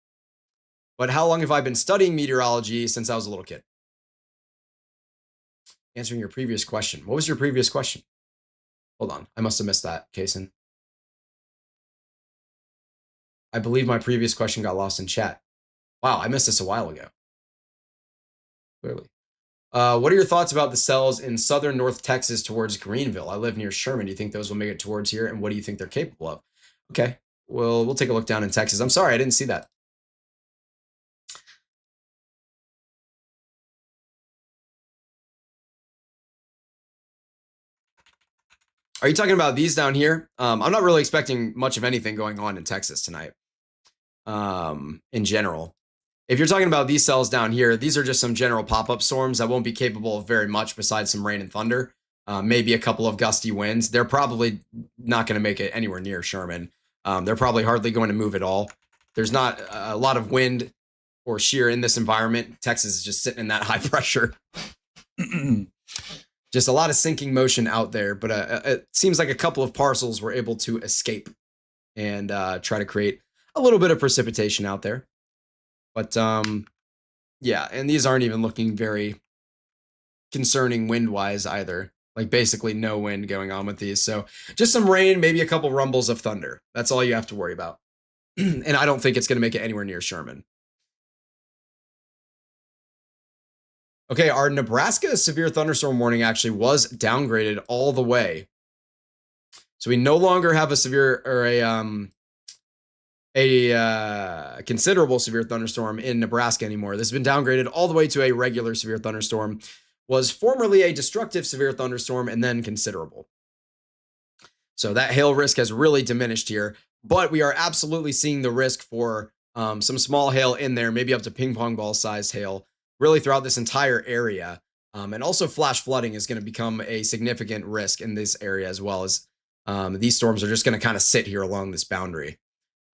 But how long have I been studying meteorology? Since I was a little kid. Answering your previous question. What was your previous question? Hold on. I must have missed that, Kason. I believe my previous question got lost in chat. Wow, I missed this a while ago. Clearly. What are your thoughts about the cells in southern North Texas towards Greenville? I live near Sherman. Do you think those will make it towards here? And what do you think they're capable of? Okay. Well, we'll take a look down in Texas. I'm sorry, I didn't see that. Are you talking about these down here? I'm not really expecting much of anything going on in Texas tonight. In general. If you're talking about these cells down here, these are just some general pop-up storms that won't be capable of very much besides some rain and thunder. Maybe a couple of gusty winds. They're probably not going to make it anywhere near Sherman. They're probably hardly going to move at all. There's not a lot of wind or shear in this environment. Texas is just sitting in that high pressure. Just a lot of sinking motion out there, but it seems like a couple of parcels were able to escape and try to create a little bit of precipitation out there. But yeah, and these aren't even looking very concerning wind-wise either. Like basically no wind going on with these. So just some rain, maybe a couple rumbles of thunder. That's all you have to worry about. And I don't think it's going to make it anywhere near Sherman. Okay, our Nebraska severe thunderstorm warning actually was downgraded all the way. So we no longer have a severe or a considerable severe thunderstorm in Nebraska anymore. This has been downgraded all the way to a regular severe thunderstorm. Was formerly a destructive severe thunderstorm and then considerable. So that hail risk has really diminished here, but we are absolutely seeing the risk for some small hail in there, maybe up to ping pong ball sized hail, really throughout this entire area. And also flash flooding is going to become a significant risk in this area, as well as these storms are just going to kind of sit here along this boundary.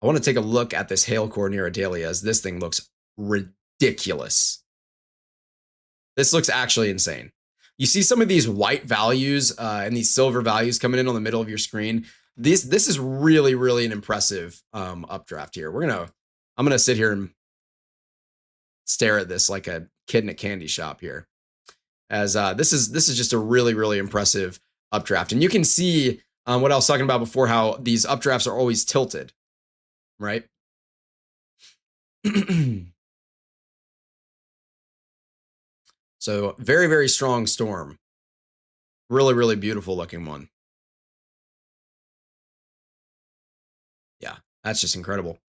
I want to take a look at this hail core near Adelia, as this thing looks ridiculous. This looks actually insane. You see some of these white values and these silver values coming in on the middle of your screen. This is really, really an impressive updraft here. I'm gonna sit here and stare at this like a kid in a candy shop here, as this is just a really, really impressive updraft. And you can see what I was talking about before, how these updrafts are always tilted, right? So very, very strong storm. Really, really beautiful looking one. Yeah, that's just incredible.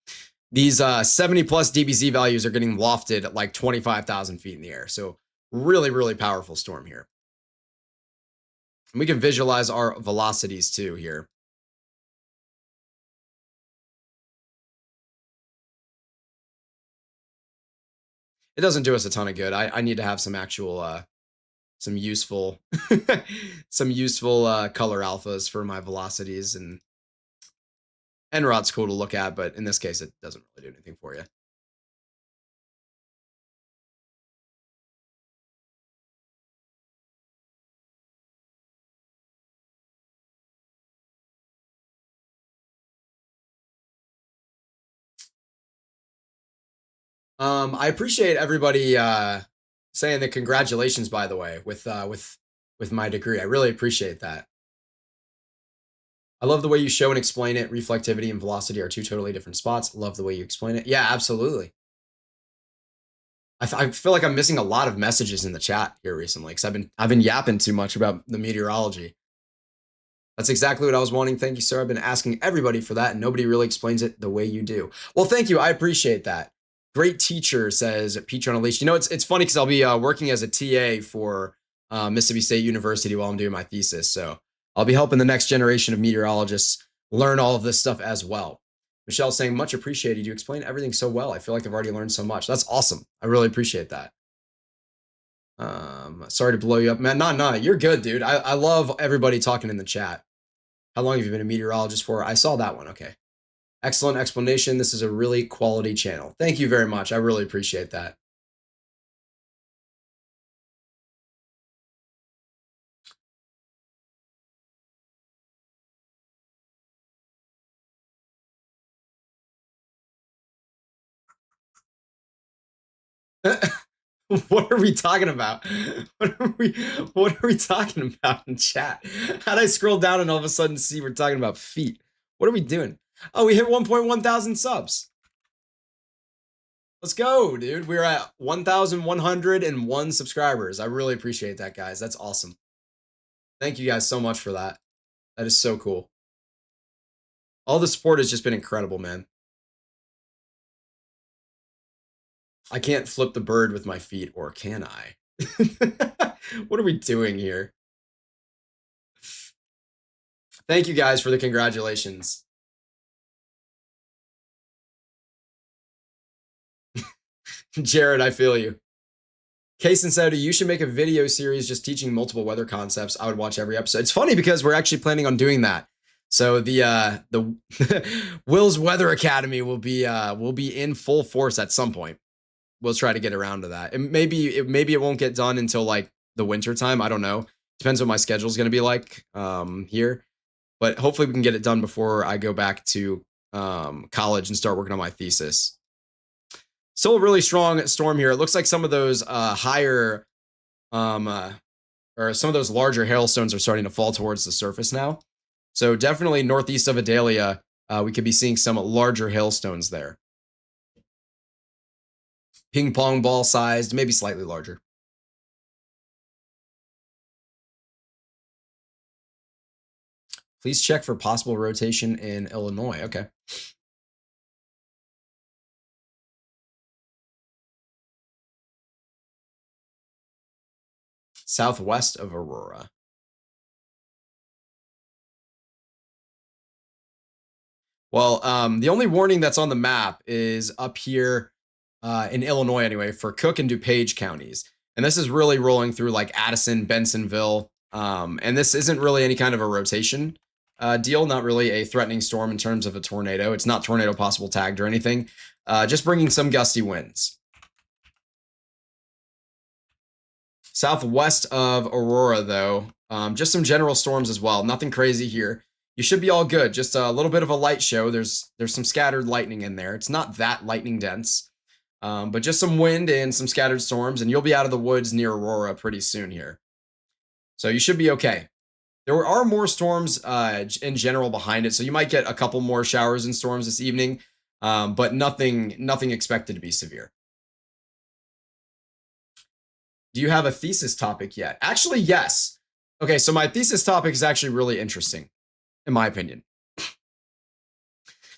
These 70 plus DBZ values are getting lofted at like 25,000 feet in the air. So really, really powerful storm here. And we can visualize our velocities too here. It doesn't do us a ton of good. I need to have some actual, some useful, some useful color alphas for my velocities, and NROT's cool to look at, but in this case, it doesn't really do anything for you. I appreciate everybody saying the congratulations, by the way, with my degree. I really appreciate that. I love the way you show and explain it. Reflectivity and velocity are two totally different spots. Love the way you explain it. Yeah, absolutely. I feel like I'm missing a lot of messages in the chat here recently because I've been yapping too much about the meteorology. That's exactly what I was wanting. Thank you, sir. I've been asking everybody for that, and nobody really explains it the way you do. Well, thank you. I appreciate that. Great teacher, says Peach on a Leash. You know, it's funny because I'll be working as a TA for Mississippi State University while I'm doing my thesis. So I'll be helping the next generation of meteorologists learn all of this stuff as well. Michelle's saying, much appreciated. You explained everything so well. I feel like I've already learned so much. That's awesome. I really appreciate that. Sorry to blow you up, man. No, you're good, dude. I love everybody talking in the chat. How long have you been a meteorologist for? I saw that one. Okay. Excellent explanation. This is a really quality channel. Thank you very much. I really appreciate that. What are we talking about? What are we talking about in chat? How'd I scroll down and all of a sudden see we're talking about feet? What are we doing? Oh, we hit 1.1 thousand subs. Let's go, dude. We're at 1,101 subscribers. I really appreciate that, guys. That's awesome. Thank you guys so much for that. That is so cool. All the support has just been incredible, man. I can't flip the bird with my feet, or can I? What are we doing here? Thank you guys for the congratulations. Jared, I feel you. Case and Saudi, you should make a video series just teaching multiple weather concepts. I would watch every episode. It's funny because we're actually planning on doing that. So the Will's Weather Academy will be in full force at some point. We'll try to get around to that. And maybe it won't get done until like the winter time. I don't know. Depends what my schedule is going to be like here. But hopefully we can get it done before I go back to college and start working on my thesis. Still a really strong storm here. It looks like some of those higher or some of those larger hailstones are starting to fall towards the surface now. So definitely northeast of Adelia, we could be seeing some larger hailstones there. Ping pong ball sized, maybe slightly larger. Please check for possible rotation in Illinois. Okay. Southwest of Aurora. Well, the only warning that's on the map is up here in Illinois anyway, for Cook and DuPage counties. And this is really rolling through like Addison, Bensonville. And this isn't really any kind of a rotation deal, not really a threatening storm in terms of a tornado. It's not tornado possible tagged or anything, just bringing some gusty winds. Southwest of Aurora, though, just some general storms as well. Nothing crazy here. You should be all good. Just a little bit of a light show. There's some scattered lightning in there. It's not that lightning dense, but just some wind and some scattered storms, and you'll be out of the woods near Aurora pretty soon here. So you should be okay. There are more storms in general behind it, so you might get a couple more showers and storms this evening, but nothing expected to be severe. Do you have a thesis topic yet? Actually, yes. Okay, so my thesis topic is actually really interesting, in my opinion.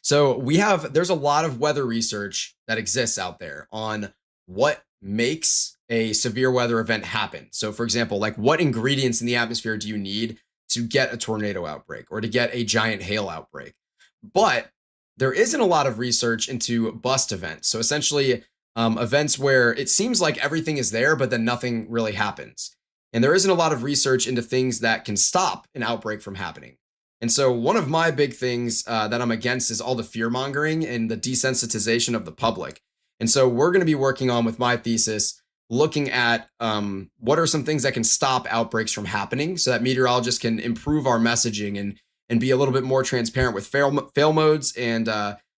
So there's a lot of weather research that exists out there on what makes a severe weather event happen. So, for example, like what ingredients in the atmosphere do you need to get a tornado outbreak or to get a giant hail outbreak? But there isn't a lot of research into bust events. So, essentially, events where it seems like everything is there, but then nothing really happens. And there isn't a lot of research into things that can stop an outbreak from happening. And so, one of my big things that I'm against is all the fear mongering and the desensitization of the public. And so, we're going to be working on with my thesis, looking at what are some things that can stop outbreaks from happening so that meteorologists can improve our messaging and be a little bit more transparent with fail modes and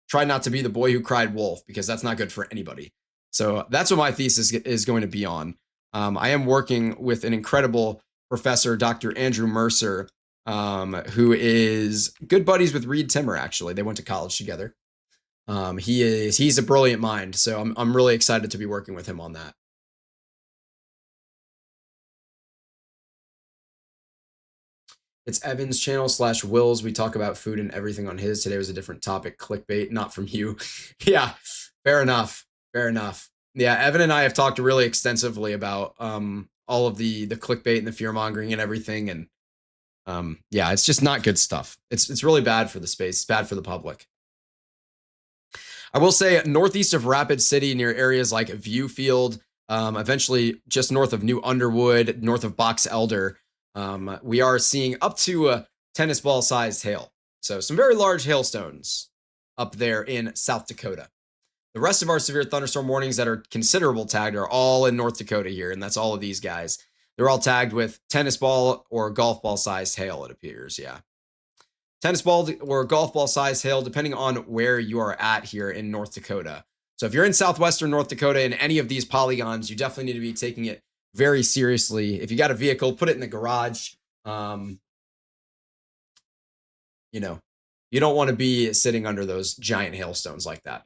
try not to be the boy who cried wolf because that's not good for anybody. So, that's what my thesis is going to be on. I am working with an incredible professor, Dr. Andrew Mercer, who is good buddies with Reed Timmer. Actually, they went to college together. He's a brilliant mind, so I'm really excited to be working with him on that. It's Evan's channel slash Will's. We talk about food and everything on his. Today was a different topic, clickbait, not from you. Yeah, fair enough. Fair enough. Yeah, Evan and I have talked really extensively about all of the clickbait and the fear mongering and everything, and yeah, it's just not good stuff. It's really bad for the space. It's bad for the public. I will say northeast of Rapid City, near areas like Viewfield, eventually just north of New Underwood, north of Box Elder, we are seeing up to a tennis ball sized hail. So some very large hailstones up there in South Dakota. The rest of our severe thunderstorm warnings that are considerable tagged are all in North Dakota here, and that's all of these guys. They're all tagged with tennis ball or golf ball sized hail, it appears. Yeah. Tennis ball or golf ball sized hail, depending on where you are at here in North Dakota. So if you're in southwestern North Dakota in any of these polygons, you definitely need to be taking it very seriously. If you got a vehicle, put it in the garage. Um, you know, you don't want to be sitting under those giant hailstones like that.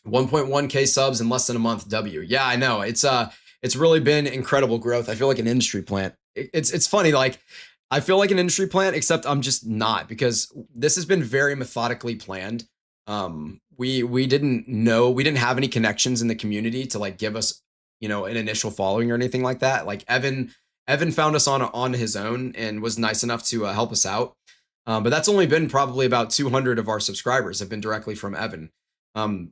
1.1K subs in less than a month. W. Yeah, I know. It's really been incredible growth. I feel like an industry plant. It's funny, like I feel like an industry plant, except I'm just not because this has been very methodically planned. We didn't know, we didn't have any connections in the community to like give us, an initial following or anything like that. Like Evan found us on his own and was nice enough to help us out. But that's only been probably about 200 of our subscribers have been directly from Evan.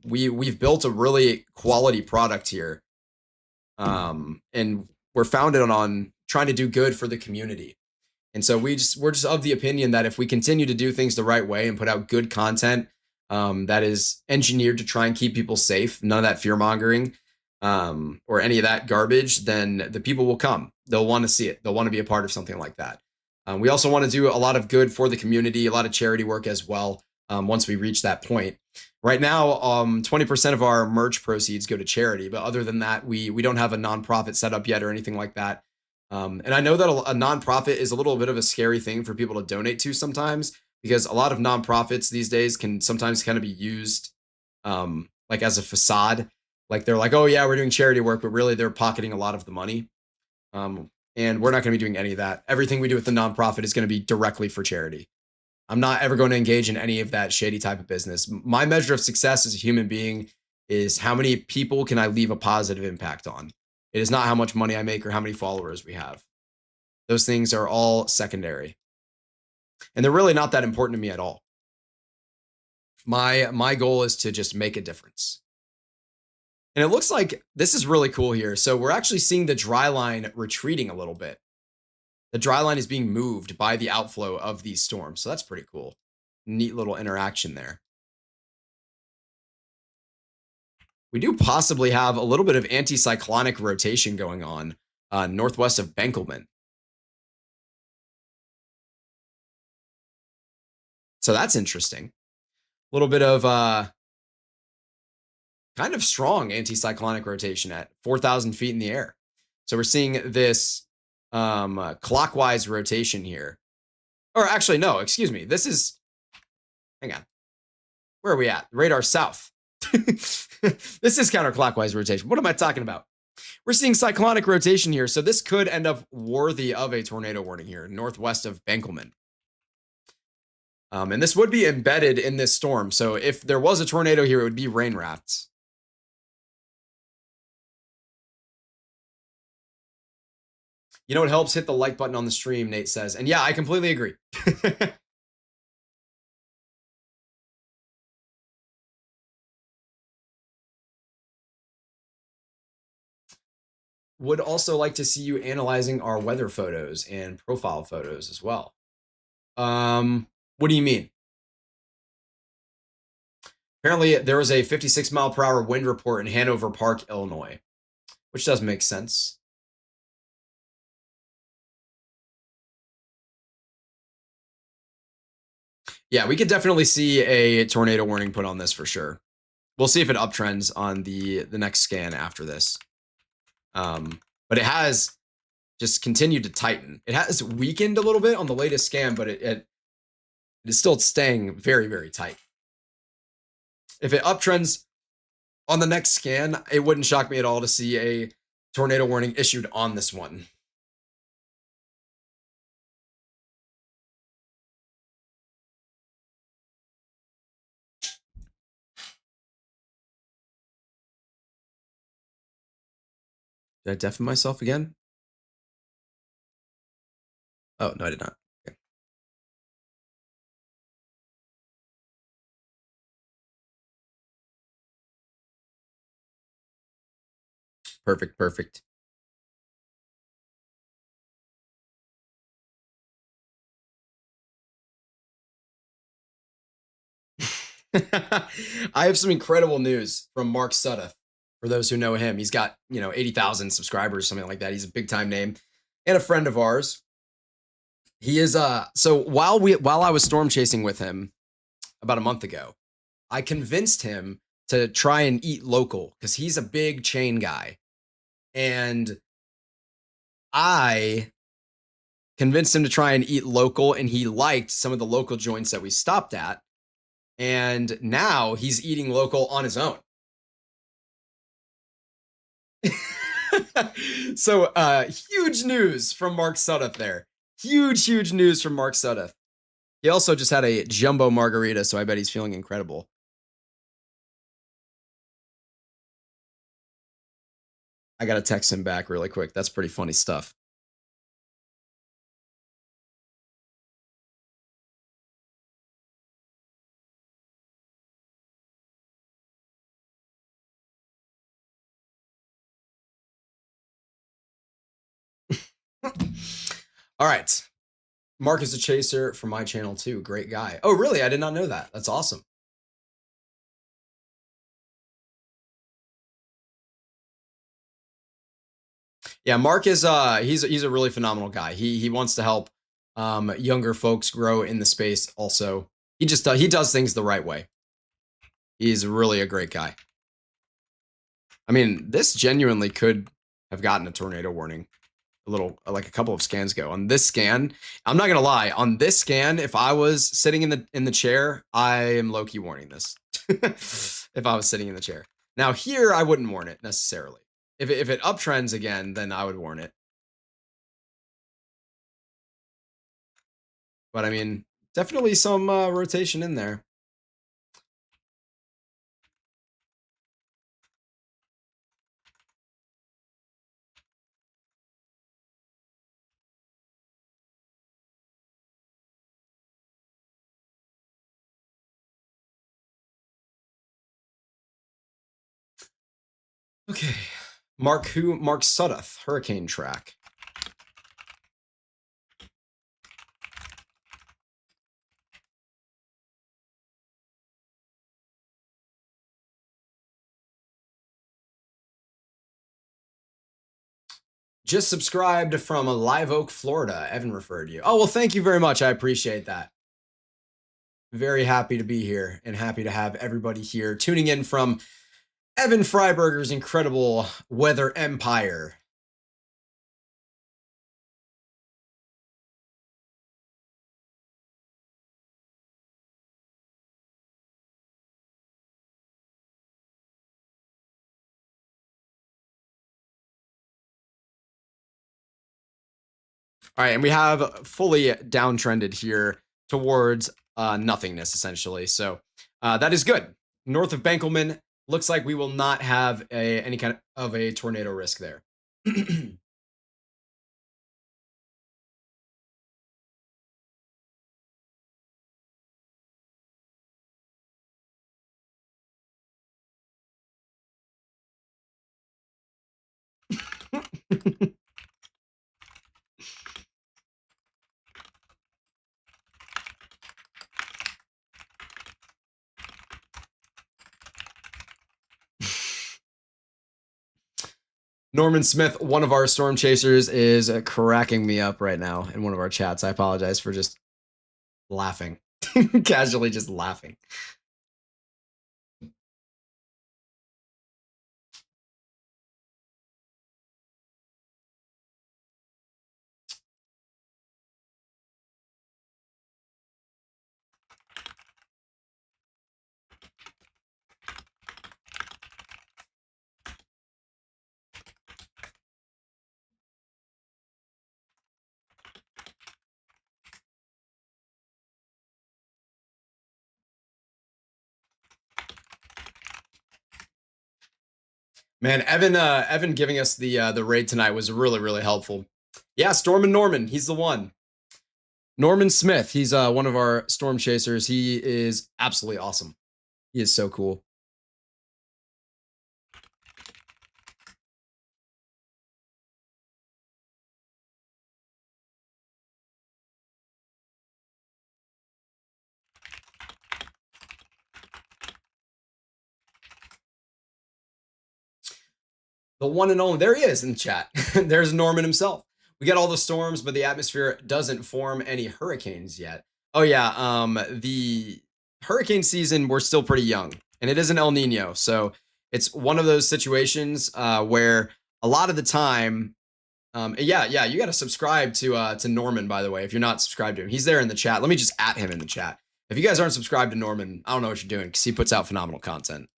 We've built a really quality product here, and we're founded on trying to do good for the community. And so we're just of the opinion that if we continue to do things the right way and put out good content that is engineered to try and keep people safe, none of that fear mongering or any of that garbage, then the people will come. They'll want to see it. They'll want to be a part of something like that. We also want to do a lot of good for the community, a lot of charity work as well. Once we reach that point, right now, 20% of our merch proceeds go to charity. But other than that, we don't have a nonprofit set up yet or anything like that. And I know that a nonprofit is a little bit of a scary thing for people to donate to sometimes because a lot of nonprofits these days can sometimes kind of be used like as a facade. Like they're like, oh yeah, we're doing charity work, but really they're pocketing a lot of the money. And we're not going to be doing any of that. Everything we do with the nonprofit is going to be directly for charity. I'm not ever going to engage in any of that shady type of business. My measure of success as a human being is how many people can I leave a positive impact on. It is not how much money I make or how many followers we have. Those things are all secondary. And they're really not that important to me at all. My goal is to just make a difference. And it looks like this is really cool here. So we're actually seeing the dry line retreating a little bit. The dry line is being moved by the outflow of these storms. So that's pretty cool. Neat little interaction there. We do possibly have a little bit of anticyclonic rotation going on northwest of Benkelman. So that's interesting. A little bit of kind of strong anticyclonic rotation at 4,000 feet in the air. So we're seeing this clockwise rotation here. Or actually, no, excuse me. This is, hang on. Where are we at? Radar south. This is counterclockwise rotation. What am I talking about? We're seeing cyclonic rotation here. So this could end up worthy of a tornado warning here, northwest of Benkelman. And this would be embedded in this storm. So if there was a tornado here, it would be rain rafts. You know what helps? Hit the like button on the stream, Nate says. And yeah, I completely agree. Would also like to see you analyzing our weather photos and profile photos as well. What do you mean? Apparently, there was a 56 mile per hour wind report in Hanover Park, Illinois, which does make sense. Yeah, we could definitely see a tornado warning put on this for sure. We'll see if it uptrends on the next scan after this. But it has just continued to tighten. It has weakened a little bit on the latest scan, but it is still staying very, very tight. If it uptrends on the next scan, it wouldn't shock me at all to see a tornado warning issued on this one. Did I deafen myself again? Oh, no, I did not. Okay. Perfect, perfect. I have some incredible news from Mark Sudduth. For those who know him, he's got 80,000 subscribers, something like that. He's a big time name and a friend of ours. He is so while I was storm chasing with him about a month ago, I convinced him to try and eat local because he's a big chain guy, and I convinced him to try and eat local, and he liked some of the local joints that we stopped at. And now he's eating local on his own. So huge news from Mark Sudduth there. Huge news from Mark Sudduth. He also just had a jumbo margarita, so I bet he's feeling incredible. I got to text him back really quick. That's pretty funny stuff. All right. Mark is a chaser for my channel too. Great guy. Oh, really? I did not know that. That's awesome. Yeah, Mark is he's a really phenomenal guy. He wants to help younger folks grow in the space also. He just he does things the right way. He's really a great guy. I mean, this genuinely could have gotten a tornado warning like a couple of scans ago. On this scan, I'm not gonna lie, on this scan, if I was sitting in the chair, I am low-key warning this. If I was sitting in the chair. Now here, I wouldn't warn it necessarily. If it uptrends again, then I would warn it. But I mean, definitely some rotation in there. Okay. Mark Sudduth, hurricane track. Just subscribed from Live Oak, Florida. Evan referred you. Oh, well, thank you very much. I appreciate that. Very happy to be here and happy to have everybody here tuning in from Evan Freiberger's incredible weather empire. All right, and we have fully downtrended here towards nothingness, essentially. So that is good. North of Benkelman, looks like we will not have any kind of a tornado risk there. Norman Smith, one of our storm chasers, is cracking me up right now in one of our chats. I apologize for just laughing, casually just laughing. Man, Evan giving us the raid tonight was really helpful. Yeah, Storm and Norman, he's the one. Norman Smith, he's one of our storm chasers. He is absolutely awesome. He is so cool. The one and only. There he is in the chat. There's Norman himself. We got all the storms, but the atmosphere doesn't form any hurricanes yet. Oh yeah, the hurricane season, we're still pretty young, and it is an El Nino, so it's one of those situations where a lot of the time, yeah, you got to subscribe to Norman, by the way. If you're not subscribed to him, he's there in the chat. Let me just at him in the chat. If you guys aren't subscribed to Norman, I don't know what you're doing because he puts out phenomenal content.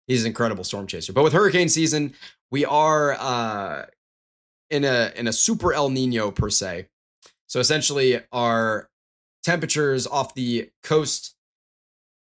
He's an incredible storm chaser. But with hurricane season, we are in a super El Nino per se. So essentially, our temperatures off the coast,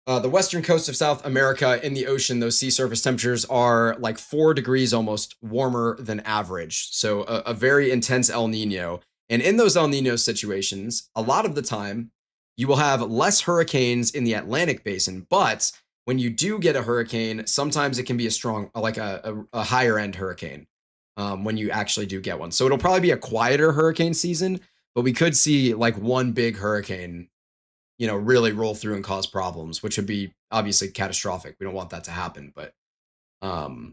the western coast of South America in the ocean, those sea surface temperatures are like 4 degrees almost warmer than average. So a very intense El Nino. And in those El Nino situations, a lot of the time, you will have less hurricanes in the Atlantic basin, but when you do get a hurricane, sometimes it can be a strong, like a higher end hurricane when you actually do get one. So it'll probably be a quieter hurricane season, but we could see like one big hurricane, you know, really roll through and cause problems, which would be obviously catastrophic. We don't want that to happen, but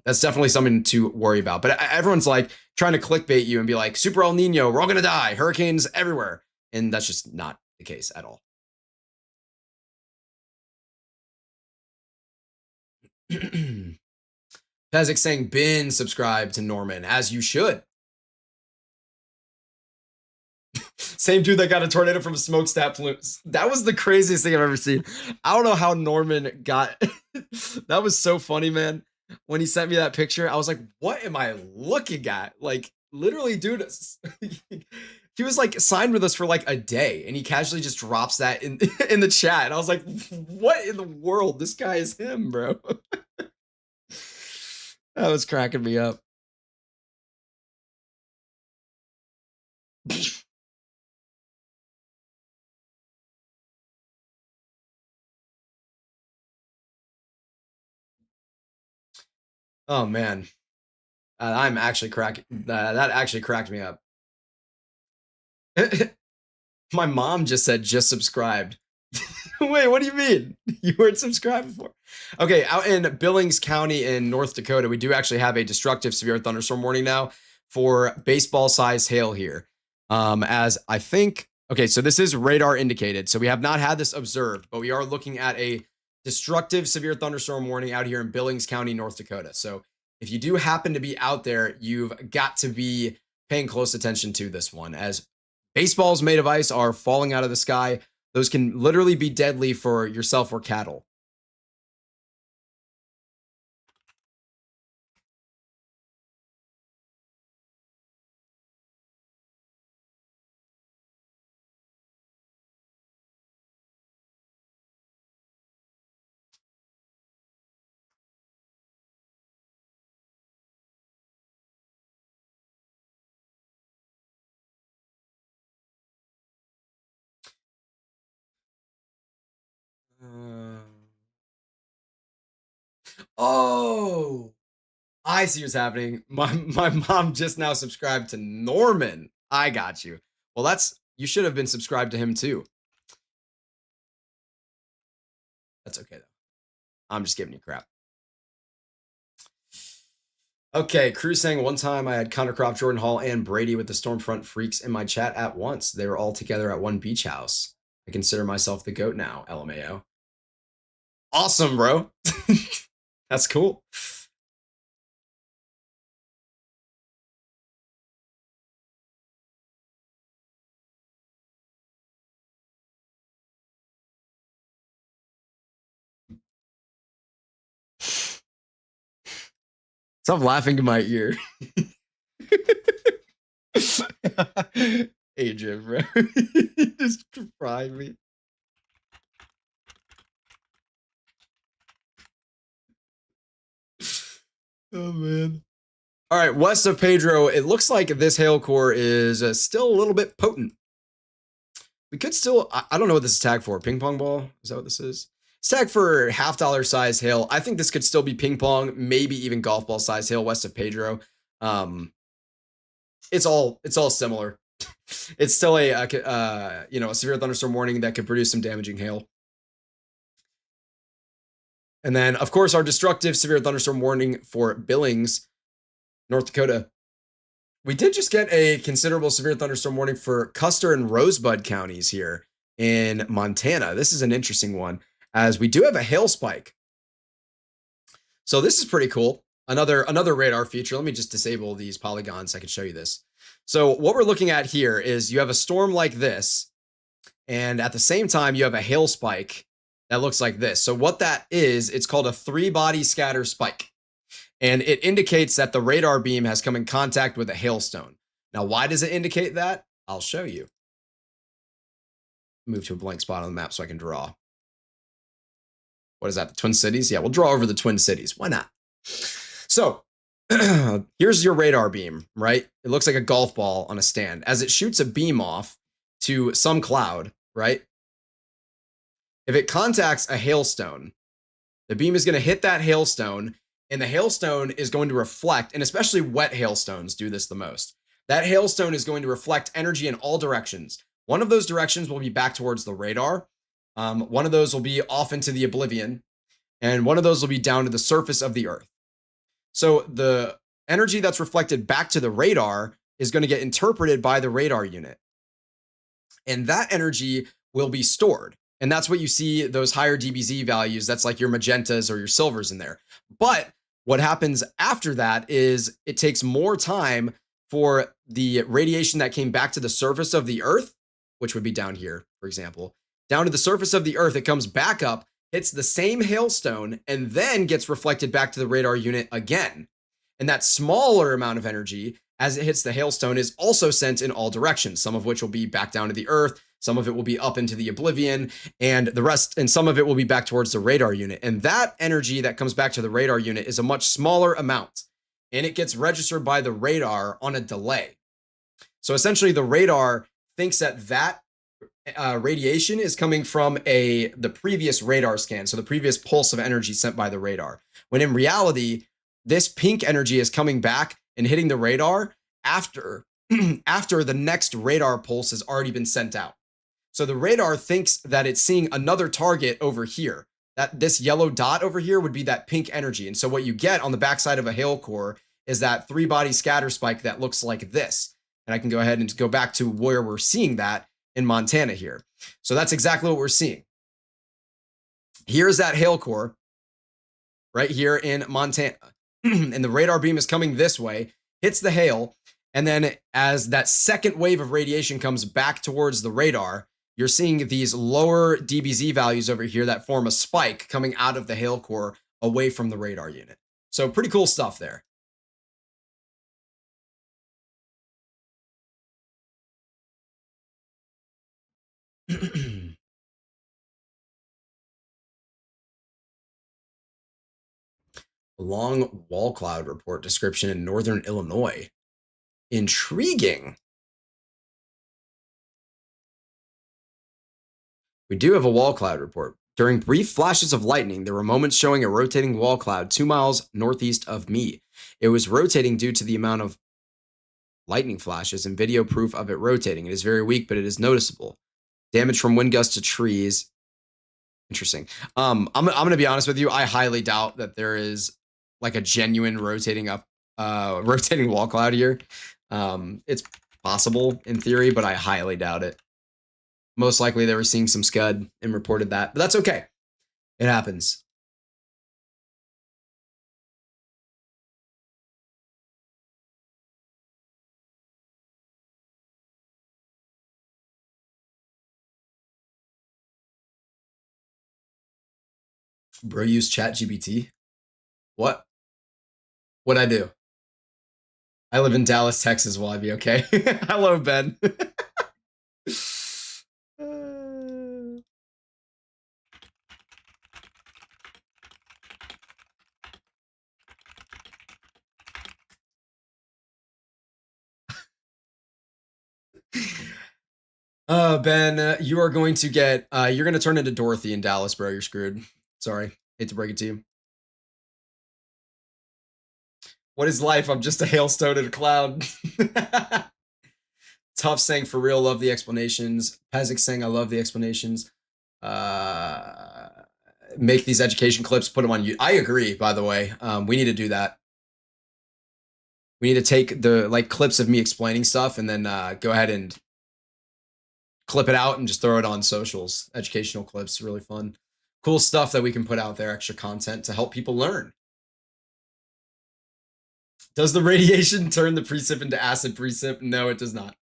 that's definitely something to worry about. But everyone's like trying to clickbait you and be like, Super El Nino, we're all going to die, hurricanes everywhere. And that's just not the case at all. Pezik saying, been subscribed to Norman, as you should. Same dude that got a tornado from a smokestack plume. That was the craziest thing I've ever seen. I don't know how Norman got. That was so funny, man. When he sent me that picture, I was like, what am I looking at? Like, literally, dude, he was like signed with us for like a day, and he casually just drops that in the chat. And I was like, what in the world? This guy is him, bro. That was cracking me up. Oh man, I'm actually cracking. That actually cracked me up. My mom just said just subscribed. Wait, what do you mean? You weren't subscribed before? Okay, out in Billings County in North Dakota, we do actually have a destructive severe thunderstorm warning now for baseball-sized hail here. As I think, okay, so this is radar indicated. So we have not had this observed, but we are looking at a destructive severe thunderstorm warning out here in Billings County, North Dakota. So if you do happen to be out there, you've got to be paying close attention to this one, as baseballs made of ice are falling out of the sky. Those can literally be deadly for yourself or cattle. Oh, I see what's happening. My mom just now subscribed to Norman. I got you. Well, you should have been subscribed to him too. That's okay though. I'm just giving you crap. Okay, Cruz saying one time I had Connor Croft, Jordan Hall, and Brady with the Stormfront Freaks in my chat at once. They were all together at one beach house. I consider myself the GOAT now, LMAO. Awesome, bro. That's cool. Stop laughing to my ear. Adrian, bro. Just fried me. Oh, man. All right, west of Pedro, it looks like this hail core is still a little bit potent. We could still, I don't know what this is tagged for. Ping pong ball? Is that what this is? It's tagged for $half size hail. I think this could still be ping pong, maybe even golf ball size hail west of Pedro. It's all similar. It's still a severe thunderstorm warning that could produce some damaging hail. And then, of course, our destructive severe thunderstorm warning for Billings, North Dakota. We did just get a considerable severe thunderstorm warning for Custer and Rosebud counties here in Montana. This is an interesting one, as we do have a hail spike. So this is pretty cool. Another radar feature. Let me just disable these polygons so I can show you this. So what we're looking at here is you have a storm like this, and at the same time, you have a hail spike that looks like this. So what that is, it's called a 3-body scatter spike. And it indicates that the radar beam has come in contact with a hailstone. Now, why does it indicate that? I'll show you. Move to a blank spot on the map so I can draw. What is that, the Twin Cities? Yeah, we'll draw over the Twin Cities. Why not? So here's your radar beam, right? It looks like a golf ball on a stand. As it shoots a beam off to some cloud, right? If it contacts a hailstone, the beam is going to hit that hailstone, and the hailstone is going to reflect, and especially wet hailstones do this the most. That hailstone is going to reflect energy in all directions. One of those directions will be back towards the radar. One of those will be off into the oblivion, and one of those will be down to the surface of the earth. So the energy that's reflected back to the radar is going to get interpreted by the radar unit. And that energy will be stored. And that's what you see, those higher DBZ values. That's like your magentas or your silvers in there. But what happens after that is it takes more time for the radiation that came back to the surface of the earth, which would be down here, for example, down to the surface of the earth. It comes back up, hits the same hailstone, and then gets reflected back to the radar unit again. And that smaller amount of energy, as it hits the hailstone, is also sent in all directions, some of which will be back down to the earth, some of it will be up into the oblivion, and the rest, and some of it will be back towards the radar unit. And that energy that comes back to the radar unit is a much smaller amount, and it gets registered by the radar on a delay. So essentially, the radar thinks that radiation is coming from the previous radar scan, so the previous pulse of energy sent by the radar, when in reality, this pink energy is coming back and hitting the radar after the next radar pulse has already been sent out. So the radar thinks that it's seeing another target over here. That this yellow dot over here would be that pink energy. And so what you get on the backside of a hail core is that 3-body scatter spike that looks like this. And I can go ahead and go back to where we're seeing that in Montana here. So that's exactly what we're seeing. Here's that hail core right here in Montana. And the radar beam is coming this way, hits the hail. And then as that second wave of radiation comes back towards the radar, you're seeing these lower DBZ values over here that form a spike coming out of the hail core away from the radar unit. So pretty cool stuff there. Long wall cloud report description in northern Illinois. Intriguing. We do have a wall cloud report. During brief flashes of lightning, there were moments showing a rotating wall cloud 2 miles northeast of me. It was rotating due to the amount of lightning flashes and video proof of it rotating. It is very weak, but it is noticeable. Damage from wind gusts to trees. Interesting. I'm gonna be honest with you. I highly doubt that there is like a genuine rotating wall cloud here. It's possible in theory, but I highly doubt it. Most likely they were seeing some scud and reported that, but that's okay. It happens. Bro, use ChatGPT. What? What'd I do? I live in Dallas, Texas. Will I be okay? Hello, Ben. Ben, you are going to get, you're going to turn into Dorothy in Dallas, bro. You're screwed. Sorry. Hate to break it to you. What is life? I'm just a hailstone in a cloud. Tough saying for real. Love the explanations. Pezik saying I love the explanations. Make these education clips, put them on you. I agree, by the way. We need to do that. We need to take the clips of me explaining stuff and then go ahead and clip it out and just throw it on socials. Educational clips, really fun. Cool stuff that we can put out there, extra content to help people learn. Does the radiation turn the precip into acid precip? No, it does not.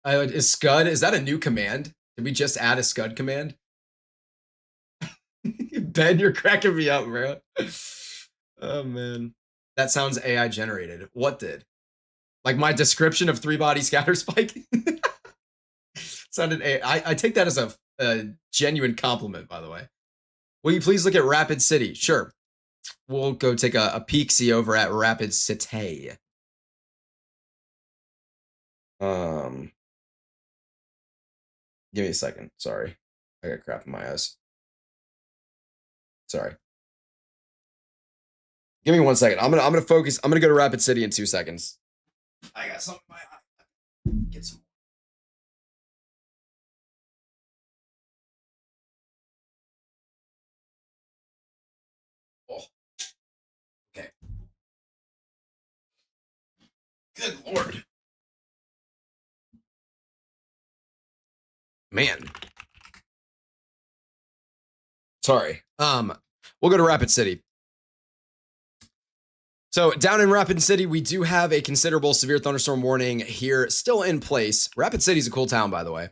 Is Scud, is that a new command? Did we just add a Scud command? Ben, you're cracking me up, bro. Oh, man. That sounds AI generated. What did? Like my description of 3-body scatter spike? Sounded AI. I take that as a genuine compliment, by the way. Will you please look at Rapid City? Sure. We'll go take a peek-see over at Rapid City. Give me a second. Sorry. I got crap in my eyes. Sorry. Give me 1 second. I'm gonna focus. I'm gonna go to Rapid City in 2 seconds. I got something in my eye. Get some. Oh. Okay. Good Lord. Man. Sorry. We'll go to Rapid City. So down in Rapid City, we do have a considerable severe thunderstorm warning here still in place. Rapid City is a cool town, by the way.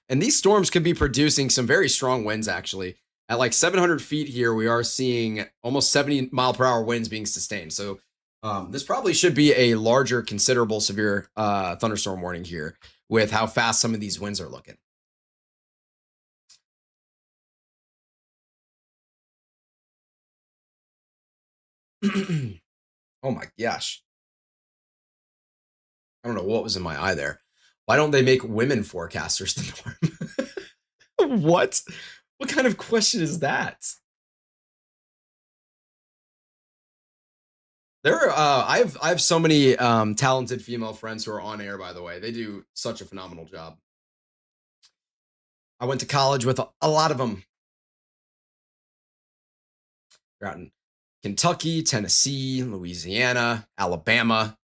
And these storms could be producing some very strong winds, actually. At like 700 feet here, we are seeing almost 70-mile-per-hour winds being sustained. So this probably should be a larger, considerable severe thunderstorm warning here with how fast some of these winds are looking. Oh my gosh. I don't know what was in my eye there. Why don't they make women forecasters the norm? What? What kind of question is that? There are, I have so many talented female friends who are on air, by the way. They do such a phenomenal job. I went to college with a lot of them. Bratton. Kentucky, Tennessee, Louisiana, Alabama.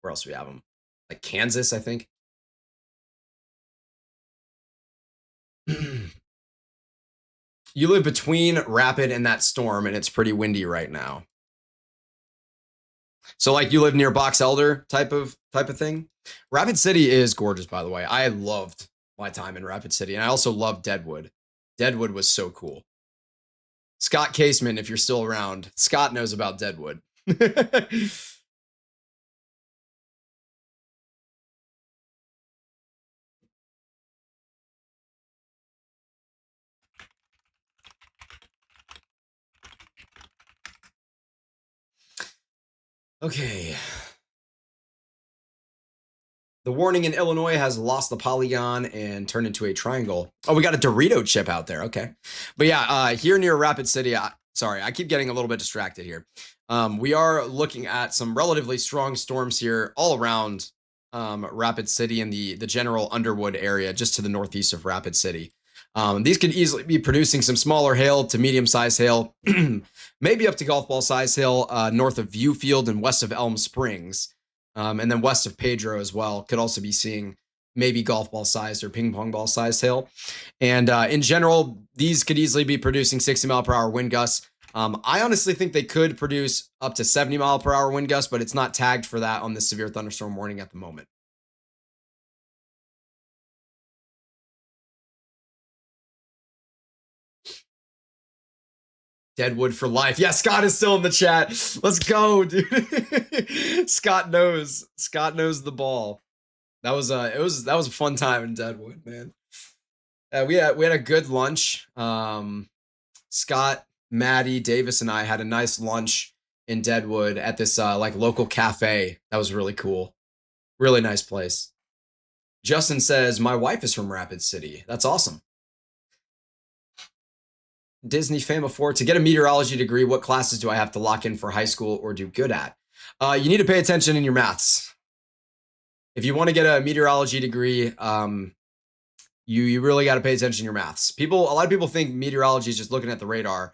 Where else do we have them? Like Kansas, I think. You live between Rapid and that storm, and it's pretty windy right now. So, like, you live near Box Elder type of thing. Rapid City is gorgeous, by the way. I loved my time in Rapid City, and I also loved Deadwood. Deadwood was so cool. Scott Caseman, if you're still around, Scott knows about Deadwood. Okay. The warning in Illinois has lost the polygon and turned into a triangle. Oh, we got a Dorito chip out there. Okay. But yeah, here near Rapid City, sorry, I keep getting a little bit distracted here. We are looking at some relatively strong storms here all around Rapid City and the general Underwood area, just to the northeast of Rapid City. These could easily be producing some smaller hail to medium-sized hail, maybe up to golf ball size hail north of Viewfield and west of Elm Springs. And then west of Pedro as well, could also be seeing maybe golf ball sized or ping pong ball sized hail. And in general, these could easily be producing 60-mile-per-hour wind gusts. I honestly think they could produce up to 70-mile-per-hour wind gusts, but it's not tagged for that on this severe thunderstorm warning at the moment. Deadwood for life. Yeah, Scott is still in the chat. Let's go, dude. Scott knows. Scott knows the ball. That was that was a fun time in Deadwood, man. We had a good lunch. Scott, Maddie, Davis, and I had a nice lunch in Deadwood at this like local cafe. That was really cool. Really nice place. Justin says my wife is from Rapid City. That's awesome. Disney Fama 4. To get a meteorology degree, what classes do I have to lock in for high school or do good at? You need to pay attention in your maths. If you want to get a meteorology degree, you really got to pay attention to your maths. A lot of people think meteorology is just looking at the radar.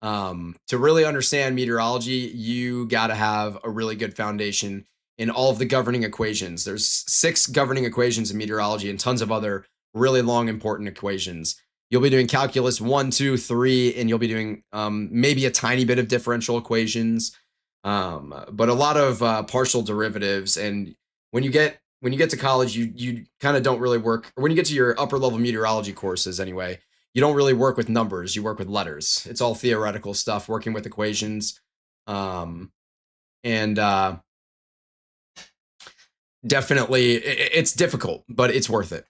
To really understand meteorology, you got to have a really good foundation in all of the governing equations. There's 6 governing equations in meteorology and tons of other really long, important equations. You'll be doing calculus 1, 2, 3, and you'll be doing maybe a tiny bit of differential equations, but a lot of partial derivatives. And when you get to college, you kind of don't really work, or when you get to your upper level meteorology courses anyway, you don't really work with numbers. You work with letters. It's all theoretical stuff, working with equations, and definitely it's difficult, but it's worth it.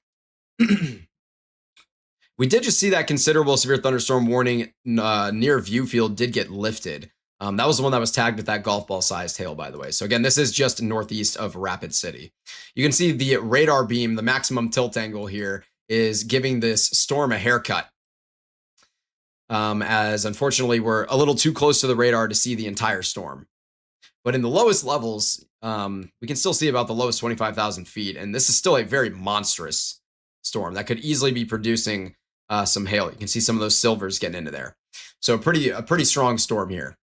We did just see that considerable severe thunderstorm warning near Viewfield did get lifted. That was the one that was tagged with that golf ball sized hail, by the way. So again, this is just northeast of Rapid City. You can see the radar beam, the maximum tilt angle here is giving this storm a haircut. As unfortunately, we're a little too close to the radar to see the entire storm. But in the lowest levels, we can still see about the lowest 25,000 feet. And this is still a very monstrous storm that could easily be producing some hail. You can see some of those silvers getting into there. So a pretty strong storm here.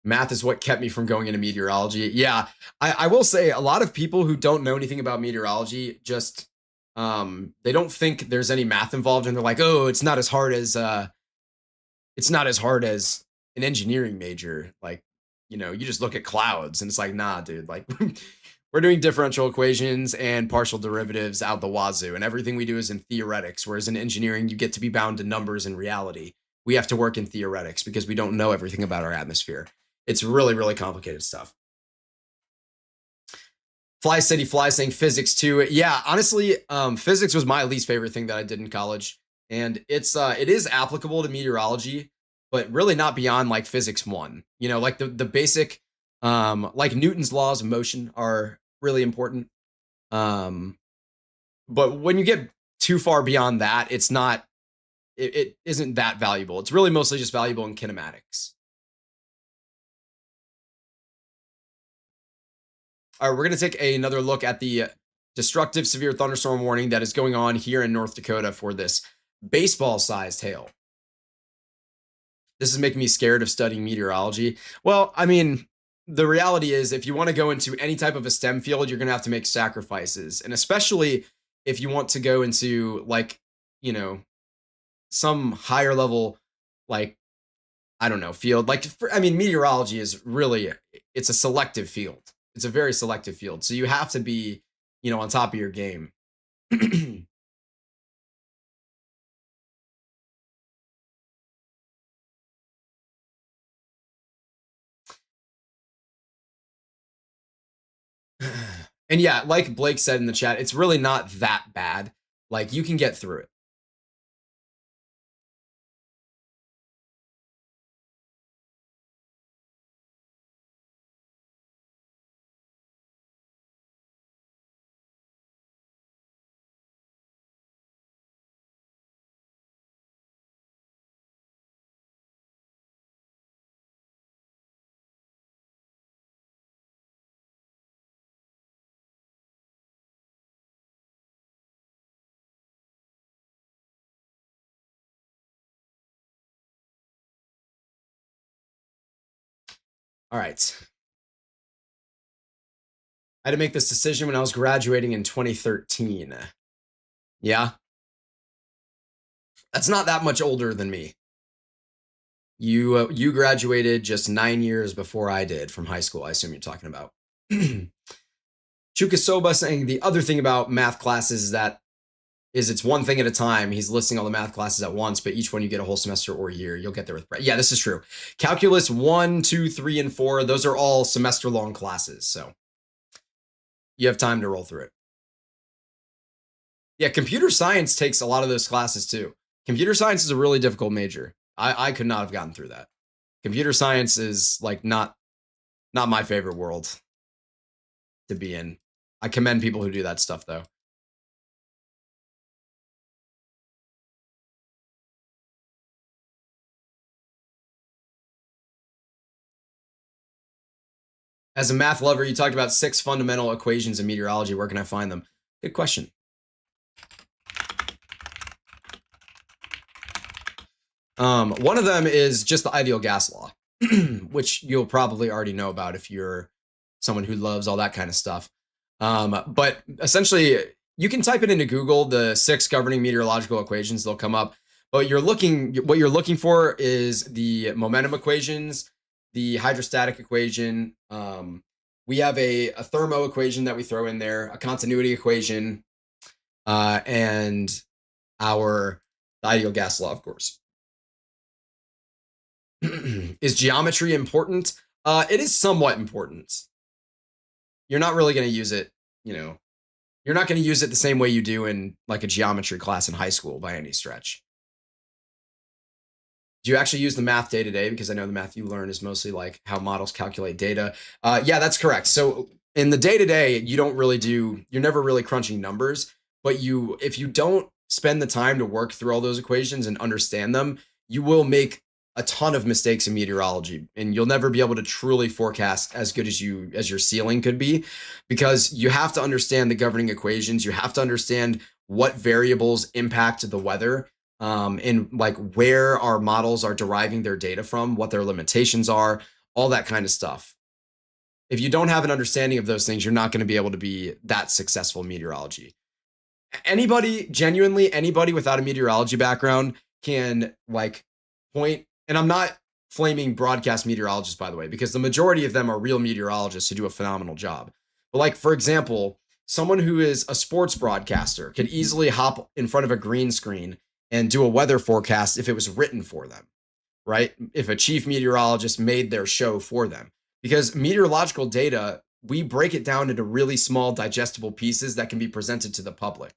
Math is what kept me from going into meteorology. Yeah, I will say a lot of people who don't know anything about meteorology just they don't think there's any math involved, and they're like, oh, it's not as hard as an engineering major. Like, you just look at clouds and it's like, nah, dude, like we're doing differential equations and partial derivatives out the wazoo, and everything we do is in theoretics. Whereas in engineering, you get to be bound to numbers and reality. We have to work in theoretics because we don't know everything about our atmosphere. It's really, really complicated stuff. Fly City Fly saying physics too. Yeah, honestly, physics was my least favorite thing that I did in college. And it is applicable to meteorology, but really not beyond like physics 1. Like the basic, like Newton's laws of motion are really important. But when you get too far beyond that, it isn't that valuable. It's really mostly just valuable in kinematics. All right, we're going to take another look at the destructive severe thunderstorm warning that is going on here in North Dakota for this baseball-sized hail. This is making me scared of studying meteorology. Well, I mean, the reality is if you want to go into any type of a STEM field, you're going to have to make sacrifices. And especially if you want to go into like, you know, some higher level, like, I don't know, field. Like, I mean, meteorology is really, it's a selective field. It's a very selective field. So you have to be, on top of your game. And yeah, like Blake said in the chat, it's really not that bad. Like, you can get through it. All right. I had to make this decision when I was graduating in 2013. Yeah, that's not that much older than me. You graduated just 9 years before I did from high school. I assume you're talking about. Chukasoba saying the other thing about math classes is that it's one thing at a time. He's listing all the math classes at once, but each one you get a whole semester or year. You'll get there with yeah, this is true. Calculus 1, 2, 3, and 4. Those are all semester long classes, so you have time to roll through it. Yeah, computer science takes a lot of those classes too. Computer science is a really difficult major. I could not have gotten through that. Computer science is like not my favorite world to be in. I commend people who do that stuff though. As a math lover, you talked about 6 fundamental equations in meteorology. Where can I find them? Good question. One of them is just the ideal gas law, which you'll probably already know about if you're someone who loves all that kind of stuff. But essentially, you can type it into Google, the 6 governing meteorological equations, they'll come up. But what you're looking for is the momentum equations, the hydrostatic equation. We have a thermo equation that we throw in there, a continuity equation, and the ideal gas law, of course. Is geometry important? It is somewhat important. You're not really going to use it, you're not going to use it the same way you do in like a geometry class in high school by any stretch. Do you actually use the math day to day? Because I know the math you learn is mostly like how models calculate data. Yeah, that's correct. So in the day to day, you're never really crunching numbers, but if you don't spend the time to work through all those equations and understand them, you will make a ton of mistakes in meteorology, and you'll never be able to truly forecast as good as your ceiling could be, because you have to understand the governing equations. You have to understand what variables impact the weather, and like where our models are deriving their data from, what their limitations are, all that kind of stuff. If you don't have an understanding of those things, you're not going to be able to be that successful in meteorology. Genuinely anybody without a meteorology background can like point, and I'm not flaming broadcast meteorologists, by the way, because the majority of them are real meteorologists who do a phenomenal job. But like, for example, someone who is a sports broadcaster could easily hop in front of a green screen and do a weather forecast if it was written for them, right? If a chief meteorologist made their show for them. Because meteorological data, we break it down into really small digestible pieces that can be presented to the public.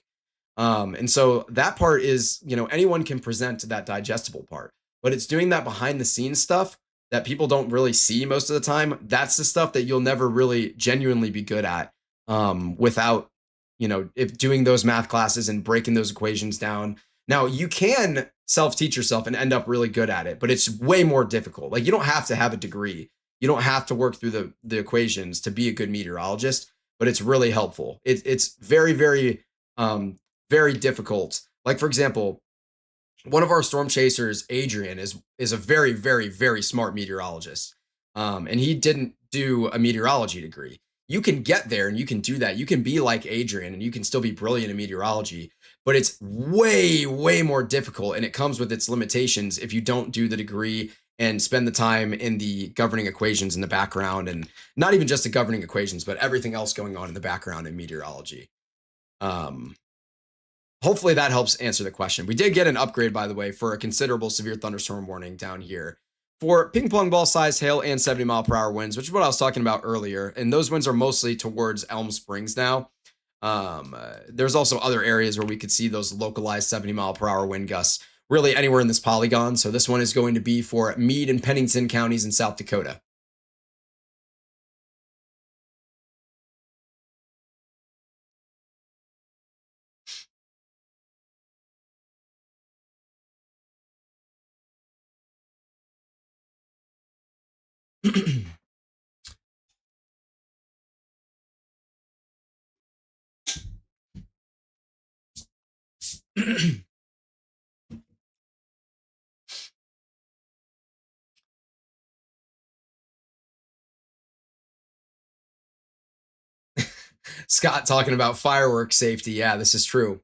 And so that part is, anyone can present that digestible part, but it's doing that behind the scenes stuff that people don't really see most of the time. That's the stuff that you'll never really genuinely be good at, without, if doing those math classes and breaking those equations down. Now you can self-teach yourself and end up really good at it, but it's way more difficult. Like, you don't have to have a degree. You don't have to work through the equations to be a good meteorologist. but it's really helpful. It's very, very, very difficult. Like, for example, one of our storm chasers, Adrian, is a very, very, very smart meteorologist. And he didn't do a meteorology degree. You can get there and you can do that. You can be like Adrian and you can still be brilliant in meteorology, but it's way, way more difficult and it comes with its limitations if you don't do the degree and spend the time in the governing equations in the background, and not even just the governing equations, but everything else going on in the background in meteorology. Um, Hopefully that helps answer the question. We did get an upgrade, by the way, for a considerable severe thunderstorm warning down here for ping pong ball sized hail and 70-mile-per-hour winds, which is what I was talking about earlier. And those winds are mostly towards Elm Springs now. There's also other areas where we could see those localized 70-mile-per-hour wind gusts really anywhere in this polygon. So this one is going to be for Meade and Pennington counties in South Dakota. Scott talking about fireworks safety. Yeah, this is true.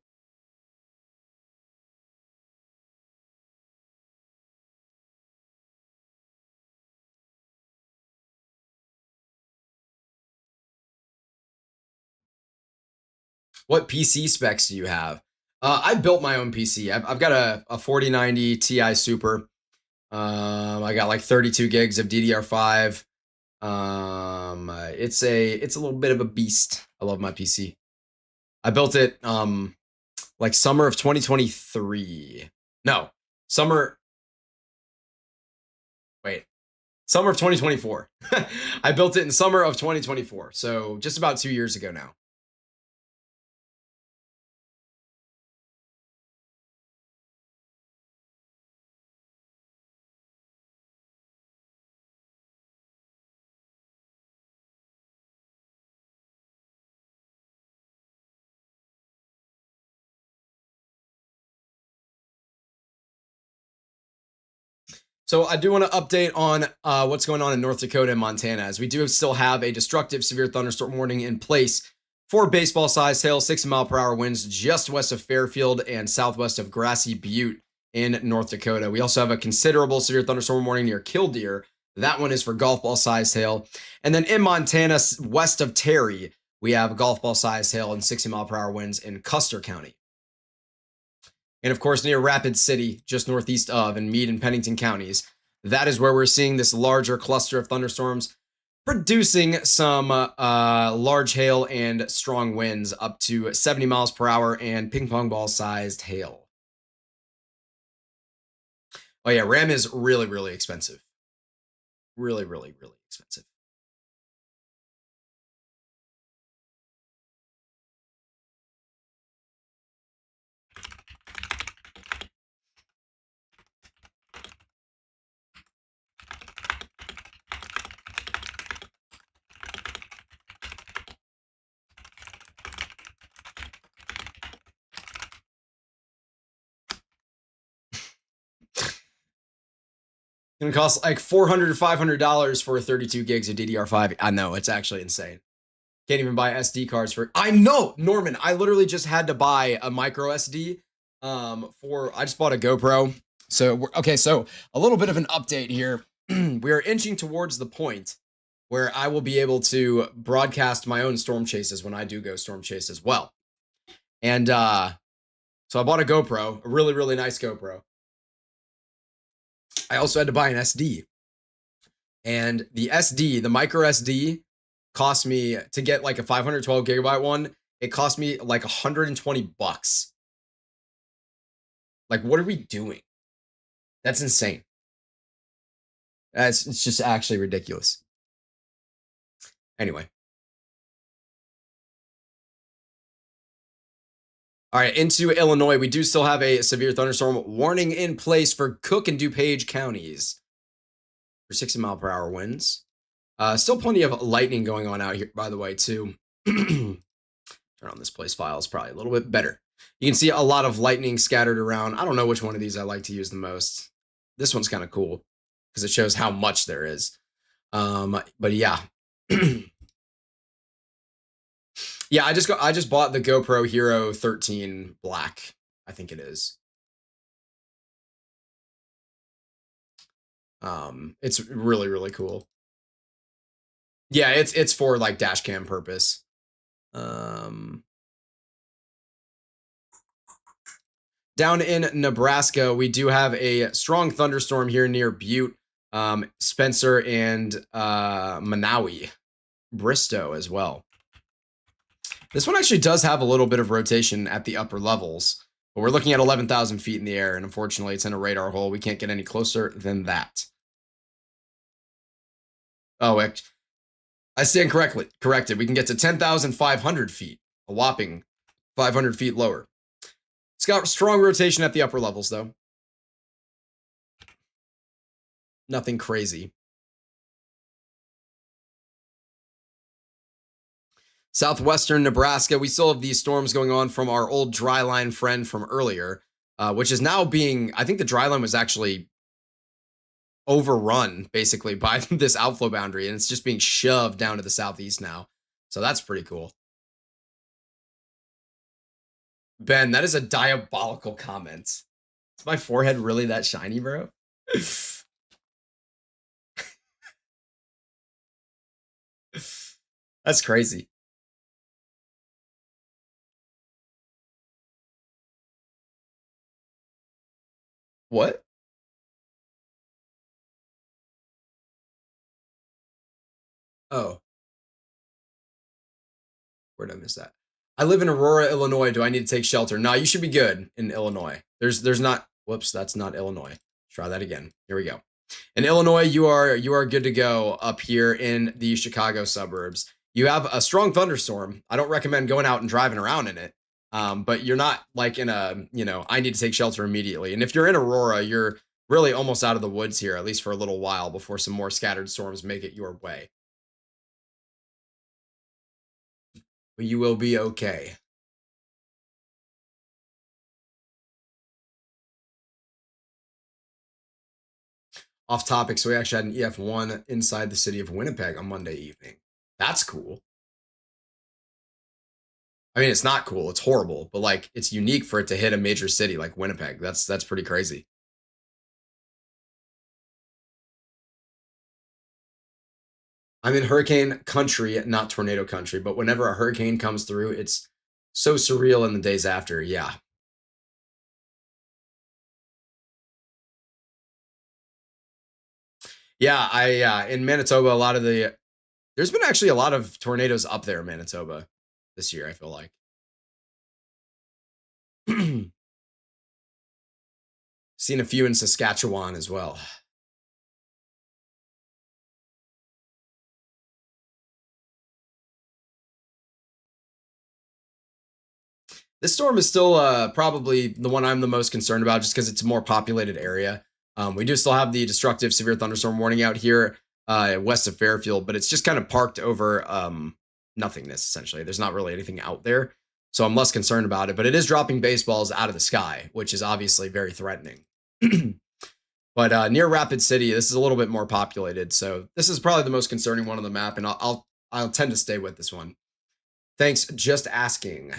What PC specs do you have? I built my own PC. I've got a 4090 Ti Super. I got like 32 gigs of DDR5. It's a little bit of a beast. I love my PC. I built it like summer of 2023. No, summer. Wait, summer of 2024. I built it in summer of 2024. So just about 2 years ago now. So I do want to update on what's going on in North Dakota and Montana, as we do still have a destructive severe thunderstorm warning in place for baseball-sized hail, 60-mile-per-hour winds just west of Fairfield and southwest of Grassy Butte in North Dakota. We also have a considerable severe thunderstorm warning near Killdeer. That one is for golf ball-sized hail. And then in Montana, west of Terry, we have golf ball-sized hail and 60-mile-per-hour winds in Custer County. And of course, near Rapid City, just northeast of, in Meade and Pennington counties, that is where we're seeing this larger cluster of thunderstorms producing some large hail and strong winds up to 70 miles per hour and ping pong ball sized hail. Oh yeah, RAM is really, really expensive. Really, really, really expensive. Gonna cost like $400 to $500 for 32 gigs of DDR5. I know, it's actually insane. Can't even buy SD cards for. I know, Norman. I literally just had to buy a micro SD. I just bought a GoPro. So okay, so a little bit of an update here. We are inching towards the point where I will be able to broadcast my own storm chases when I do go storm chase as well. And so I bought a GoPro, a really, really nice GoPro. I also had to buy an SD. And the SD, the micro SD, cost me to get like a 512 gigabyte one. It cost me like $120. Like, what are we doing? That's insane. It's just actually ridiculous. Anyway. All right, into Illinois, we do still have a severe thunderstorm warning in place for Cook and DuPage counties for 60-mile-per-hour winds. Still plenty of lightning going on out here, by the way, too. Turn on this place file is probably a little bit better. You can see a lot of lightning scattered around. I don't know which one of these I like to use the most. This one's kind of cool because it shows how much there is. But yeah. Yeah, I just bought the GoPro Hero 13 Black, I think it is. It's really, really cool. Yeah, it's for like dash cam purpose. Down in Nebraska, we do have a strong thunderstorm here near Butte, Spencer, and Manawi, Bristow as well. This one actually does have a little bit of rotation at the upper levels, but we're looking at 11,000 feet in the air, and unfortunately, it's in a radar hole. We can't get any closer than that. Oh, I stand corrected. We can get to 10,500 feet, a whopping 500 feet lower. It's got strong rotation at the upper levels, though. Nothing crazy. Southwestern Nebraska, we still have these storms going on from our old dry line friend from earlier, which is now being, I think the dry line was actually overrun basically by this outflow boundary, and it's just being shoved down to the southeast now. So that's pretty cool. Ben, that is a diabolical comment. Is my forehead really that shiny, bro? That's crazy. What? Oh, where did I miss that? I live in Aurora, Illinois. Do I need to take shelter? No, you should be good in Illinois. There's not. Whoops, that's not Illinois. Try that again. Here we go. In Illinois, you are good to go up here in the Chicago suburbs. You have a strong thunderstorm. I don't recommend going out and driving around in it. But you're not like in a, I need to take shelter immediately. And if you're in Aurora, you're really almost out of the woods here, at least for a little while before some more scattered storms make it your way. But you will be okay. Off topic, so we actually had an EF1 inside the city of Winnipeg on Monday evening. That's cool. I mean, it's not cool. It's horrible, but like it's unique for it to hit a major city like Winnipeg. That's pretty crazy. I'm in hurricane country, not tornado country, but whenever a hurricane comes through, it's so surreal in the days after. Yeah. Yeah, in Manitoba, a lot of there's been actually a lot of tornadoes up there in Manitoba this year, I feel like. Seen a few in Saskatchewan as well. This storm is still probably the one I'm the most concerned about just because it's a more populated area. We do still have the destructive severe thunderstorm warning out here west of Fairfield, but it's just kind of parked over nothingness, essentially. There's not really anything out there. So I'm less concerned about it, but it is dropping baseballs out of the sky, which is obviously very threatening. But near Rapid City, this is a little bit more populated. So this is probably the most concerning one on the map, and I'll tend to stay with this one. Thanks, just asking.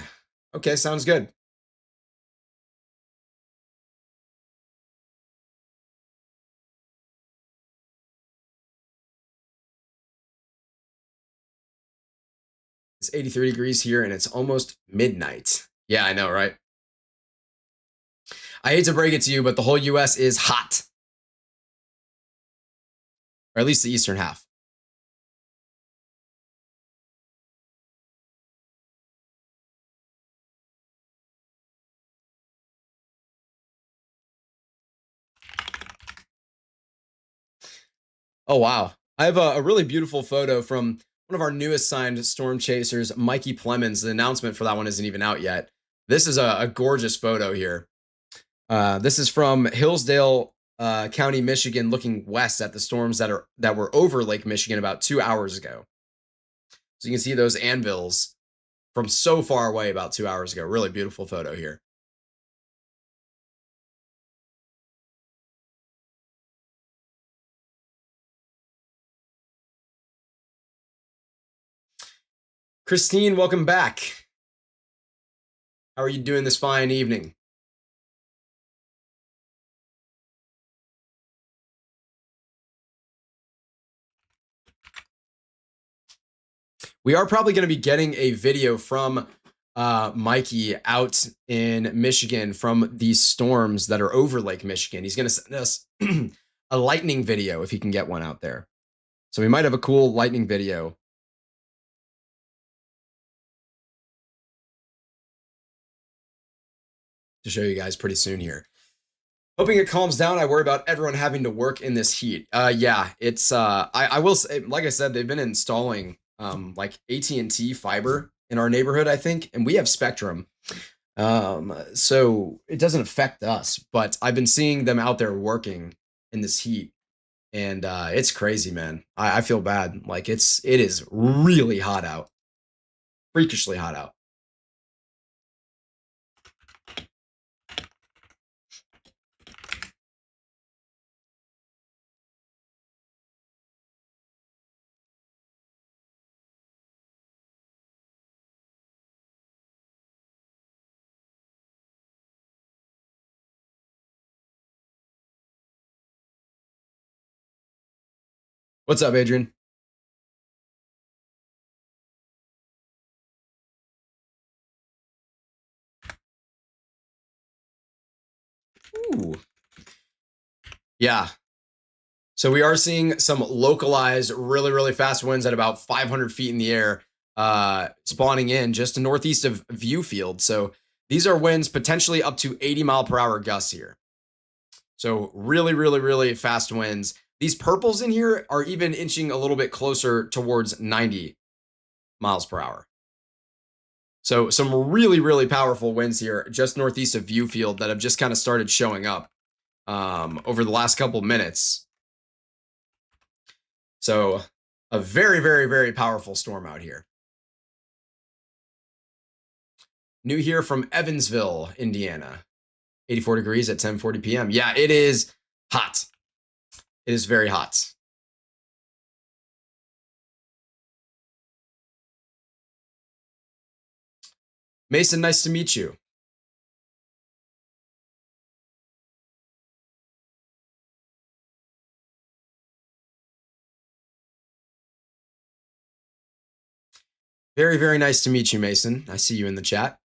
Okay, sounds good. It's 83 degrees here and it's almost midnight. Yeah, I know, right? I hate to break it to you, but the whole US is hot. Or at least the eastern half. Oh, wow. I have a really beautiful photo from one of our newest signed storm chasers, Mikey Plemons. The announcement for that one isn't even out yet. This is a gorgeous photo here. This is from Hillsdale County, Michigan, looking west at the storms that were over Lake Michigan about 2 hours ago. So you can see those anvils from so far away about 2 hours ago. Really beautiful photo here. Christine, welcome back. How are you doing this fine evening? We are probably going to be getting a video from Mikey out in Michigan from these storms that are over Lake Michigan. He's going to send us a lightning video if he can get one out there. So we might have a cool lightning video to show you guys pretty soon here. Hoping it calms down. I worry about everyone having to work in this heat. Yeah, it's I will say, like I said, they've been installing like AT&T fiber in our neighborhood, I think, and we have Spectrum. So it doesn't affect us, but I've been seeing them out there working in this heat, and it's crazy, man. I feel bad. Like it is really hot out, freakishly hot out. What's up, Adrian? Ooh. Yeah. So we are seeing some localized, really, really fast winds at about 500 feet in the air, spawning in just northeast of Viewfield. So these are winds potentially up to 80-mile-per-hour gusts here. So really, really, really fast winds. These purples in here are even inching a little bit closer towards 90 miles per hour. So some really, really powerful winds here just northeast of Viewfield that have just kind of started showing up over the last couple minutes. So a very, very, very powerful storm out here. New here from Evansville, Indiana. 84 degrees at 10:40 p.m. Yeah, it is hot. It is very hot. Mason, nice to meet you. Very, very nice to meet you, Mason. I see you in the chat.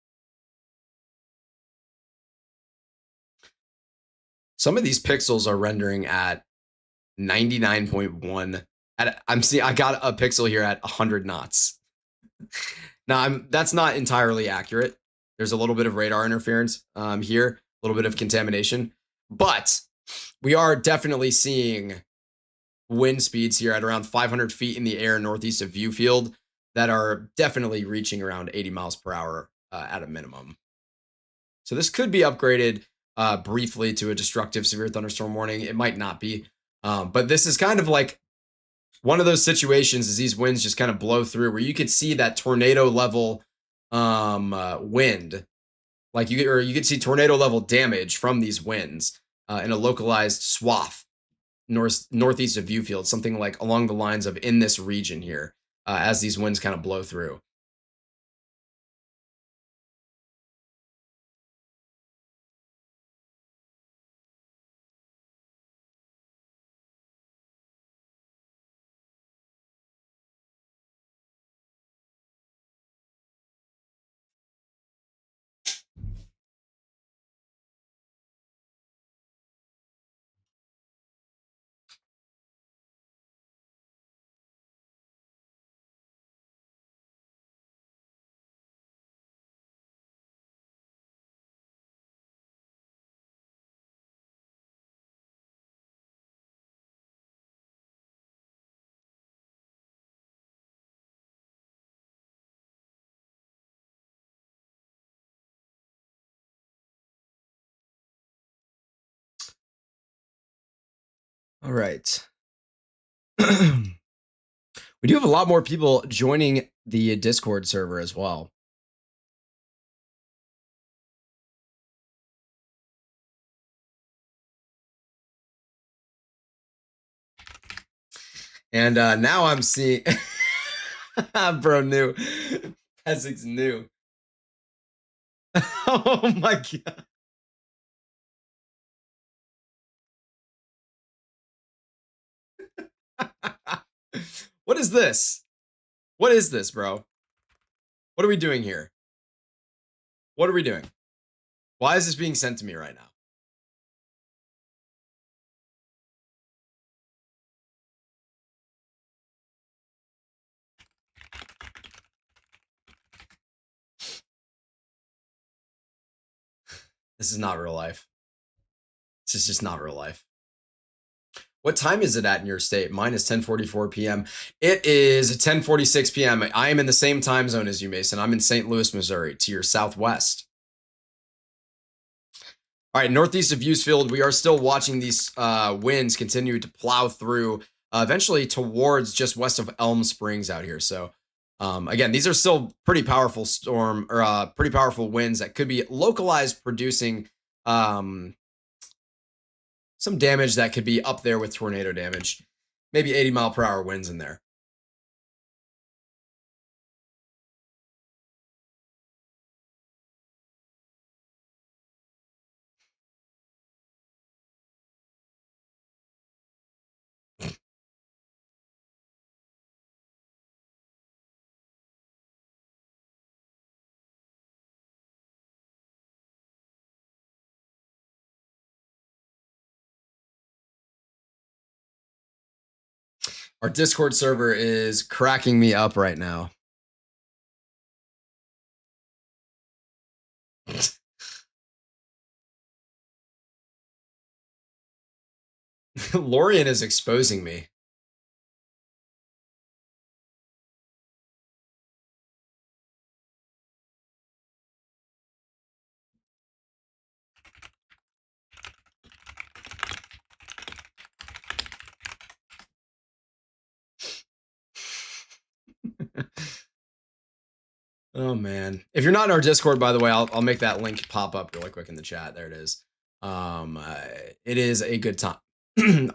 Some of these pixels are rendering at 99.1. I got a pixel here at 100 knots. Now, that's not entirely accurate. There's a little bit of radar interference here, a little bit of contamination, but we are definitely seeing wind speeds here at around 500 feet in the air northeast of Viewfield that are definitely reaching around 80 miles per hour at a minimum. So this could be upgraded briefly to a destructive severe thunderstorm warning. It might not be, but this is kind of like one of those situations as these winds just kind of blow through where you could see that tornado level wind, like you could see tornado level damage from these winds in a localized swath northeast of Viewfield, something like along the lines of in this region here as these winds kind of blow through. All right. We do have a lot more people joining the Discord server as well. And now I'm seeing, bro, new. Essex new. Oh my God. What is this? What is this, bro? What are we doing here? What are we doing? Why is this being sent to me right now? This is not real life. This is just not real life. What time is it at in your state? Mine is 10:44 p.m. It is 10:46 p.m. I am in the same time zone as you, Mason. I'm in St. Louis, Missouri, to your southwest. All right, northeast of Viewsfield, we are still watching these winds continue to plow through, eventually towards just west of Elm Springs out here. So, again, these are still pretty powerful storm or pretty powerful winds that could be localized, producing some damage that could be up there with tornado damage. Maybe 80-mile-per-hour winds in there. Our Discord server is cracking me up right now. Lorian is exposing me. Oh man. If you're not in our Discord, by the way, I'll make that link pop up really quick in the chat. There it is. It is a good time.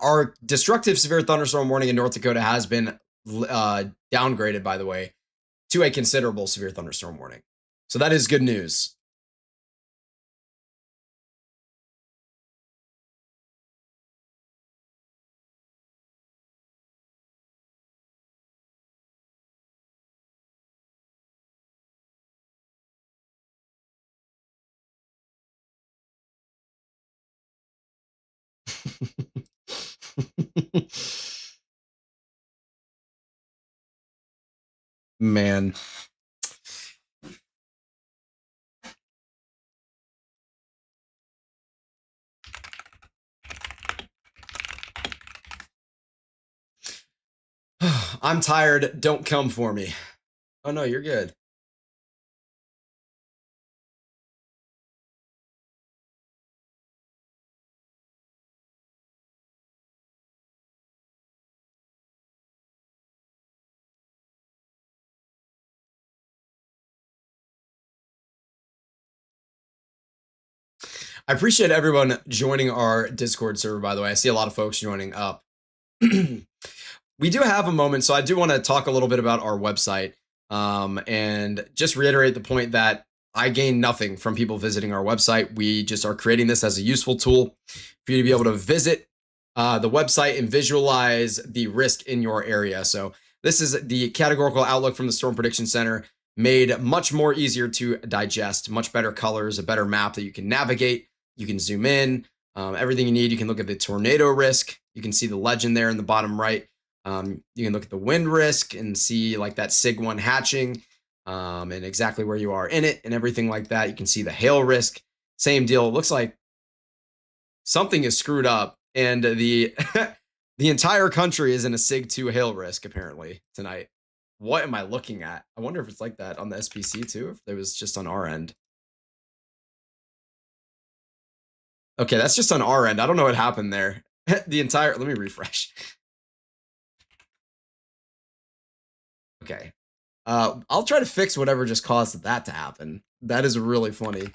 Our destructive severe thunderstorm warning in North Dakota has been downgraded, by the way, to a considerable severe thunderstorm warning. So that is good news. Man. I'm tired. Don't come for me. Oh no, you're good. I appreciate everyone joining our Discord server, by the way. I see a lot of folks joining up. We do have a moment, so I do want to talk a little bit about our website, and just reiterate the point that I gain nothing from people visiting our website. We just are creating this as a useful tool for you to be able to visit the website and visualize the risk in your area. So this is the categorical outlook from the Storm Prediction Center, made much more easier to digest, much better colors, a better map that you can navigate. You can zoom in, everything you need. You can look at the tornado risk. You can see the legend there in the bottom right. You can look at the wind risk and see like that SIG-1 hatching, and exactly where you are in it and everything like that. You can see the hail risk. Same deal. It looks like something is screwed up, and the the entire country is in a SIG-2 hail risk apparently tonight. What am I looking at? I wonder if it's like that on the SPC too, if it was just on our end. Okay, that's just on our end. I don't know what happened there. The entire, let me refresh. Okay. I'll try to fix whatever just caused that to happen. That is really funny.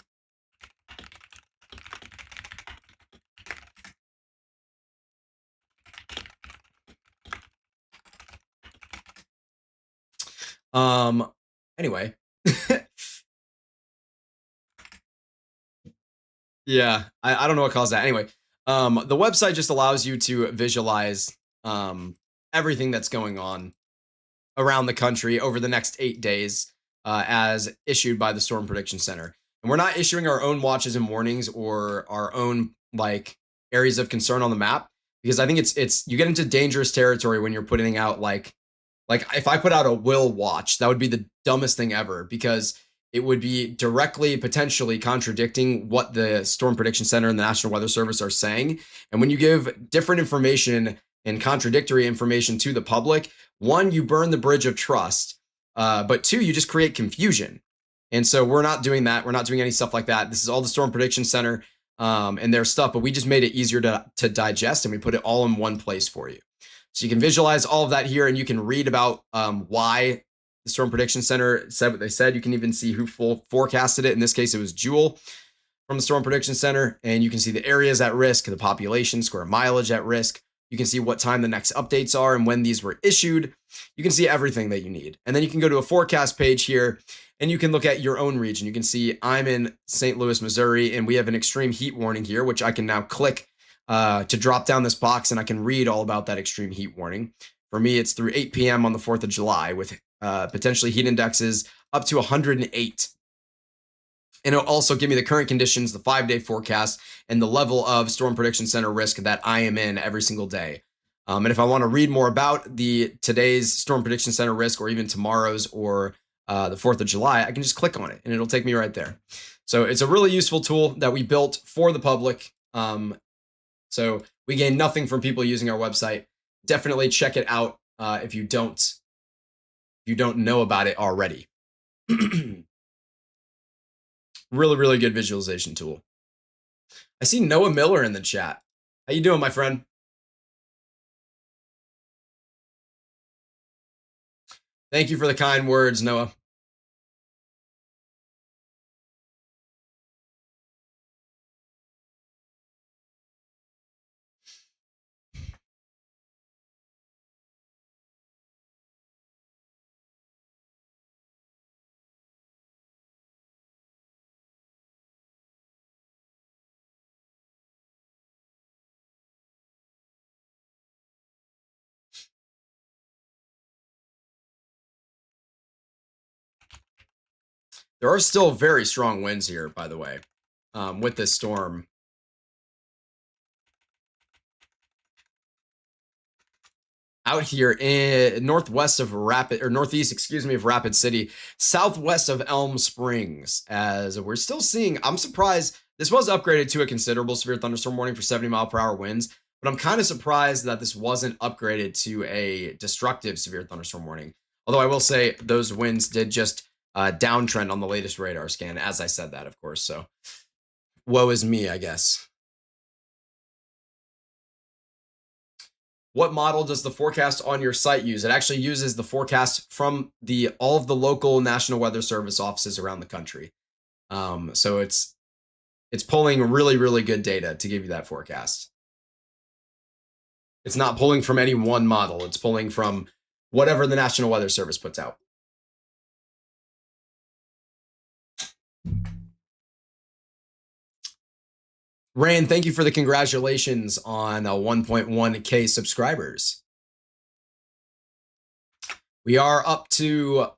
Um, anyway. Yeah, I don't know what caused that. Anyway, the website just allows you to visualize everything that's going on around the country over the next 8 days as issued by the Storm Prediction Center. And we're not issuing our own watches and warnings or our own like areas of concern on the map because I think it's you get into dangerous territory when you're putting out like if I put out a will watch, that would be the dumbest thing ever because it would be directly potentially contradicting what the Storm Prediction Center and the National Weather Service are saying. And when you give different information and contradictory information to the public, one, you burn the bridge of trust, but two, you just create confusion. And so we're not doing that. We're not doing any stuff like that. This is all the Storm Prediction Center and their stuff, but we just made it easier to digest and we put it all in one place for you. So you can visualize all of that here and you can read about why the Storm Prediction Center said what they said. You can even see who forecasted it. In this case, it was Jewel from the Storm Prediction Center. And you can see the areas at risk, the population, square mileage at risk. You can see what time the next updates are and when these were issued. You can see everything that you need. And then you can go to a forecast page here and you can look at your own region. You can see I'm in St. Louis, Missouri, and we have an extreme heat warning here, which I can now click to drop down this box and I can read all about that extreme heat warning. For me, it's through 8 p.m. on the 4th of July with potentially heat indexes up to 108. And it'll also give me the current conditions, the 5-day forecast, and the level of Storm Prediction Center risk that I am in every single day. And if I want to read more about today's Storm Prediction Center risk or even tomorrow's or the 4th of July, I can just click on it and it'll take me right there. So it's a really useful tool that we built for the public. So we gain nothing from people using our website. Definitely check it out if you don't know about it already. Really, really good visualization tool. I see Noah Miller in the chat. How you doing, my friend? Thank you for the kind words, Noah. There are still very strong winds here, by the way, with this storm. Out here in northwest of northeast, of Rapid City, southwest of Elm Springs, as we're still seeing, I'm surprised this was upgraded to a considerable severe thunderstorm warning for 70-mile-per-hour winds, but I'm kind of surprised that this wasn't upgraded to a destructive severe thunderstorm warning. Although I will say those winds did just downtrend on the latest radar scan, as I said that, of course. So woe is me, I guess. What model does the forecast on your site use? It actually uses the forecast from all of the local National Weather Service offices around the country. So it's pulling really, really good data to give you that forecast. It's not pulling from any one model. It's pulling from whatever the National Weather Service puts out. Rand, thank you for the congratulations on 1.1K subscribers. We are up to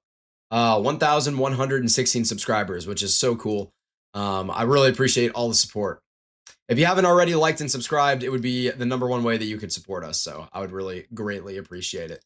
1,116 subscribers, which is so cool. I really appreciate all the support. If you haven't already liked and subscribed, it would be the #1 way that you could support us. So I would really greatly appreciate it.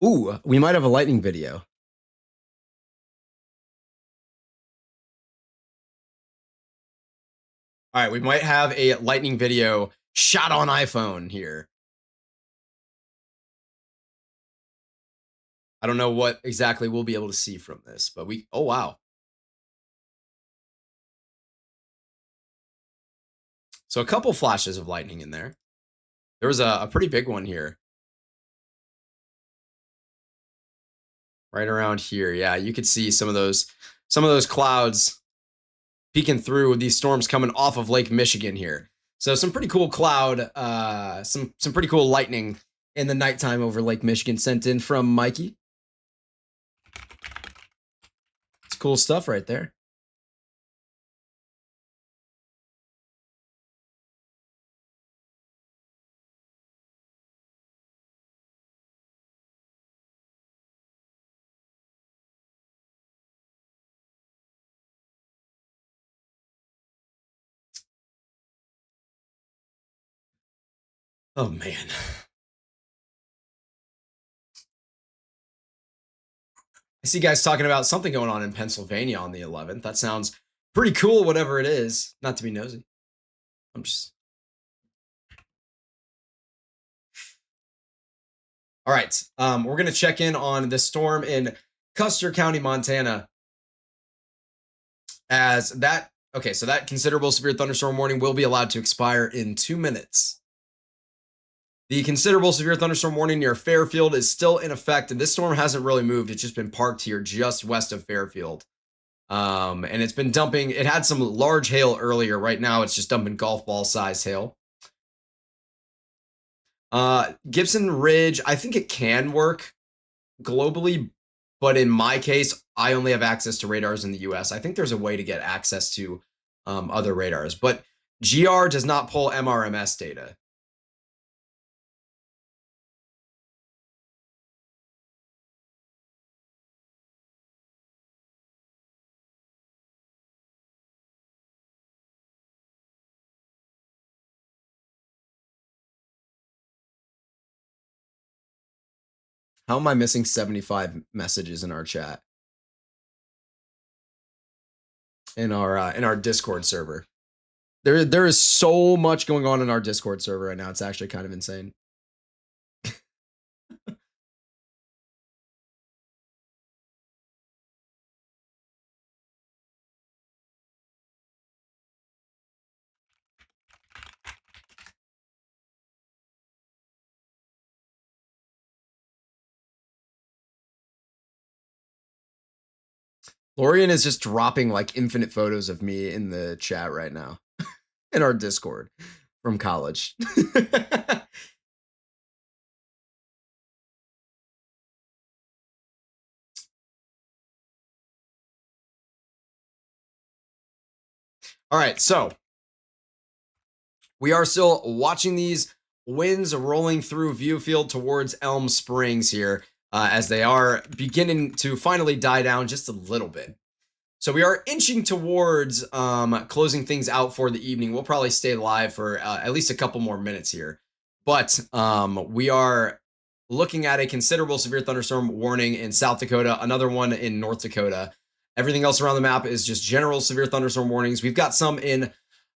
Ooh, we might have a lightning video. All right, we might have a lightning video shot on iPhone here. I don't know what exactly we'll be able to see from this, but oh wow. So a couple flashes of lightning in there. There was a pretty big one here. Right around here. Yeah, you could see some of those clouds peeking through these storms coming off of Lake Michigan here. So some pretty cool cloud, some pretty cool lightning in the nighttime over Lake Michigan sent in from Mikey. It's cool stuff right there. Oh man. I see guys talking about something going on in Pennsylvania on the 11th. That sounds pretty cool, whatever it is. Not to be nosy. I'm just all right. We're gonna check in on the storm in Custer County, Montana. As that okay, so that considerable severe thunderstorm warning will be allowed to expire in 2 minutes. The considerable severe thunderstorm warning near Fairfield is still in effect, and this storm hasn't really moved. It's just been parked here just west of Fairfield. And it's been dumping. It had some large hail earlier. Right now, it's just dumping golf ball size hail. Gibson Ridge, I think it can work globally, but in my case, I only have access to radars in the US. I think there's a way to get access to other radars, but GR does not pull MRMS data. How am I missing 75 messages in our chat? In our Discord server. There is so much going on in our Discord server right now. It's actually kind of insane. Lorian is just dropping like infinite photos of me in the chat right now in our Discord from college. All right, so we are still watching these winds rolling through Viewfield towards Elm Springs here as they are beginning to finally die down just a little bit. So we are inching towards closing things out for the evening. We'll probably stay live for at least a couple more minutes here. But we are looking at a considerable severe thunderstorm warning in South Dakota, another one in North Dakota. Everything else around the map is just general severe thunderstorm warnings. We've got some in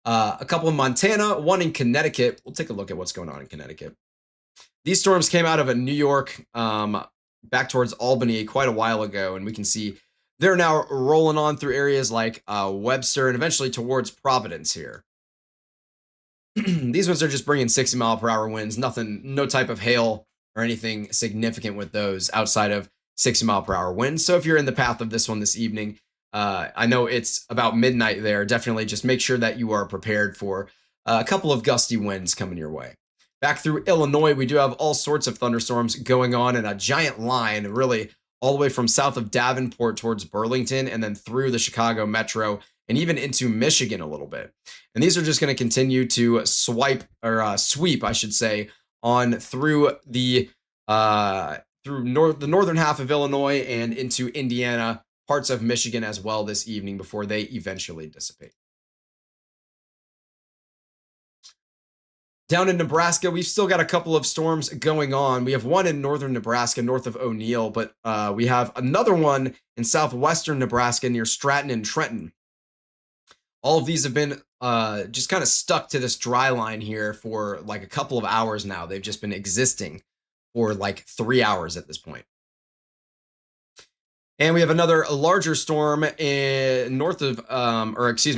a couple in Montana, one in Connecticut. We'll take a look at what's going on in Connecticut. These storms came out of New York back towards Albany quite a while ago, and we can see they're now rolling on through areas like Webster and eventually towards Providence here. These ones are just bringing 60-mile-per-hour winds. Nothing, no type of hail or anything significant with those outside of 60-mile-per-hour winds. So if you're in the path of this one this evening, I know it's about midnight there. Definitely just make sure that you are prepared for a couple of gusty winds coming your way. Back through Illinois, we do have all sorts of thunderstorms going on in a giant line, really all the way from south of Davenport towards Burlington and then through the Chicago metro and even into Michigan a little bit. And these are just going to continue to sweep, I should say, on through the the northern half of Illinois and into Indiana, parts of Michigan as well this evening before they eventually dissipate. Down in Nebraska, we've still got a couple of storms going on. We have one in northern Nebraska, north of O'Neill, but we have another one in southwestern Nebraska near Stratton and Trenton. All of these have been just kind of stuck to this dry line here for like a couple of hours now. They've just been existing for like 3 hours at this point. And we have another larger storm in north of,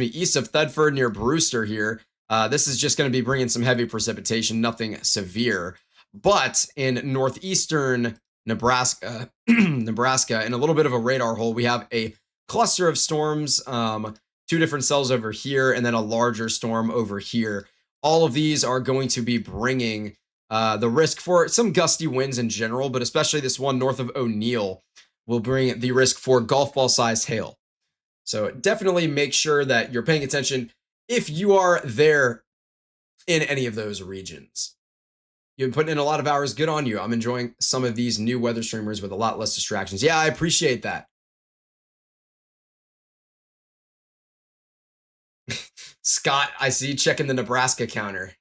east of Thedford near Brewster here. This is just going to be bringing some heavy precipitation, nothing severe. But in northeastern Nebraska, Nebraska, in a little bit of a radar hole, we have a cluster of storms, two different cells over here, and then a larger storm over here. All of these are going to be bringing the risk for some gusty winds in general, but especially this one north of O'Neill will bring the risk for golf ball sized hail. So definitely make sure that you're paying attention if you are there in any of those regions. You've been putting in a lot of hours. Good on you. I'm enjoying some of these new weather streamers with a lot less distractions. Yeah, I appreciate that. Scott, I see you checking the Nebraska counter.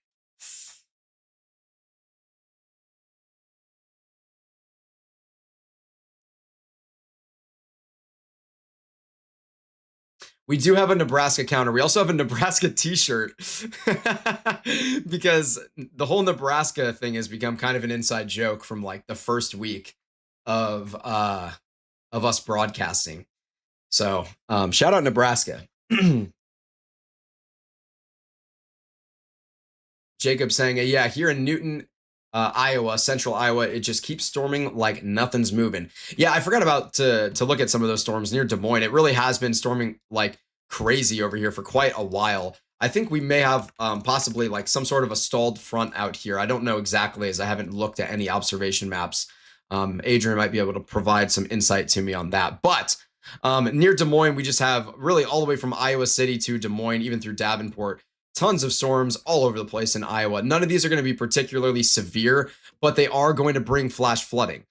We do have a Nebraska counter. We also have a Nebraska t-shirt because the whole Nebraska thing has become kind of an inside joke from like the first week of us broadcasting. So shout out Nebraska. Jacob saying, yeah, here in Newton, Iowa, central Iowa, it just keeps storming like nothing's moving. Yeah, I forgot about to look at some of those storms near Des Moines. It really has been storming like crazy over here for quite a while. I think we may have possibly like some sort of a stalled front out here. I don't know exactly, as I haven't looked at any observation maps. Adrian might be able to provide some insight to me on that. But near Des Moines, we just have really all the way from Iowa City to Des Moines, even through Davenport, tons of storms all over the place in Iowa. None of these are going to be particularly severe, but they are going to bring flash flooding.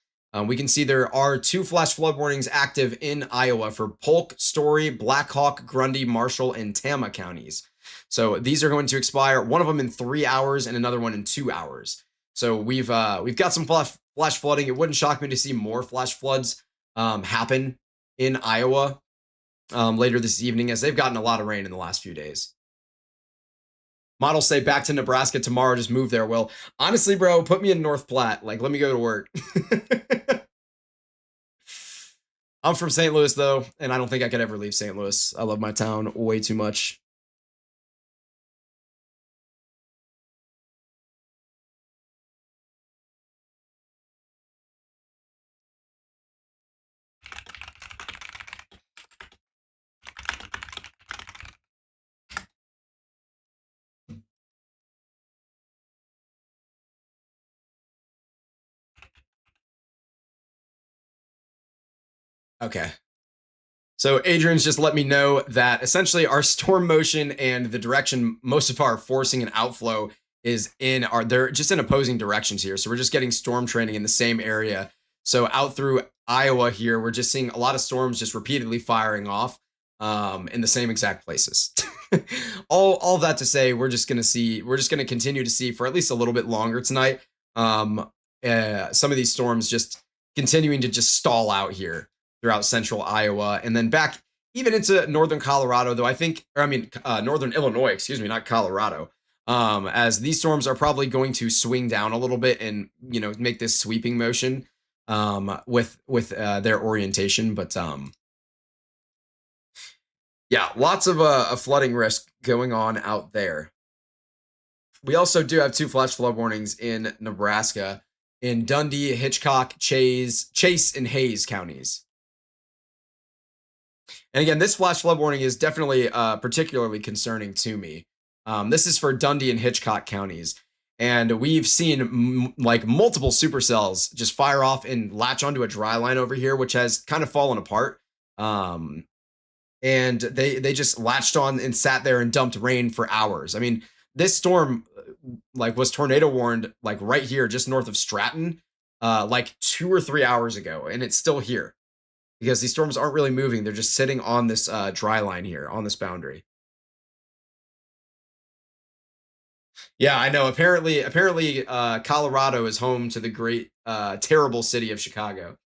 We can see there are 2 flash flood warnings active in Iowa for Polk, Story, Black Hawk, Grundy, Marshall, and Tama counties. So these are going to expire, one of them in 3 hours and another one in 2 hours. So we've got some flash flooding. It wouldn't shock me to see more flash floods happen in Iowa later this evening, as they've gotten a lot of rain in the last few days. Models say back to Nebraska tomorrow. Just move there, Will. Honestly, bro, put me in North Platte. Like, let me go to work. I'm from St. Louis, though, and I don't think I could ever leave St. Louis. I love my town way too much. Okay. So Adrian's just let me know that essentially our storm motion and the direction most of our forcing and outflow is in they're just in opposing directions here. So we're just getting storm training in the same area. So out through Iowa here, we're just seeing a lot of storms just repeatedly firing off in the same exact places. all that to say, we're just going to continue to see for at least a little bit longer tonight. Some of these storms just continuing to just stall out here throughout central Iowa, and then back even into northern Colorado, though northern Illinois, excuse me, not Colorado, as these storms are probably going to swing down a little bit and, make this sweeping motion with their orientation. But yeah, lots of a flooding risk going on out there. We also do have 2 flash flood warnings in Nebraska, in Dundee, Hitchcock, Chase, and Hayes counties. And again, this flash flood warning is definitely particularly concerning to me. This is for Dundee and Hitchcock counties. And we've seen like multiple supercells just fire off and latch onto a dry line over here, which has kind of fallen apart. And they just latched on and sat there and dumped rain for hours. I mean, this storm like was tornado warned like right here, just north of Stratton, like 2 or 3 hours ago, and it's still here. Because these storms aren't really moving. They're just sitting on this dry line here, on this boundary. Yeah, I know. Apparently, Colorado is home to the great, terrible city of Chicago.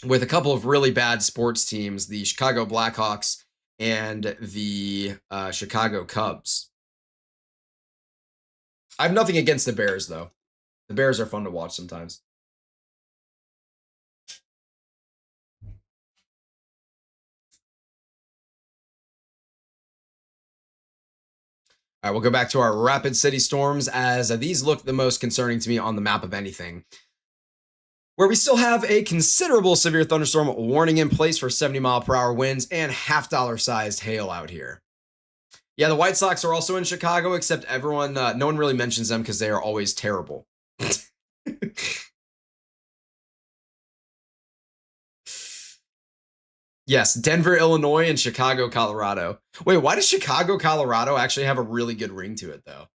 With a couple of really bad sports teams, the Chicago Blackhawks and the Chicago Cubs. I have nothing against the Bears, though. The Bears are fun to watch sometimes. All right, we'll go back to our rapid city storms as these look the most concerning to me on the map of anything. Where we still have a considerable severe thunderstorm warning in place for 70-mile-per-hour winds and half-dollar sized hail out here. Yeah, the White Sox are also in Chicago, except no one really mentions them because they are always terrible. Yes, Denver, Illinois, and Chicago, Colorado. Wait, why does Chicago, Colorado actually have a really good ring to it, though?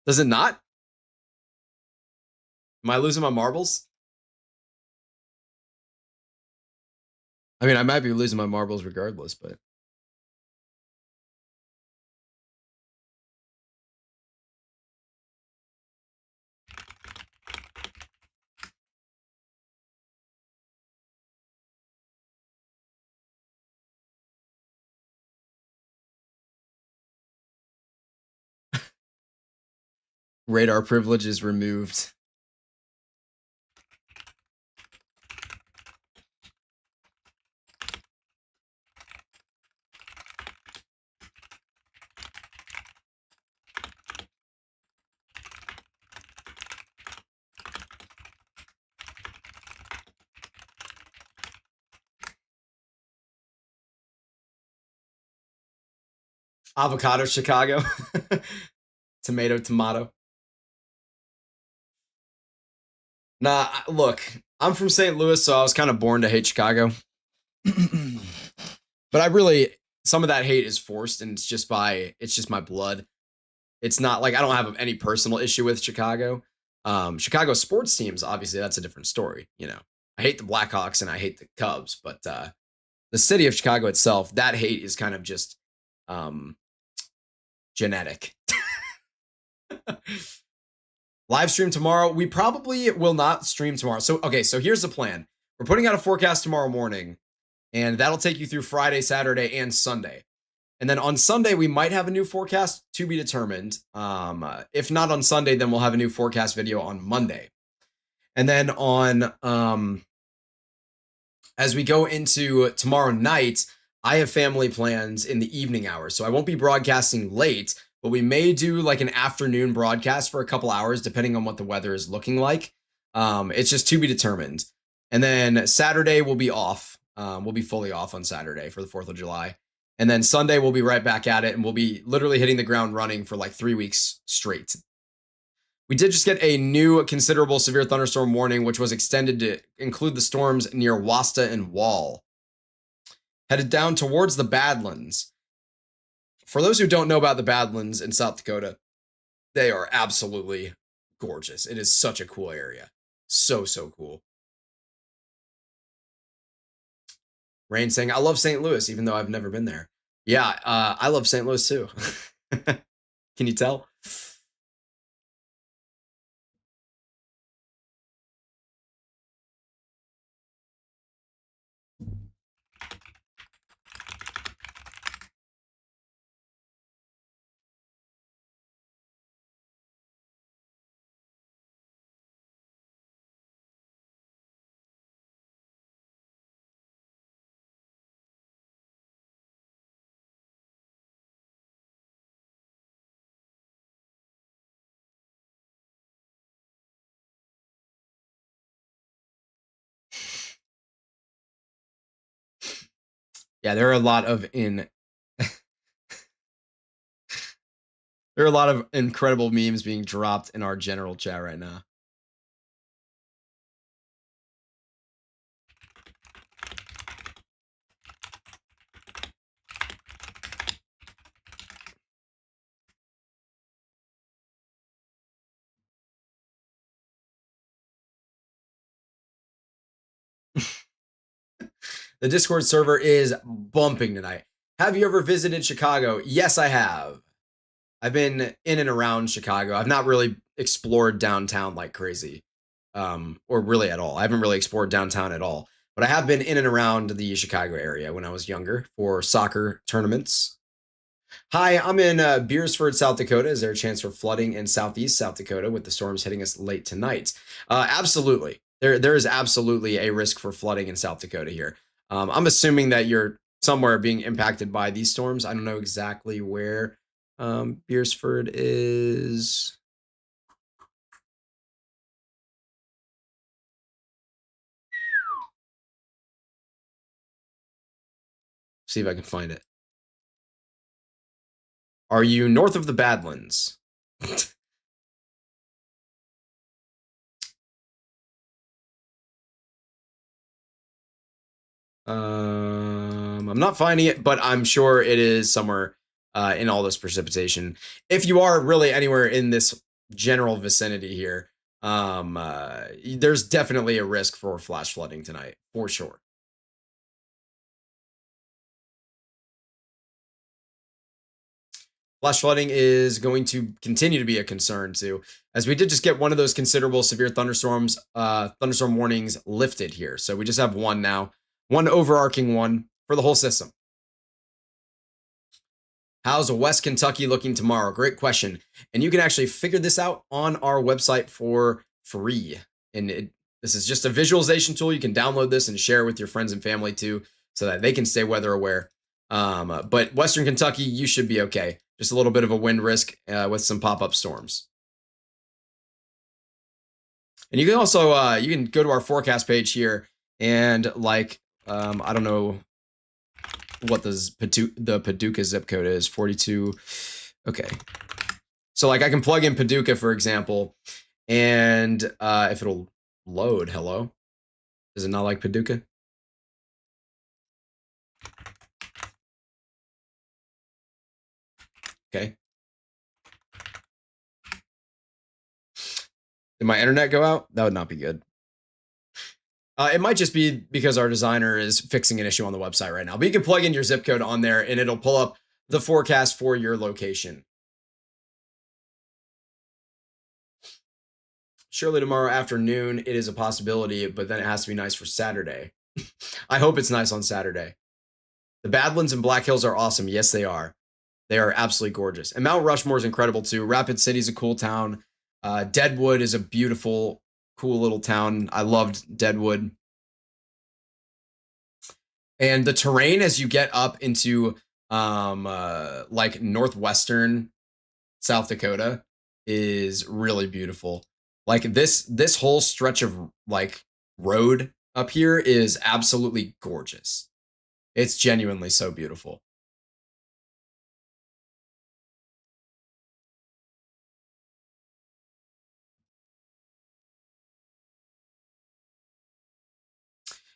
Does it not? Am I losing my marbles? I mean, I might be losing my marbles regardless, but radar privilege is removed. Avocado, Chicago. Tomato, tomato. Nah, look, I'm from St. Louis, so I was kind of born to hate Chicago. But I really, some of that hate is forced, and it's just my blood. It's not like I don't have any personal issue with Chicago. Chicago sports teams, obviously, that's a different story. I hate the Blackhawks and I hate the Cubs, but the city of Chicago itself, that hate is kind of just um, genetic. Live stream tomorrow. We probably will not stream tomorrow. So, okay, so here's the plan. We're putting out a forecast tomorrow morning, and that'll take you through Friday, Saturday, and Sunday. And then on Sunday, we might have a new forecast to be determined. If not on Sunday, then we'll have a new forecast video on Monday. And then as we go into tomorrow night, I have family plans in the evening hours. So I won't be broadcasting late, but we may do like an afternoon broadcast for a couple hours, depending on what the weather is looking like. It's just to be determined. And then Saturday will be off. We'll be fully off on Saturday for the 4th of July. And then Sunday, we'll be right back at it, and we'll be literally hitting the ground running for like 3 weeks straight. We did just get a new considerable severe thunderstorm warning, which was extended to include the storms near Wasta and Wall. Headed down towards the Badlands. For those who don't know about the Badlands in South Dakota, they are absolutely gorgeous. It is such a cool area. So, so cool. Rain saying, I love St. Louis, even though I've never been there. Yeah, I love St. Louis too. Can you tell? Yeah, there are a lot of there are a lot of incredible memes being dropped in our general chat right now. The Discord server is bumping tonight. Have you ever visited Chicago? Yes, I have. I've been in and around Chicago. I've not really explored downtown like crazy, or really at all. I haven't really explored downtown at all, but I have been in and around the Chicago area when I was younger for soccer tournaments. Hi, I'm in Beersford, South Dakota. Is there a chance for flooding in southeast South Dakota with the storms hitting us late tonight? Absolutely. There is absolutely a risk for flooding in South Dakota here. I'm assuming that you're somewhere being impacted by these storms. I don't know exactly where Beersford is. See if I can find it. Are you north of the Badlands? I'm not finding it, but I'm sure it is somewhere in all this precipitation. If you are really anywhere in this general vicinity here, there's definitely a risk for flash flooding tonight, for sure. Flash flooding is going to continue to be a concern too, as we did just get one of those considerable severe thunderstorms, thunderstorm warnings lifted here. So we just have one now, one overarching one for the whole system. How's West Kentucky looking tomorrow? Great question. And you can actually figure this out on our website for free. And this is just a visualization tool. You can download this and share it with your friends and family too, so that they can stay weather aware. But Western Kentucky, you should be okay. Just a little bit of a wind risk with some pop-up storms. And you can also you can go to our forecast page here and I don't know what the Paducah zip code is, 42. Okay. So like I can plug in Paducah, for example, and if it'll load, hello. Is it not like Paducah? Okay. Did my internet go out? That would not be good. It might just be because our designer is fixing an issue on the website right now. But you can plug in your zip code on there and it'll pull up the forecast for your location. Surely tomorrow afternoon it is a possibility, but then it has to be nice for Saturday. I hope it's nice on Saturday. The Badlands and Black Hills are awesome. Yes, they are. They are absolutely gorgeous. And Mount Rushmore is incredible too. Rapid City is a cool town. Deadwood is a beautiful, cool little town. I loved Deadwood. And the terrain as you get up into like northwestern South Dakota is really beautiful. Like this whole stretch of like road up here is absolutely gorgeous. It's genuinely so beautiful.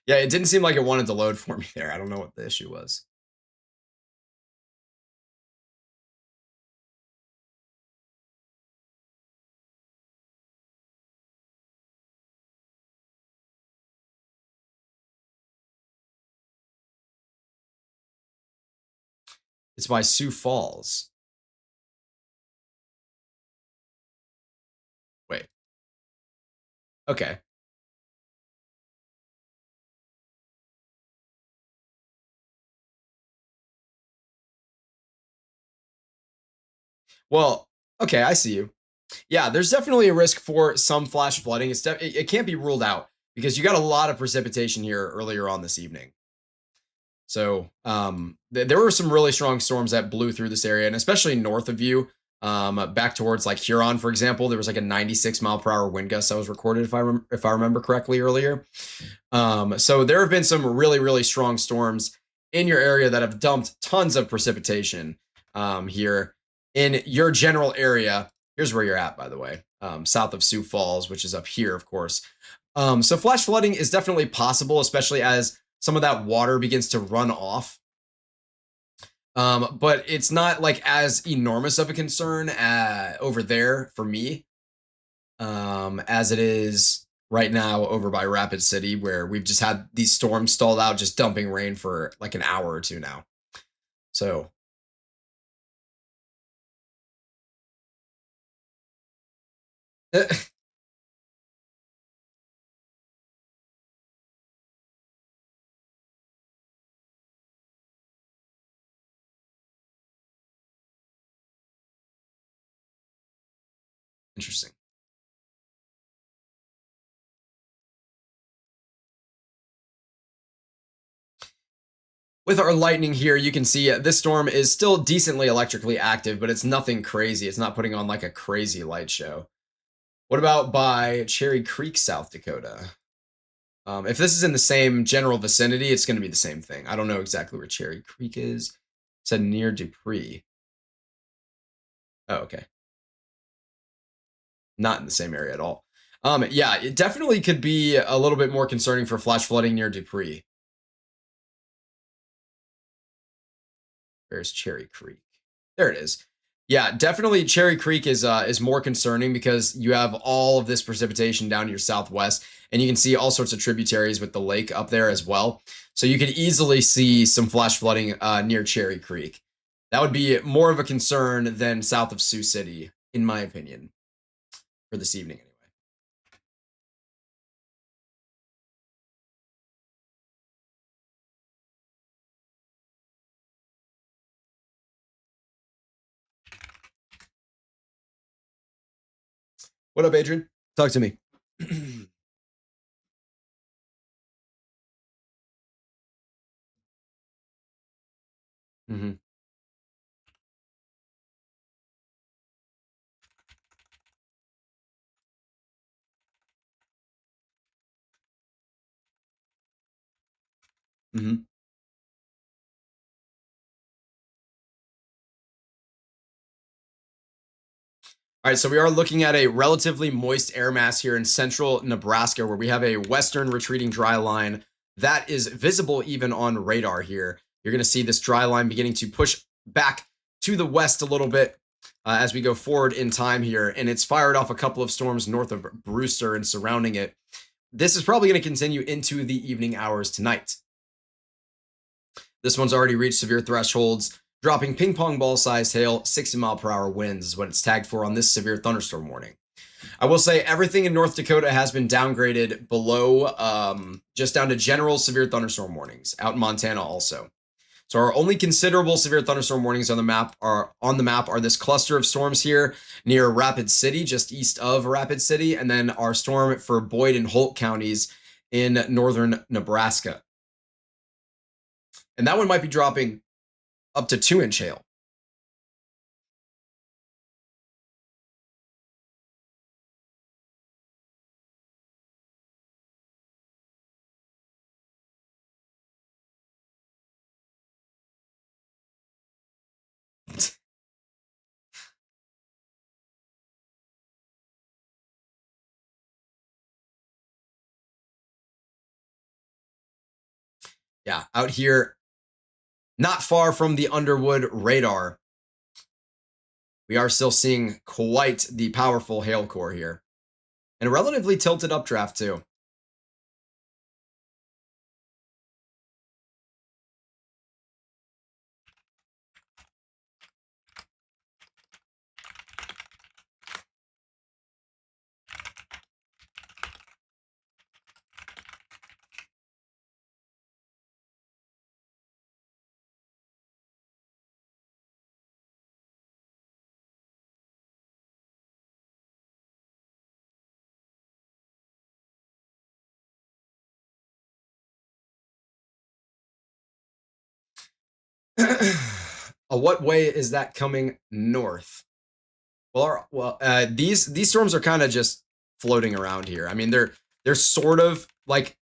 Yeah, it didn't seem like it wanted to load for me there. I don't know what the issue was. It's by Sioux Falls. Wait. Okay. Well, okay, I see you. Yeah, there's definitely a risk for some flash flooding. It can't be ruled out because you got a lot of precipitation here earlier on this evening. So there were some really strong storms that blew through this area, and especially north of you, back towards like Huron, for example. There was like a 96-mile-per-hour wind gust that was recorded, if I remember correctly earlier. So there have been some really, really strong storms in your area that have dumped tons of precipitation here in your general area. Here's where you're at, by the way, south of Sioux Falls, which is up here, of course. So flash flooding is definitely possible, especially as some of that water begins to run off. But it's not like as enormous of a concern over there for me as it is right now over by Rapid City, where we've just had these storms stalled out, just dumping rain for like an hour or two now. So interesting. With our lightning here, you can see this storm is still decently electrically active, but it's nothing crazy. It's not putting on like a crazy light show. What about by Cherry Creek, South Dakota? If this is in the same general vicinity, it's going to be the same thing. I don't know exactly where Cherry Creek is. It said near Dupree. Oh, okay. Not in the same area at all. Yeah, it definitely could be a little bit more concerning for flash flooding near Dupree. There's Cherry Creek. There it is. Yeah, definitely Cherry Creek is more concerning because you have all of this precipitation down to your southwest, and you can see all sorts of tributaries with the lake up there as well. So you could easily see some flash flooding near Cherry Creek. That would be more of a concern than south of Sioux City, in my opinion, for this evening anyway. What up, Adrian? Talk to me. Hmm. Hmm. All right, so we are looking at a relatively moist air mass here in central Nebraska, where we have a western retreating dry line that is visible even on radar here. You're going to see this dry line beginning to push back to the west a little bit as we go forward in time here, and it's fired off a couple of storms north of Brewster and surrounding it. This is probably going to continue into the evening hours tonight. This one's already reached severe thresholds, dropping ping pong ball sized hail. 60-mile-per-hour winds is what it's tagged for on this severe thunderstorm warning. I will say everything in North Dakota has been downgraded below, just down to general severe thunderstorm warnings. Out in Montana also. So our only considerable severe thunderstorm warnings on the map are this cluster of storms here near Rapid City, just east of Rapid City, and then our storm for Boyd and Holt counties in northern Nebraska. And that one might be dropping up to 2-inch hail. Yeah, out here, not far from the Underwood radar, we are still seeing quite the powerful hail core here. And a relatively tilted updraft, too. What way is that coming north? These storms are kind of just floating around here. I mean, they're sort of like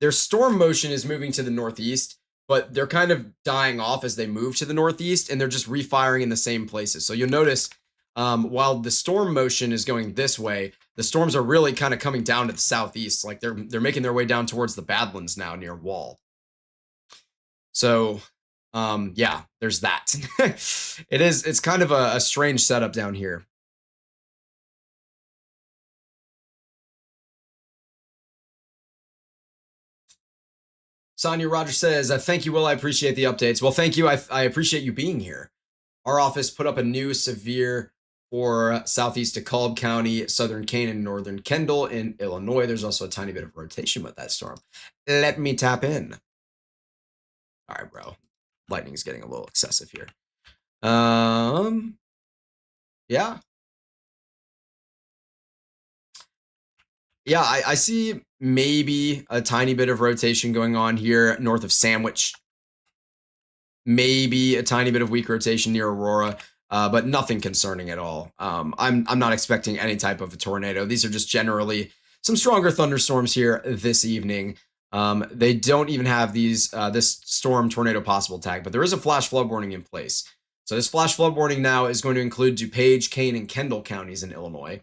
their storm motion is moving to the northeast, but they're kind of dying off as they move to the northeast, and they're just refiring in the same places. So you'll notice, while the storm motion is going this way, the storms are really kind of coming down to the southeast. Like they're making their way down towards the Badlands now near Wall. So, yeah, there's that. It's kind of a strange setup down here. Sonia Rogers says, thank you, Will. I appreciate the updates. Well, thank you. I appreciate you being here. Our office put up a new severe for southeast DeKalb County, southern Kane, and northern Kendall in Illinois. There's also a tiny bit of rotation with that storm. Let me tap in. All right, bro. Lightning's getting a little excessive here. Yeah. Yeah, I see maybe a tiny bit of rotation going on here north of Sandwich. Maybe a tiny bit of weak rotation near Aurora, but nothing concerning at all. I'm not expecting any type of a tornado. These are just generally some stronger thunderstorms here this evening. They don't even have these this storm tornado possible tag, but there is a flash flood warning in place. So this flash flood warning now is going to include DuPage, Kane, and Kendall counties in Illinois.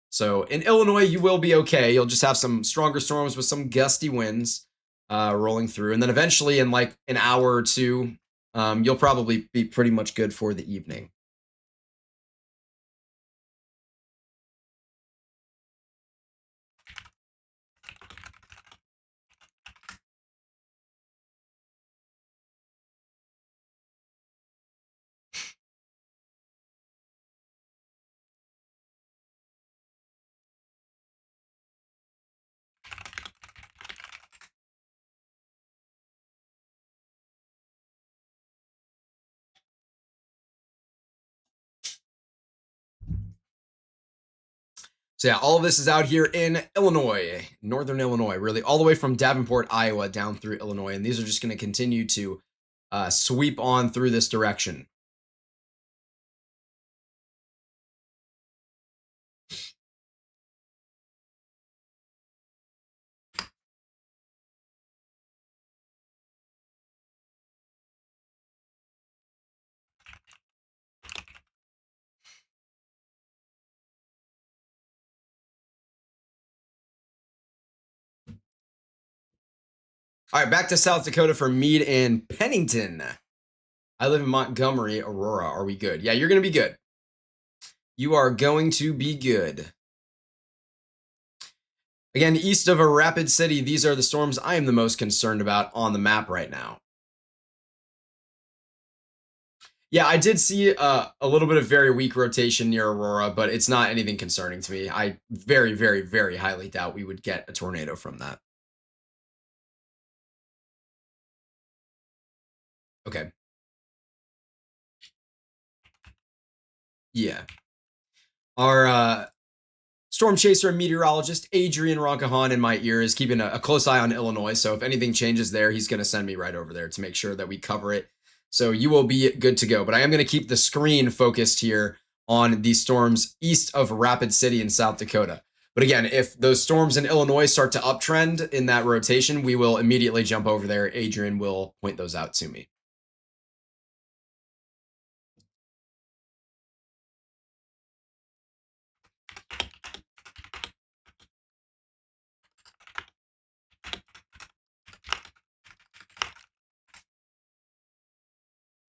So in Illinois, you will be okay. You'll just have some stronger storms with some gusty winds rolling through. And then eventually in like an hour or two, you'll probably be pretty much good for the evening. So yeah, all of this is out here in Illinois, northern Illinois, really all the way from Davenport, Iowa, down through Illinois. And these are just going to continue to sweep on through this direction. All right, back to South Dakota for Meade and Pennington. I live in Montgomery, Aurora. Are we good? Yeah, you're going to be good. You are going to be good. Again, east of a Rapid City, these are the storms I am the most concerned about on the map right now. Yeah, I did see a little bit of very weak rotation near Aurora, but it's not anything concerning to me. I very, very, very highly doubt we would get a tornado from that. Okay. Yeah. Our storm chaser and meteorologist, Adrian Roncahan, in my ear is keeping a close eye on Illinois. So if anything changes there, he's going to send me right over there to make sure that we cover it. So you will be good to go. But I am going to keep the screen focused here on these storms east of Rapid City in South Dakota. But again, if those storms in Illinois start to uptrend in that rotation, we will immediately jump over there. Adrian will point those out to me.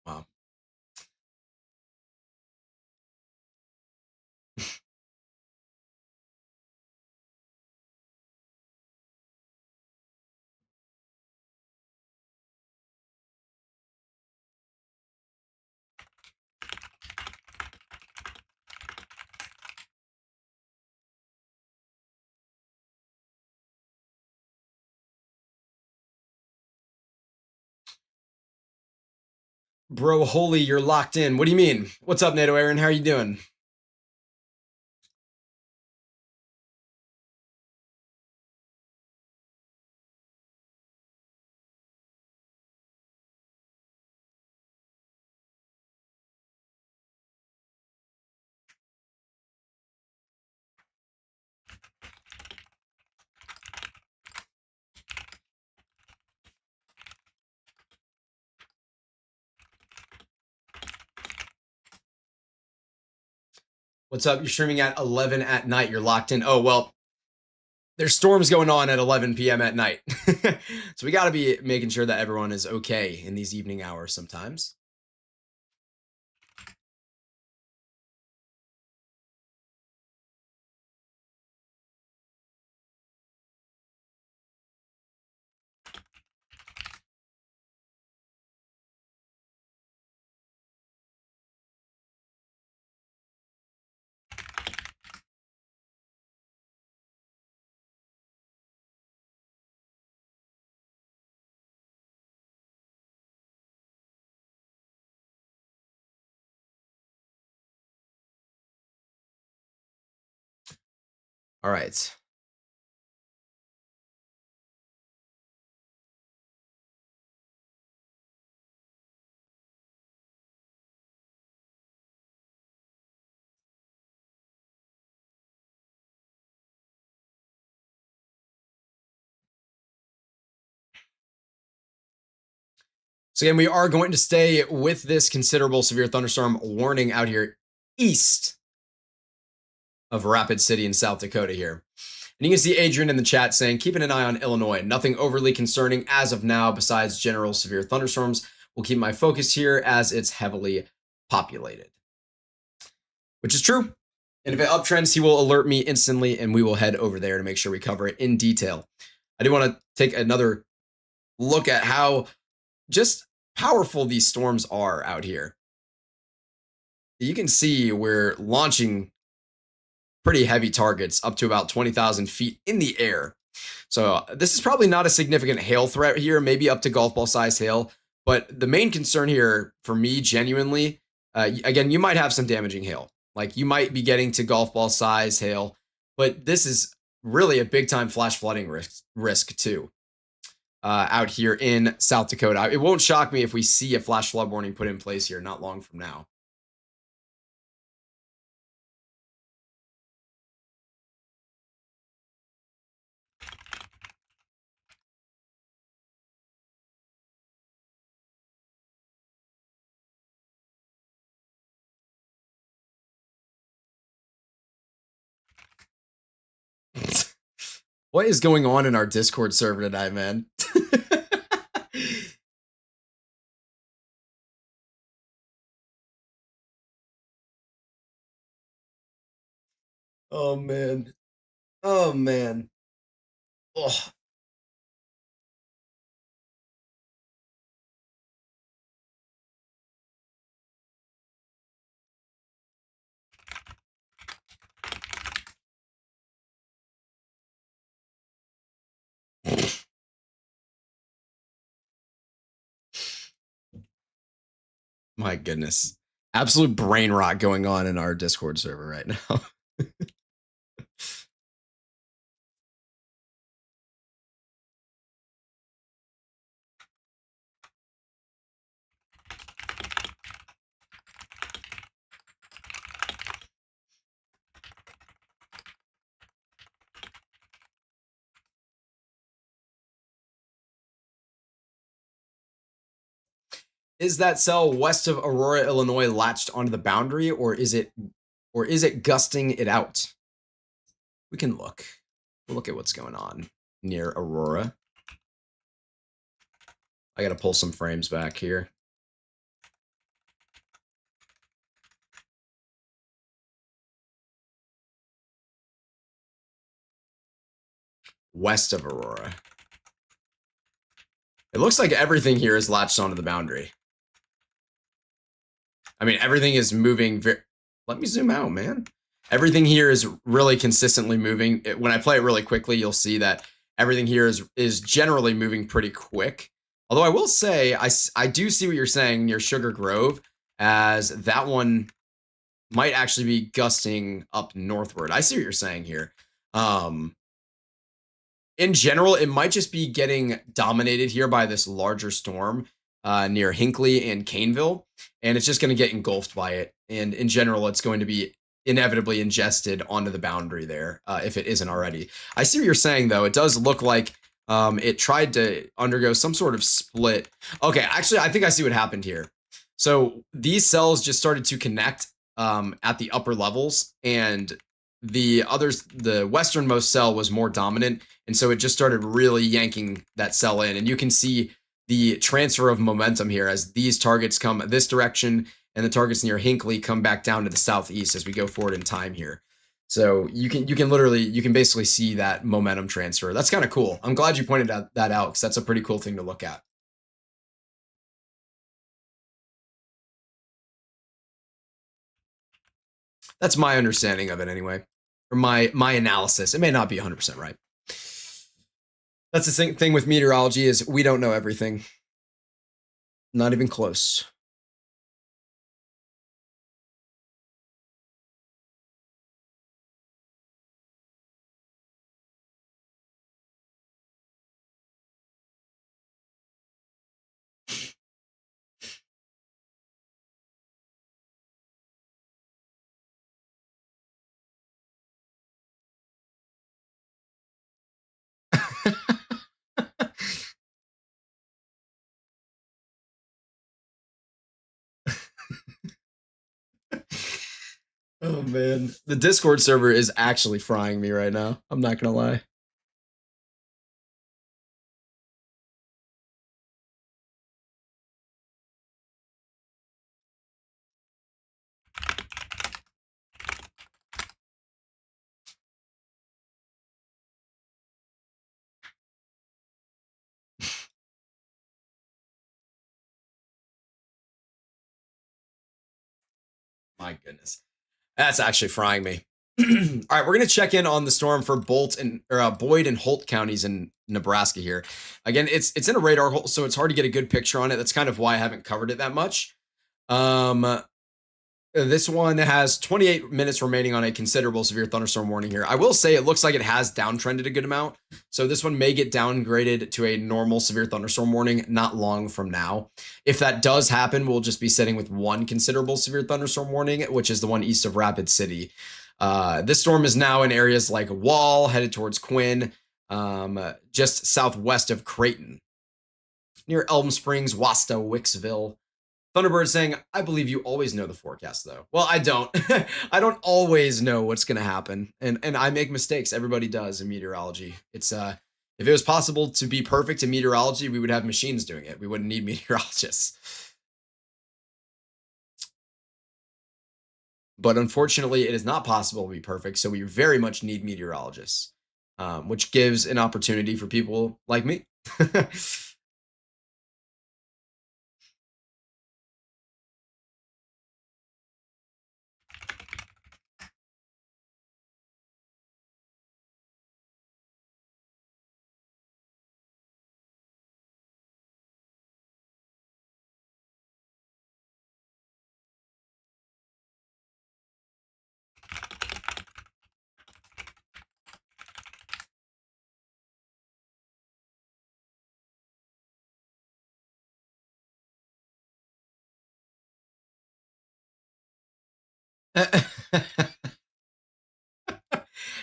Wow. Bro, holy, you're locked in. What do you mean? What's up, NATO Aaron? How are you doing? What's up? You're streaming at 11 at night. You're locked in. Oh, well, there's storms going on at 11 p.m. at night. So we got to be making sure that everyone is okay in these evening hours sometimes. All right. So again, we are going to stay with this considerable severe thunderstorm warning out here east of Rapid City in South Dakota here. And you can see Adrian in the chat saying, keeping an eye on Illinois. Nothing overly concerning as of now besides general severe thunderstorms. Will keep my focus here as it's heavily populated. Which is true. And if it uptrends, he will alert me instantly and we will head over there to make sure we cover it in detail. I do want to take another look at how just powerful these storms are out here. You can see we're launching pretty heavy targets up to about 20,000 feet in the air. So this is probably not a significant hail threat here, maybe up to golf ball size hail. But the main concern here for me, genuinely, again, you might have some damaging hail. Like you might be getting to golf ball size hail, but this is really a big time flash flooding risk too. Out here in South Dakota. It won't shock me if we see a flash flood warning put in place here not long from now. What is going on in our Discord server tonight, man? Oh man. Oh man. Oh. My goodness. Absolute brain rot going on in our Discord server right now. Is that cell west of Aurora, Illinois latched onto the boundary or is it gusting it out? We can look. We'll look at what's going on near Aurora. I got to pull some frames back here. West of Aurora. It looks like everything here is latched onto the boundary. I mean, everything is moving. Let me zoom out, man. Everything here is really consistently moving. When I play it really quickly, you'll see that everything here is generally moving pretty quick. Although I will say, I do see what you're saying near Sugar Grove, as that one might actually be gusting up northward. I see what you're saying here. In general, it might just be getting dominated here by this larger storm near Hinckley and Caneville, and it's just going to get engulfed by it. And in general, it's going to be inevitably ingested onto the boundary there if it isn't already. I see what you're saying, though. It does look like it tried to undergo some sort of split. Okay, actually, I think I see what happened here. So these cells just started to connect at the upper levels, and the westernmost cell was more dominant, and so it just started really yanking that cell in. And you can see the transfer of momentum here as these targets come this direction and the targets near Hinckley come back down to the southeast as we go forward in time here. So you can basically see that momentum transfer. That's kind of cool. I'm glad you pointed that out because that's a pretty cool thing to look at. That's my understanding of it anyway, or my analysis. It may not be 100% right. That's the thing with meteorology is we don't know everything. Not even close. Oh man, the Discord server is actually frying me right now. I'm not gonna lie. My goodness. That's actually frying me. All right, we're gonna check in on the storm for Boyd and Holt counties in Nebraska here. Again, it's in a radar hole, so it's hard to get a good picture on it. That's kind of why I haven't covered it that much. Um, this one has 28 minutes remaining on a considerable severe thunderstorm warning here. I will say it looks like it has downtrended a good amount. So this one may get downgraded to a normal severe thunderstorm warning not long from now. If that does happen, we'll just be sitting with one considerable severe thunderstorm warning, which is the one east of Rapid City. This storm is now in areas like Wall, headed towards Quinn, just southwest of Creighton, near Elm Springs, Wasta, Wicksville. Thunderbird saying, I believe you always know the forecast, though. Well, I don't. I don't always know what's going to happen. And I make mistakes. Everybody does in meteorology. It's if it was possible to be perfect in meteorology, we would have machines doing it. We wouldn't need meteorologists. But unfortunately, it is not possible to be perfect. So we very much need meteorologists, which gives an opportunity for people like me.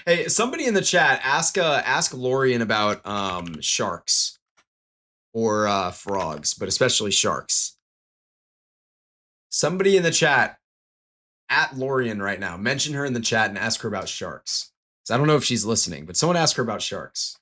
Hey, somebody in the chat ask Lorian about sharks or frogs, but especially sharks. Somebody in the chat at Lorian right now, mention her in the chat and ask her about sharks. So I don't know if she's listening, but someone ask her about sharks.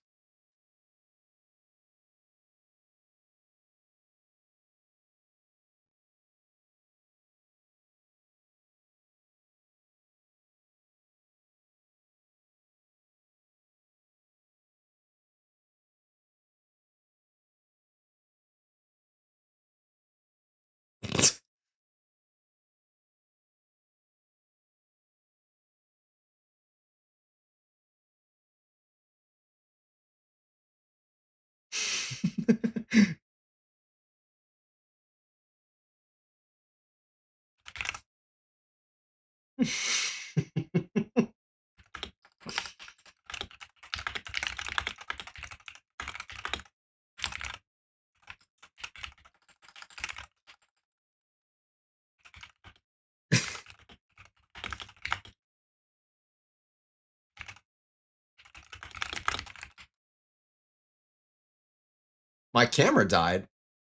My camera died.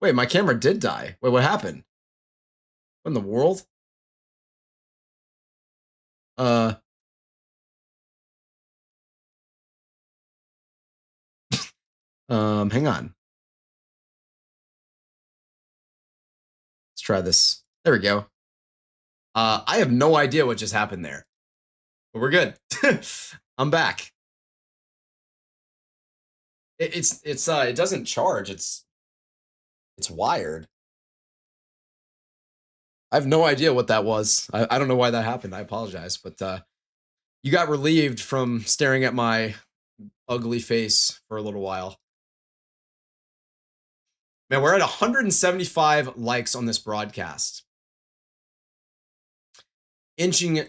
Wait, my camera did die. Wait, what happened? What in the world? Uh, hang on. Let's try this. There we go. I have no idea what just happened there, but we're good. I'm back. It doesn't charge. It's wired. I have no idea what that was. I don't know why that happened. I apologize, but you got relieved from staring at my ugly face for a little while. Man, we're at 175 likes on this broadcast. Inching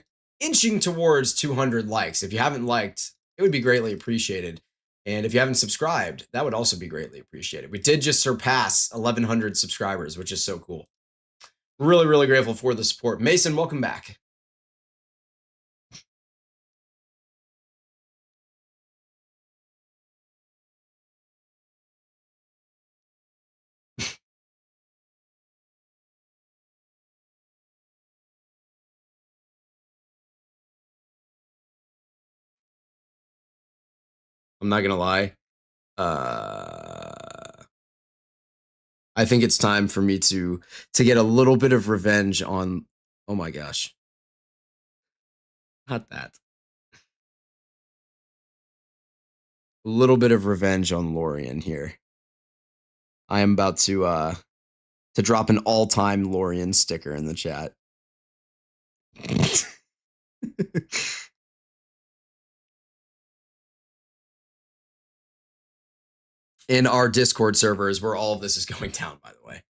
towards 200 likes. If you haven't liked, it would be greatly appreciated. And if you haven't subscribed, that would also be greatly appreciated. We did just surpass 1,100 subscribers, which is so cool. Really, really grateful for the support. Mason, welcome back. I'm not gonna lie. Uh, I think it's time for me to get a little bit of revenge on. Oh my gosh, not that. A little bit of revenge on Lorian here. I am about to drop an all-time Lorian sticker in the chat. In our Discord servers where all of this is going down, by the way.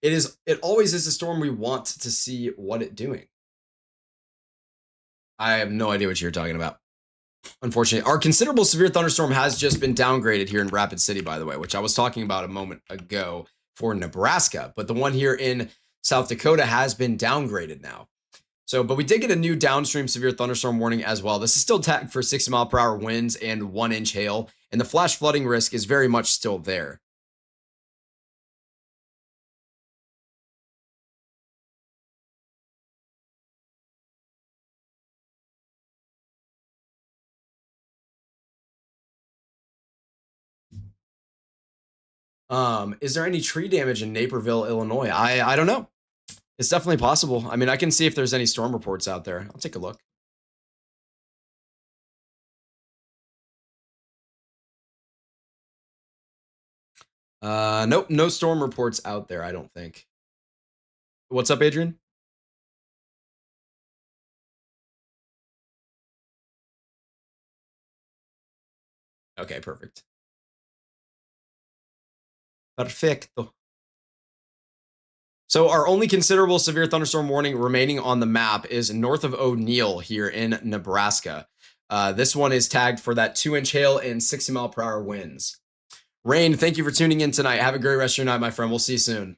It always is a storm we want to see what it doing. I have no idea what you're talking about. Unfortunately, our considerable severe thunderstorm has just been downgraded here in Rapid City, by the way, which I was talking about a moment ago for Nebraska. But the one here in South Dakota has been downgraded now. So, but we did get a new downstream severe thunderstorm warning as well. This is still tagged for 60-mile-per-hour winds and 1-inch hail, and the flash flooding risk is very much still there. Is there any tree damage in Naperville, Illinois? I don't know. It's definitely possible. I mean, I can see if there's any storm reports out there. I'll take a look. Nope, no storm reports out there, I don't think. What's up, Adrian? Okay, perfect. Perfecto. So our only considerable severe thunderstorm warning remaining on the map is north of O'Neill here in Nebraska. This one is tagged for that 2-inch hail and 60-mile-per-hour winds. Rain, thank you for tuning in tonight. Have a great rest of your night, my friend. We'll see you soon.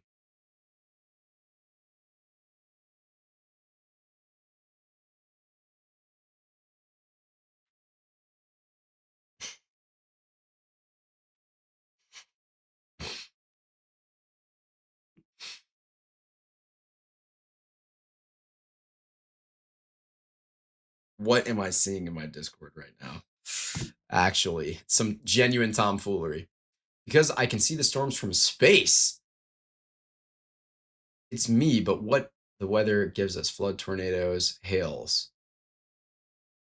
What am I seeing in my Discord right now? Actually, some genuine tomfoolery. Because I can see the storms from space. It's me, but what the weather gives us: flood, tornadoes, hails.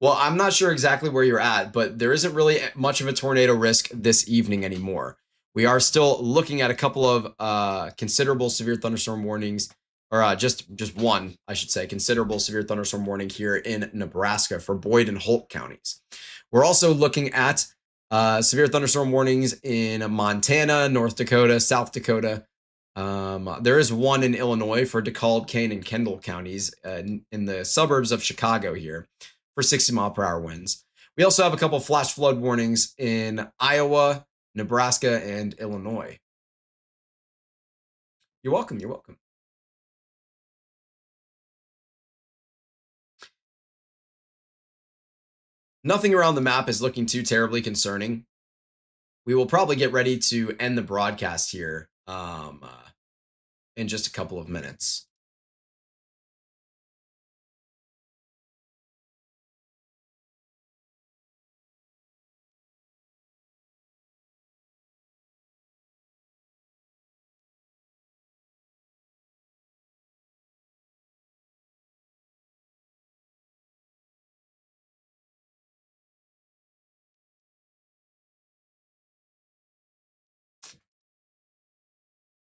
Well, I'm not sure exactly where you're at, but there isn't really much of a tornado risk this evening anymore. We are still looking at a couple of considerable severe thunderstorm warnings, or just one, I should say, considerable severe thunderstorm warning here in Nebraska for Boyd and Holt counties. We're also looking at severe thunderstorm warnings in Montana, North Dakota, South Dakota. There is one in Illinois for DeKalb, Kane, and Kendall counties in the suburbs of Chicago here for 60-mile-per-hour winds. We also have a couple flash flood warnings in Iowa, Nebraska, and Illinois. You're welcome. You're welcome. Nothing around the map is looking too terribly concerning. We will probably get ready to end the broadcast here in just a couple of minutes.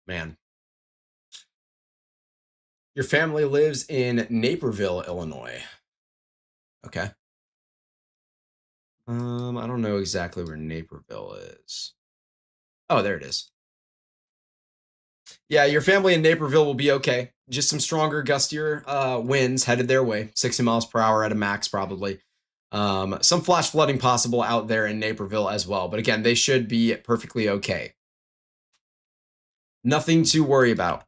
Man, your family lives in Naperville, Illinois. Okay. I don't know exactly where Naperville is. Oh, there it is. Yeah, your family in Naperville will be okay. Just some stronger, gustier winds headed their way, 60 miles per hour at a max, probably. Some flash flooding possible out there in Naperville as well. But again, they should be perfectly okay. Nothing to worry about.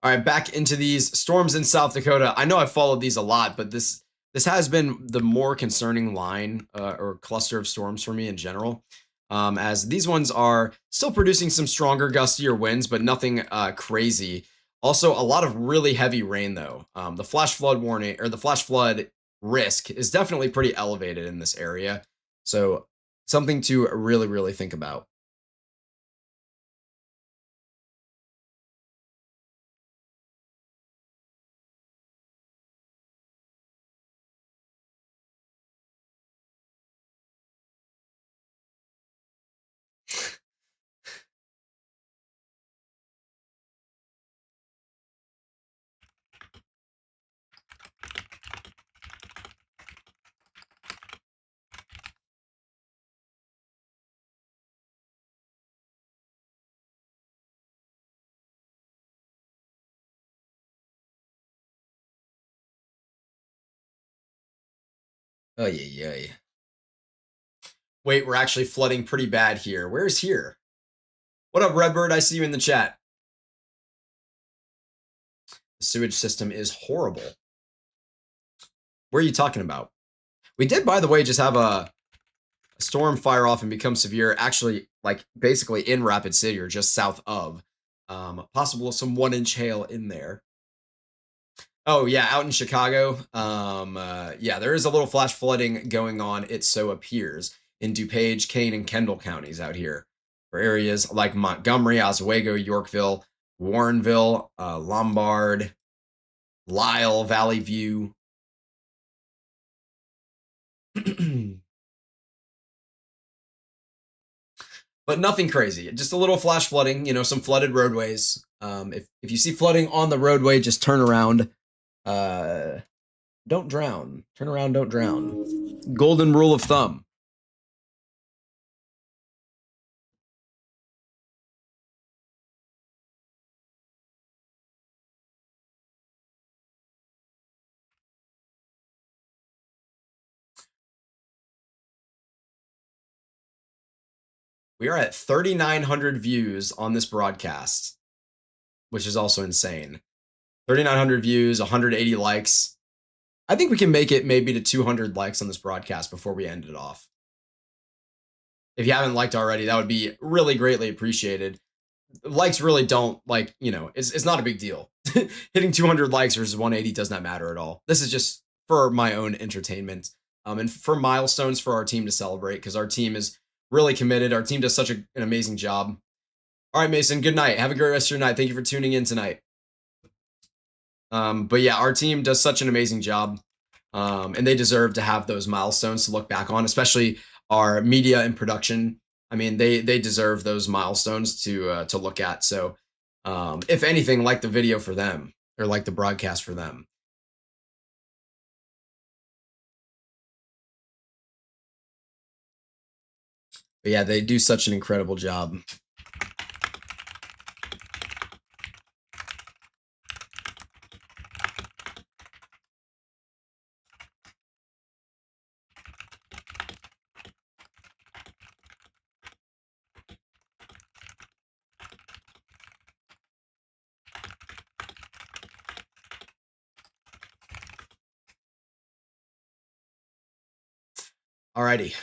All right, back into these storms in South Dakota. I know I've followed these a lot, but this This has been the more concerning line or cluster of storms for me in general, as these ones are still producing some stronger, gustier winds, but nothing crazy. Also, a lot of really heavy rain, though. The flash flood warning or the flash flood risk is definitely pretty elevated in this area. So, something to really, really think about. Oh, yeah, yeah. Wait, we're actually flooding pretty bad here. Where's here? What up, Redbird? I see you in the chat. The sewage system is horrible. Where are you talking about? We did, by the way, just have a storm fire off and become severe, actually, like basically in Rapid City or just south of. Possible some 1 inch hail in there. Oh, yeah, out in Chicago. Yeah, there is a little flash flooding going on, it so appears, in DuPage, Kane, and Kendall counties out here. For areas like Montgomery, Oswego, Yorkville, Warrenville, Lombard, Lyle, Valley View. But nothing crazy. Just a little flash flooding, some flooded roadways. If you see flooding on the roadway, just turn around. Uh, don't drown. Turn around, don't drown. Golden rule of thumb. We are at 3,900 views on this broadcast, which is also insane. 3,900 views, 180 likes. I think we can make it maybe to 200 likes on this broadcast before we end it off. If you haven't liked already, that would be really greatly appreciated. Likes really don't it's not a big deal. Hitting 200 likes versus 180 does not matter at all. This is just for my own entertainment, and for milestones for our team to celebrate because our team is really committed. Our team does such an amazing job. All right, Mason, good night. Have a great rest of your night. Thank you for tuning in tonight. But yeah, our team does such an amazing job, and they deserve to have those milestones to look back on, especially our media and production. I mean, they deserve those milestones to look at. So, if anything, like the video for them or like the broadcast for them. But yeah, they do such an incredible job. Alrighty.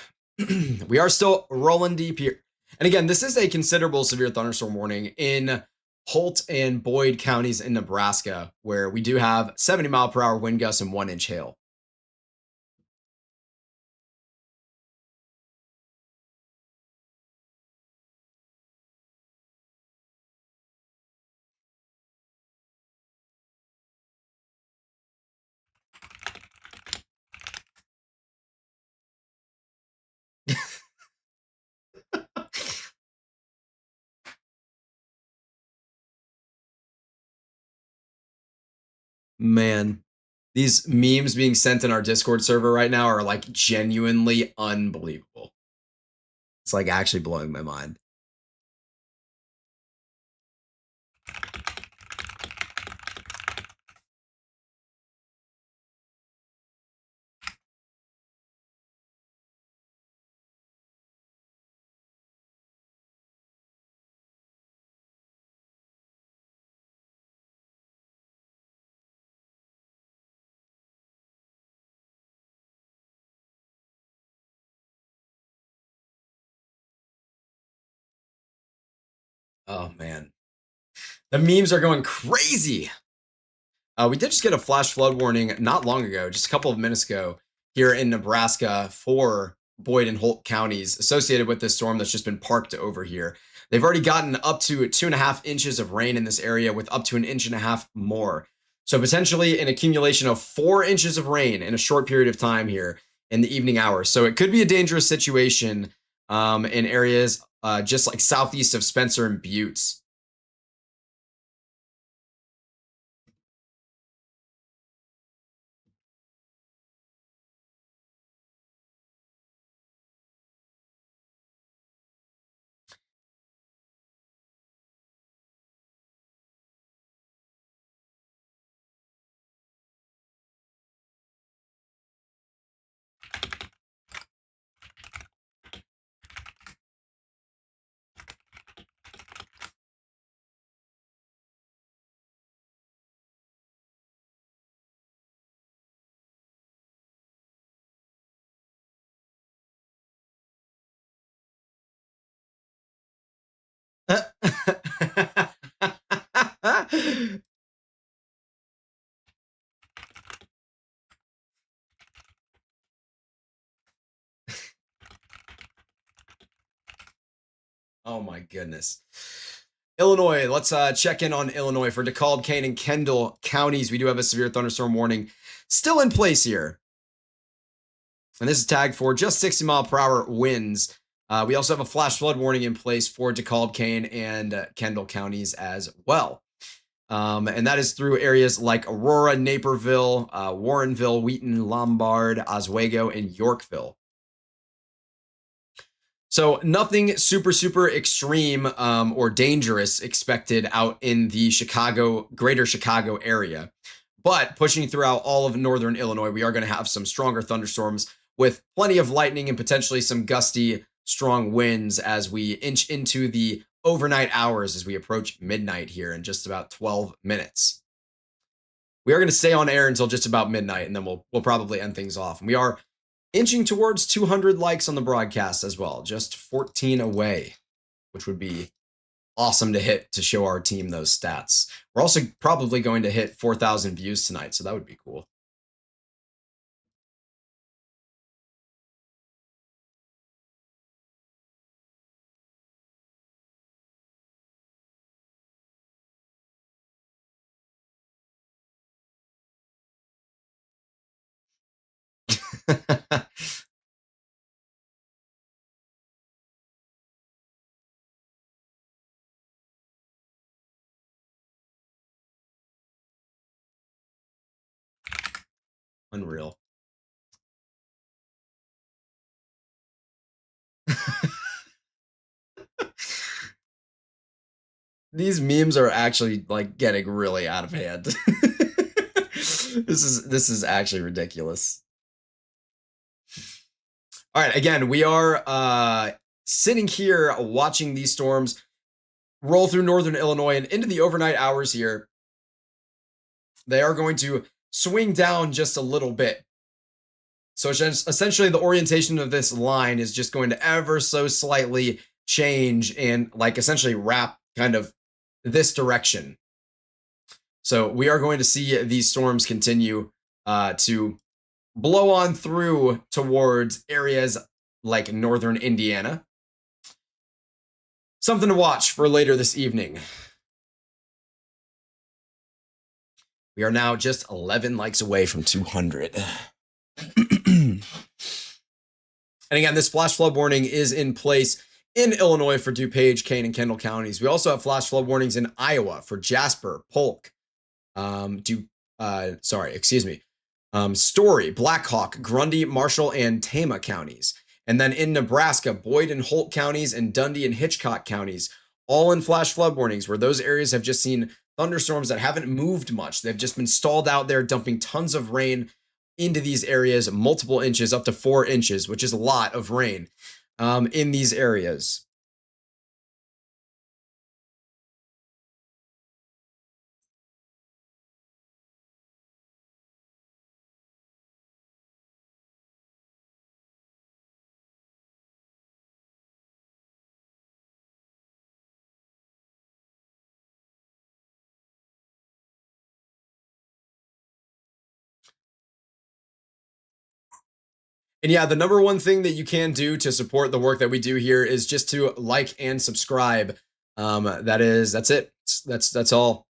We are still rolling deep here. And again, this is a considerable severe thunderstorm warning in Holt and Boyd counties in Nebraska, where we do have 70-mile-per-hour wind gusts and 1 inch hail. Man, these memes being sent in our Discord server right now are like genuinely unbelievable. It's like actually blowing my mind. Oh man, the memes are going crazy. We did just get a flash flood warning not long ago, just a couple of minutes ago, here in Nebraska for Boyd and Holt counties associated with this storm that's just been parked over here. They've already gotten up to 2.5 inches of rain in this area, with up to an inch and a half more. So potentially an accumulation of 4 inches of rain in a short period of time here in the evening hours. So it could be a dangerous situation in areas just like southeast of Spencer and Buttes. Oh my goodness. Illinois, let's check in on Illinois for DeKalb, Kane, and Kendall counties. We do have a severe thunderstorm warning still in place here. And this is tagged for just 60-mile-per-hour winds. We also have a flash flood warning in place for DeKalb, Kane, and Kendall counties as well. And that is through areas like Aurora, Naperville, Warrenville, Wheaton, Lombard, Oswego, and Yorkville. So nothing super, super extreme or dangerous expected out in the greater Chicago area. But pushing throughout all of northern Illinois, we are going to have some stronger thunderstorms with plenty of lightning and potentially some gusty, strong winds as we inch into the overnight hours as we approach midnight here in just about 12 minutes. We are going to stay on air until just about midnight, and then we'll probably end things off. And we are inching towards 200 likes on the broadcast as well, just 14 away, which would be awesome to hit to show our team those stats. We're also probably going to hit 4,000 views tonight, so that would be cool. Unreal. These memes are actually like getting really out of hand. This is actually ridiculous. All right, again, we are sitting here watching these storms roll through northern Illinois and into the overnight hours here. They are going to swing down just a little bit. So essentially the orientation of this line is just going to ever so slightly change and like essentially wrap kind of this direction. So we are going to see these storms continue to blow on through towards areas like northern Indiana. Something to watch for later this evening. We are now just 11 likes away from 200. And again, this flash flood warning is in place in Illinois for DuPage, Kane, and Kendall counties. We also have flash flood warnings in Iowa for Jasper, Polk, Story, Blackhawk, Grundy, Marshall, and Tama counties. And then in Nebraska, Boyd and Holt counties and Dundee and Hitchcock counties, all in flash flood warnings, where those areas have just seen thunderstorms that haven't moved much. They've just been stalled out there, dumping tons of rain into these areas, multiple inches, up to 4 inches, which is a lot of rain in these areas. And yeah, the number one thing that you can do to support the work that we do here is just to like and subscribe. That's it. That's all.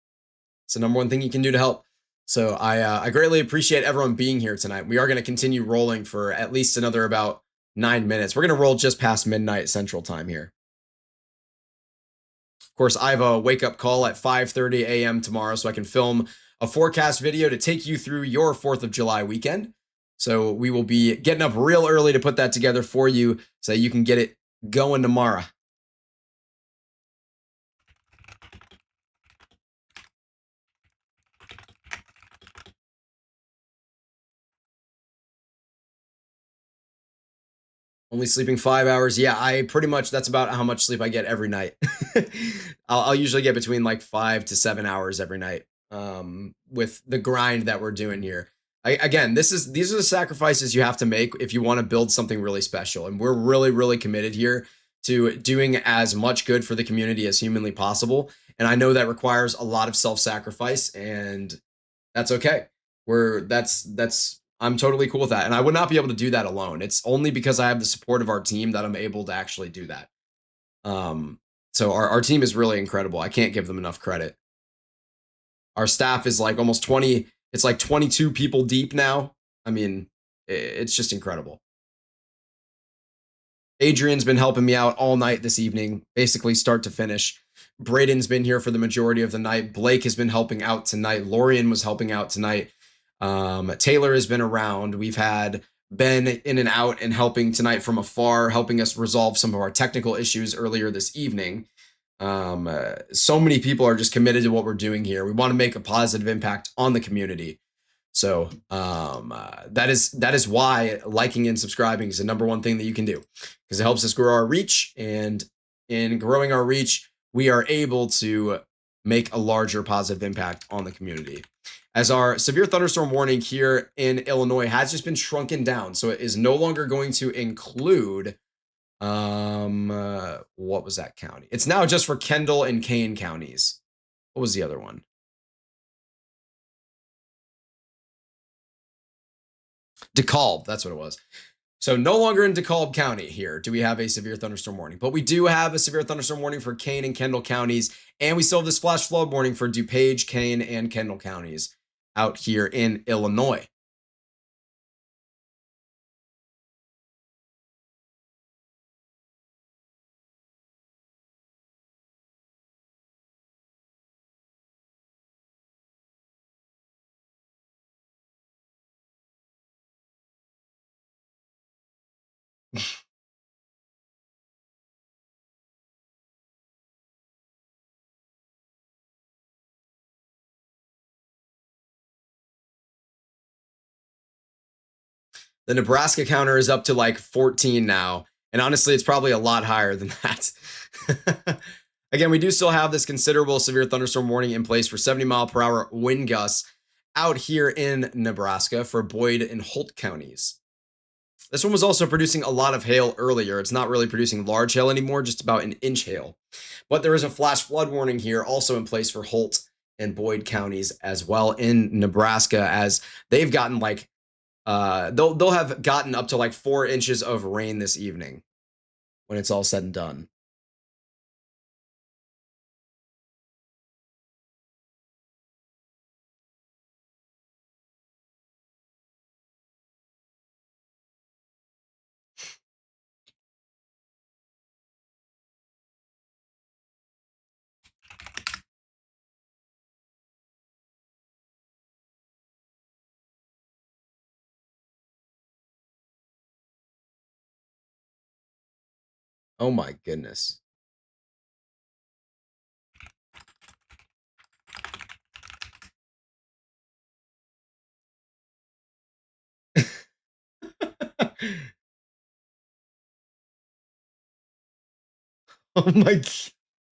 It's the number one thing you can do to help. So I greatly appreciate everyone being here tonight. We are going to continue rolling for at least another about 9 minutes. We're going to roll just past midnight Central Time here. Of course, I have a wake up call at 5:30 a.m. tomorrow, so I can film a forecast video to take you through your 4th of July weekend. So we will be getting up real early to put that together for you so you can get it going tomorrow. Only sleeping 5 hours. Yeah, I pretty much that's about how much sleep I get every night. I'll usually get between like 5 to 7 hours every night. With the grind that we're doing here. Again, these are the sacrifices you have to make if you want to build something really special, and we're really really committed here to doing as much good for the community as humanly possible. And I know that requires a lot of self-sacrifice, and that's okay. That's I'm totally cool with that. And I would not be able to do that alone. It's only because I have the support of our team that I'm able to actually do that. Um, so our team is really incredible. I can't give them enough credit. Our staff is like almost 20, it's like 22 people deep now. I mean, it's just incredible. Adrian's been helping me out all night this evening, basically start to finish. Braden's been here for the majority of the night. Blake has been helping out tonight. Lorian was helping out tonight. Taylor has been around. We've had Ben in and out and helping tonight from afar, helping us resolve some of our technical issues earlier this evening. So many people are just committed to what we're doing here. We want to make a positive impact on the community. So that is why liking and subscribing is the number one thing that you can do, because it helps us grow our reach, and in growing our reach, we are able to make a larger positive impact on the community. As our severe thunderstorm warning here in Illinois has just been shrunken down, so it is no longer going to include what was that county? It's now just for Kendall and Kane counties. What was the other one? DeKalb, that's what it was. So no longer in DeKalb County here do we have a severe thunderstorm warning, but we do have a severe thunderstorm warning for Kane and Kendall counties, and we still have this flash flood warning for DuPage, Kane, and Kendall counties out here in Illinois. The Nebraska counter is up to like 14 now, and honestly, it's probably a lot higher than that. Again, we do still have this considerable severe thunderstorm warning in place for 70-mile-per-hour wind gusts out here in Nebraska for Boyd and Holt counties. This one was also producing a lot of hail earlier. It's not really producing large hail anymore, just about an inch hail. But there is a flash flood warning here also in place for Holt and Boyd counties as well in Nebraska, as they've gotten like they'll have gotten up to like 4 inches of rain this evening when it's all said and done. Oh my goodness. Oh my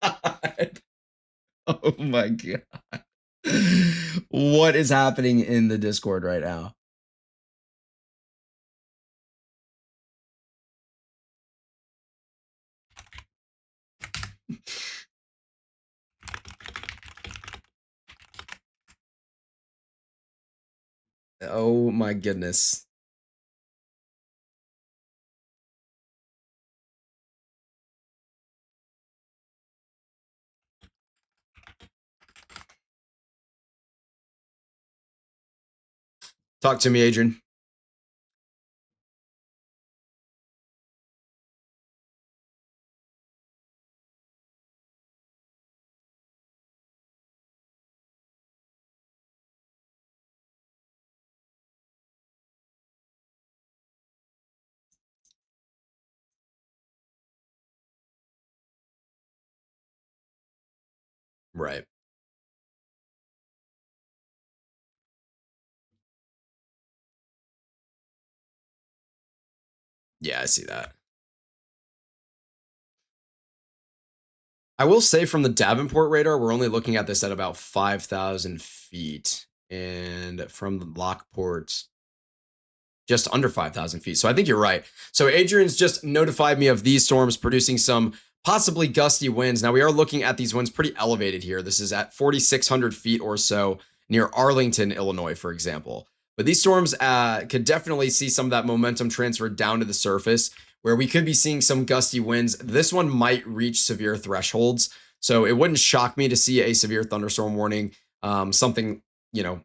god. Oh my god. What is happening in the Discord right now? Oh my goodness. Talk to me, Adrian. Right. Yeah, I see that. I will say from the Davenport radar, we're only looking at this at about 5,000 feet. And from the Lockport, just under 5,000 feet. So I think you're right. So Adrian's just notified me of these storms producing some possibly gusty winds. Now we are looking at these winds pretty elevated here. This is at 4,600 feet or so near Arlington, Illinois, for example. But these storms could definitely see some of that momentum transfer down to the surface where we could be seeing some gusty winds. This one might reach severe thresholds. So it wouldn't shock me to see a severe thunderstorm warning, something, you know,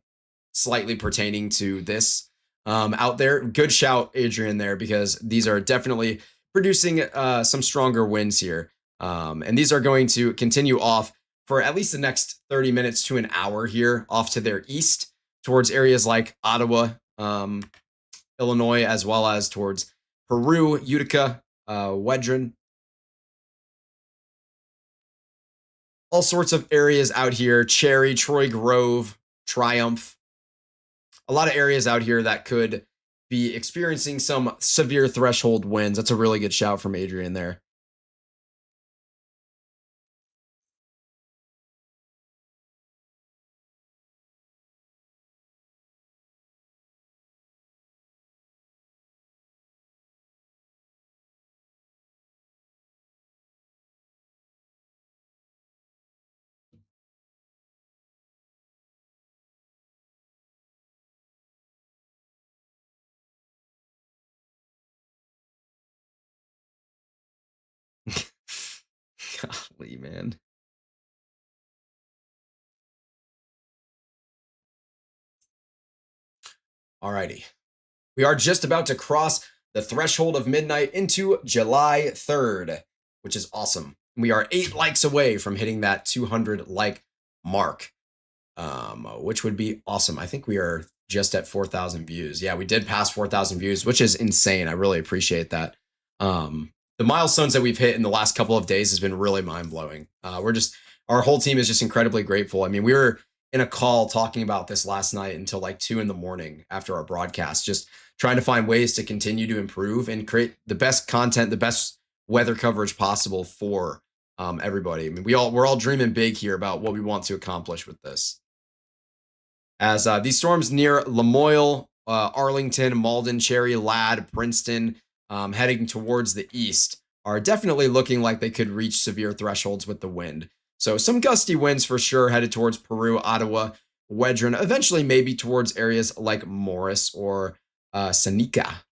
slightly pertaining to this out there. Good shout, Adrian, there, because these are definitely producing some stronger winds here. And these are going to continue off for at least the next 30 minutes to an hour here off to their east towards areas like Ottawa, Illinois, as well as towards Peru, Utica, Wedron, all sorts of areas out here, Cherry, Troy Grove, Triumph, a lot of areas out here that could be experiencing some severe threshold winds. That's a really good shout from Adrian there. Golly, man. Alrighty. We are just about to cross the threshold of midnight into July 3rd, which is awesome. We are 8 likes away from hitting that 200 like mark, which would be awesome. I think we are just at 4,000 views. Yeah, we did pass 4,000 views, which is insane. I really appreciate that. The milestones that we've hit in the last couple of days has been really mind blowing. Our whole team is just incredibly grateful. I mean, we were in a call talking about this last night until like 2 in the morning after our broadcast, just trying to find ways to continue to improve and create the best content, the best weather coverage possible for everybody. I mean, we're all dreaming big here about what we want to accomplish with this. As these storms near Lamoille, Arlington, Malden, Cherry, Ladd, Princeton, heading towards the east, are definitely looking like they could reach severe thresholds with the wind. So some gusty winds for sure headed towards Peru, Ottawa, Wedron, eventually maybe towards areas like Morris or Seneca.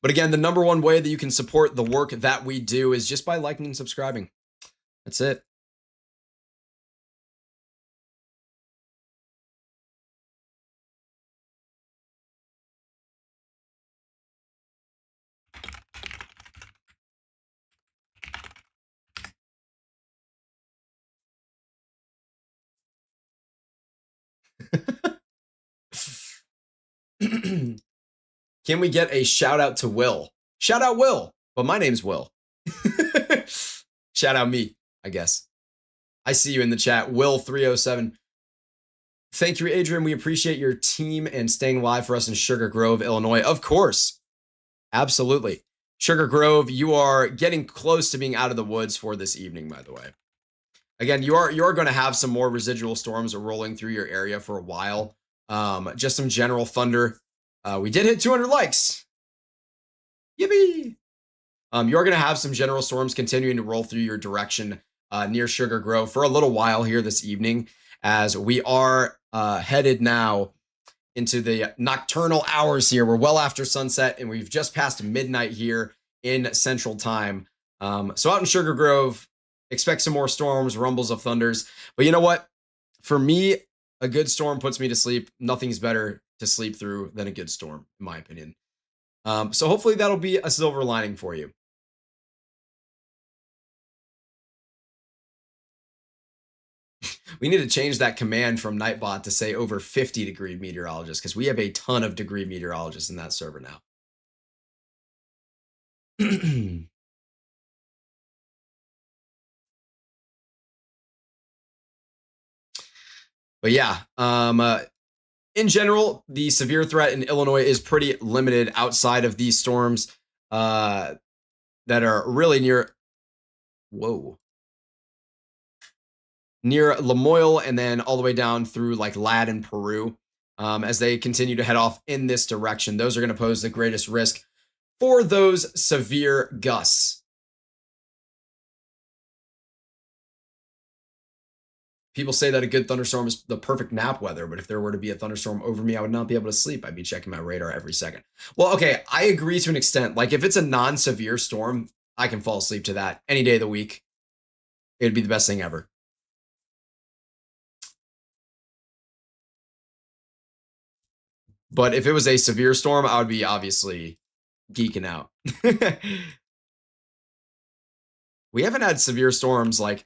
But again, the number one way that you can support the work that we do is just by liking and subscribing. That's it. Can we get a shout out to Will? Shout out Will, but my name's Will. Shout out me, I guess. I see you in the chat, Will307. Thank you, Adrian. We appreciate your team and staying live for us in Sugar Grove, Illinois. Of course. Absolutely. Sugar Grove, you are getting close to being out of the woods for this evening, by the way. Again, you're going to have some more residual storms rolling through your area for a while. Just some general thunder. We did hit 200 likes. Yippee! You're going to have some general storms continuing to roll through your direction near Sugar Grove for a little while here this evening, as we are headed now into the nocturnal hours here. We're well after sunset, and we've just passed midnight here in Central Time. So out in Sugar Grove, expect some more storms, rumbles of thunders. But you know what? For me, a good storm puts me to sleep. Nothing's better to sleep through than a good storm, in my opinion. So hopefully that'll be a silver lining for you. We need to change that command from Nightbot to say over 50-degree meteorologist, because we have a ton of degree meteorologists in that server now. But yeah, in general, the severe threat in Illinois is pretty limited outside of these storms that are really near, near Lamoille, and then all the way down through like Lad and Peru. As they continue to head off in this direction, those are going to pose the greatest risk for those severe gusts. People say that a good thunderstorm is the perfect nap weather, but if there were to be a thunderstorm over me, I would not be able to sleep. I'd be checking my radar every second. Well, okay, I agree to an extent. Like if it's a non-severe storm, I can fall asleep to that any day of the week. It'd be the best thing ever. But if it was a severe storm, I would be obviously geeking out. We haven't had severe storms. Like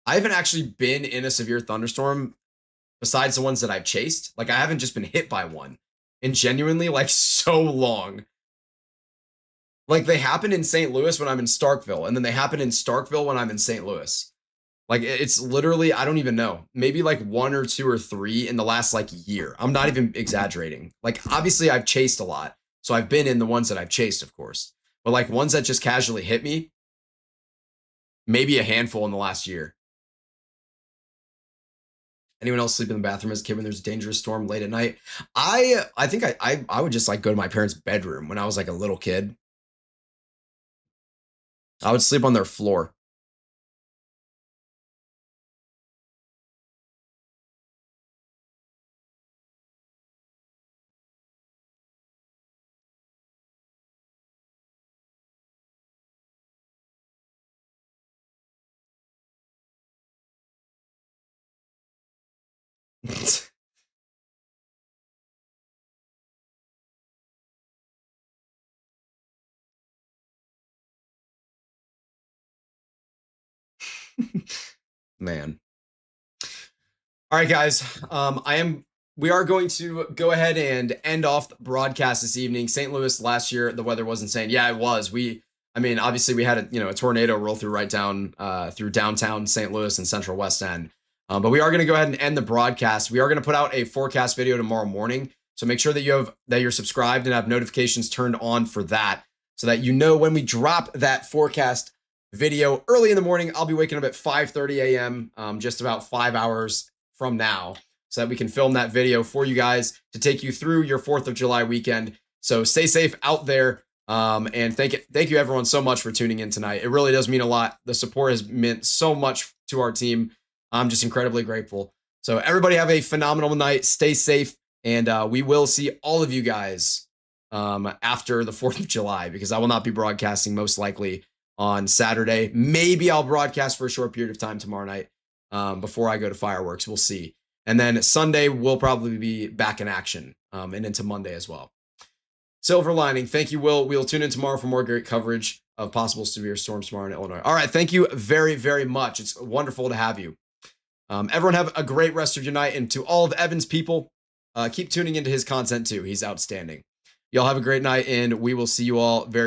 I haven't actually been in a severe thunderstorm besides the ones that I've chased. Like I haven't just been hit by one in genuinely like so long. Like they happen in St. Louis when I'm in Starkville, and then they happen in Starkville when I'm in St. Louis. Like it's literally, I don't even know, maybe like 1 or 2 or 3 in the last like year. I'm not even exaggerating. Like obviously I've chased a lot, so I've been in the ones that I've chased, of course. But like ones that just casually hit me, maybe a handful in the last year. Anyone else sleep in the bathroom as a kid when there's a dangerous storm late at night? I think I would just like go to my parents' bedroom when I was like a little kid. I would sleep on their floor. Man. All right, guys. We are going to go ahead and end off the broadcast this evening. St. Louis last year, the weather was insane. Yeah, it was. I mean, obviously we had a tornado roll through right down through downtown St. Louis and Central West End. But we are going to go ahead and end the broadcast. We are going to put out a forecast video tomorrow morning. So make sure that you're subscribed and have notifications turned on for that, so that you know when we drop that forecast video early in the morning. I'll be waking up at 5:30 a.m. Just about 5 hours from now, so that we can film that video for you guys to take you through your 4th of July weekend. So stay safe out there. And thank you everyone so much for tuning in tonight. It really does mean a lot. The support has meant so much to our team. I'm just incredibly grateful. So everybody have a phenomenal night. Stay safe. And we will see all of you guys after the 4th of July, because I will not be broadcasting most likely on Saturday. Maybe I'll broadcast for a short period of time tomorrow night before I go to fireworks. We'll see. And then Sunday, we'll probably be back in action and into Monday as well. Silver lining. Thank you, Will. We'll tune in tomorrow for more great coverage of possible severe storms tomorrow in Illinois. All right. Thank you very, very much. It's wonderful to have you. Everyone have a great rest of your night. And to all of Evan's people, keep tuning into his content too. He's outstanding. Y'all have a great night, and we will see you all very soon.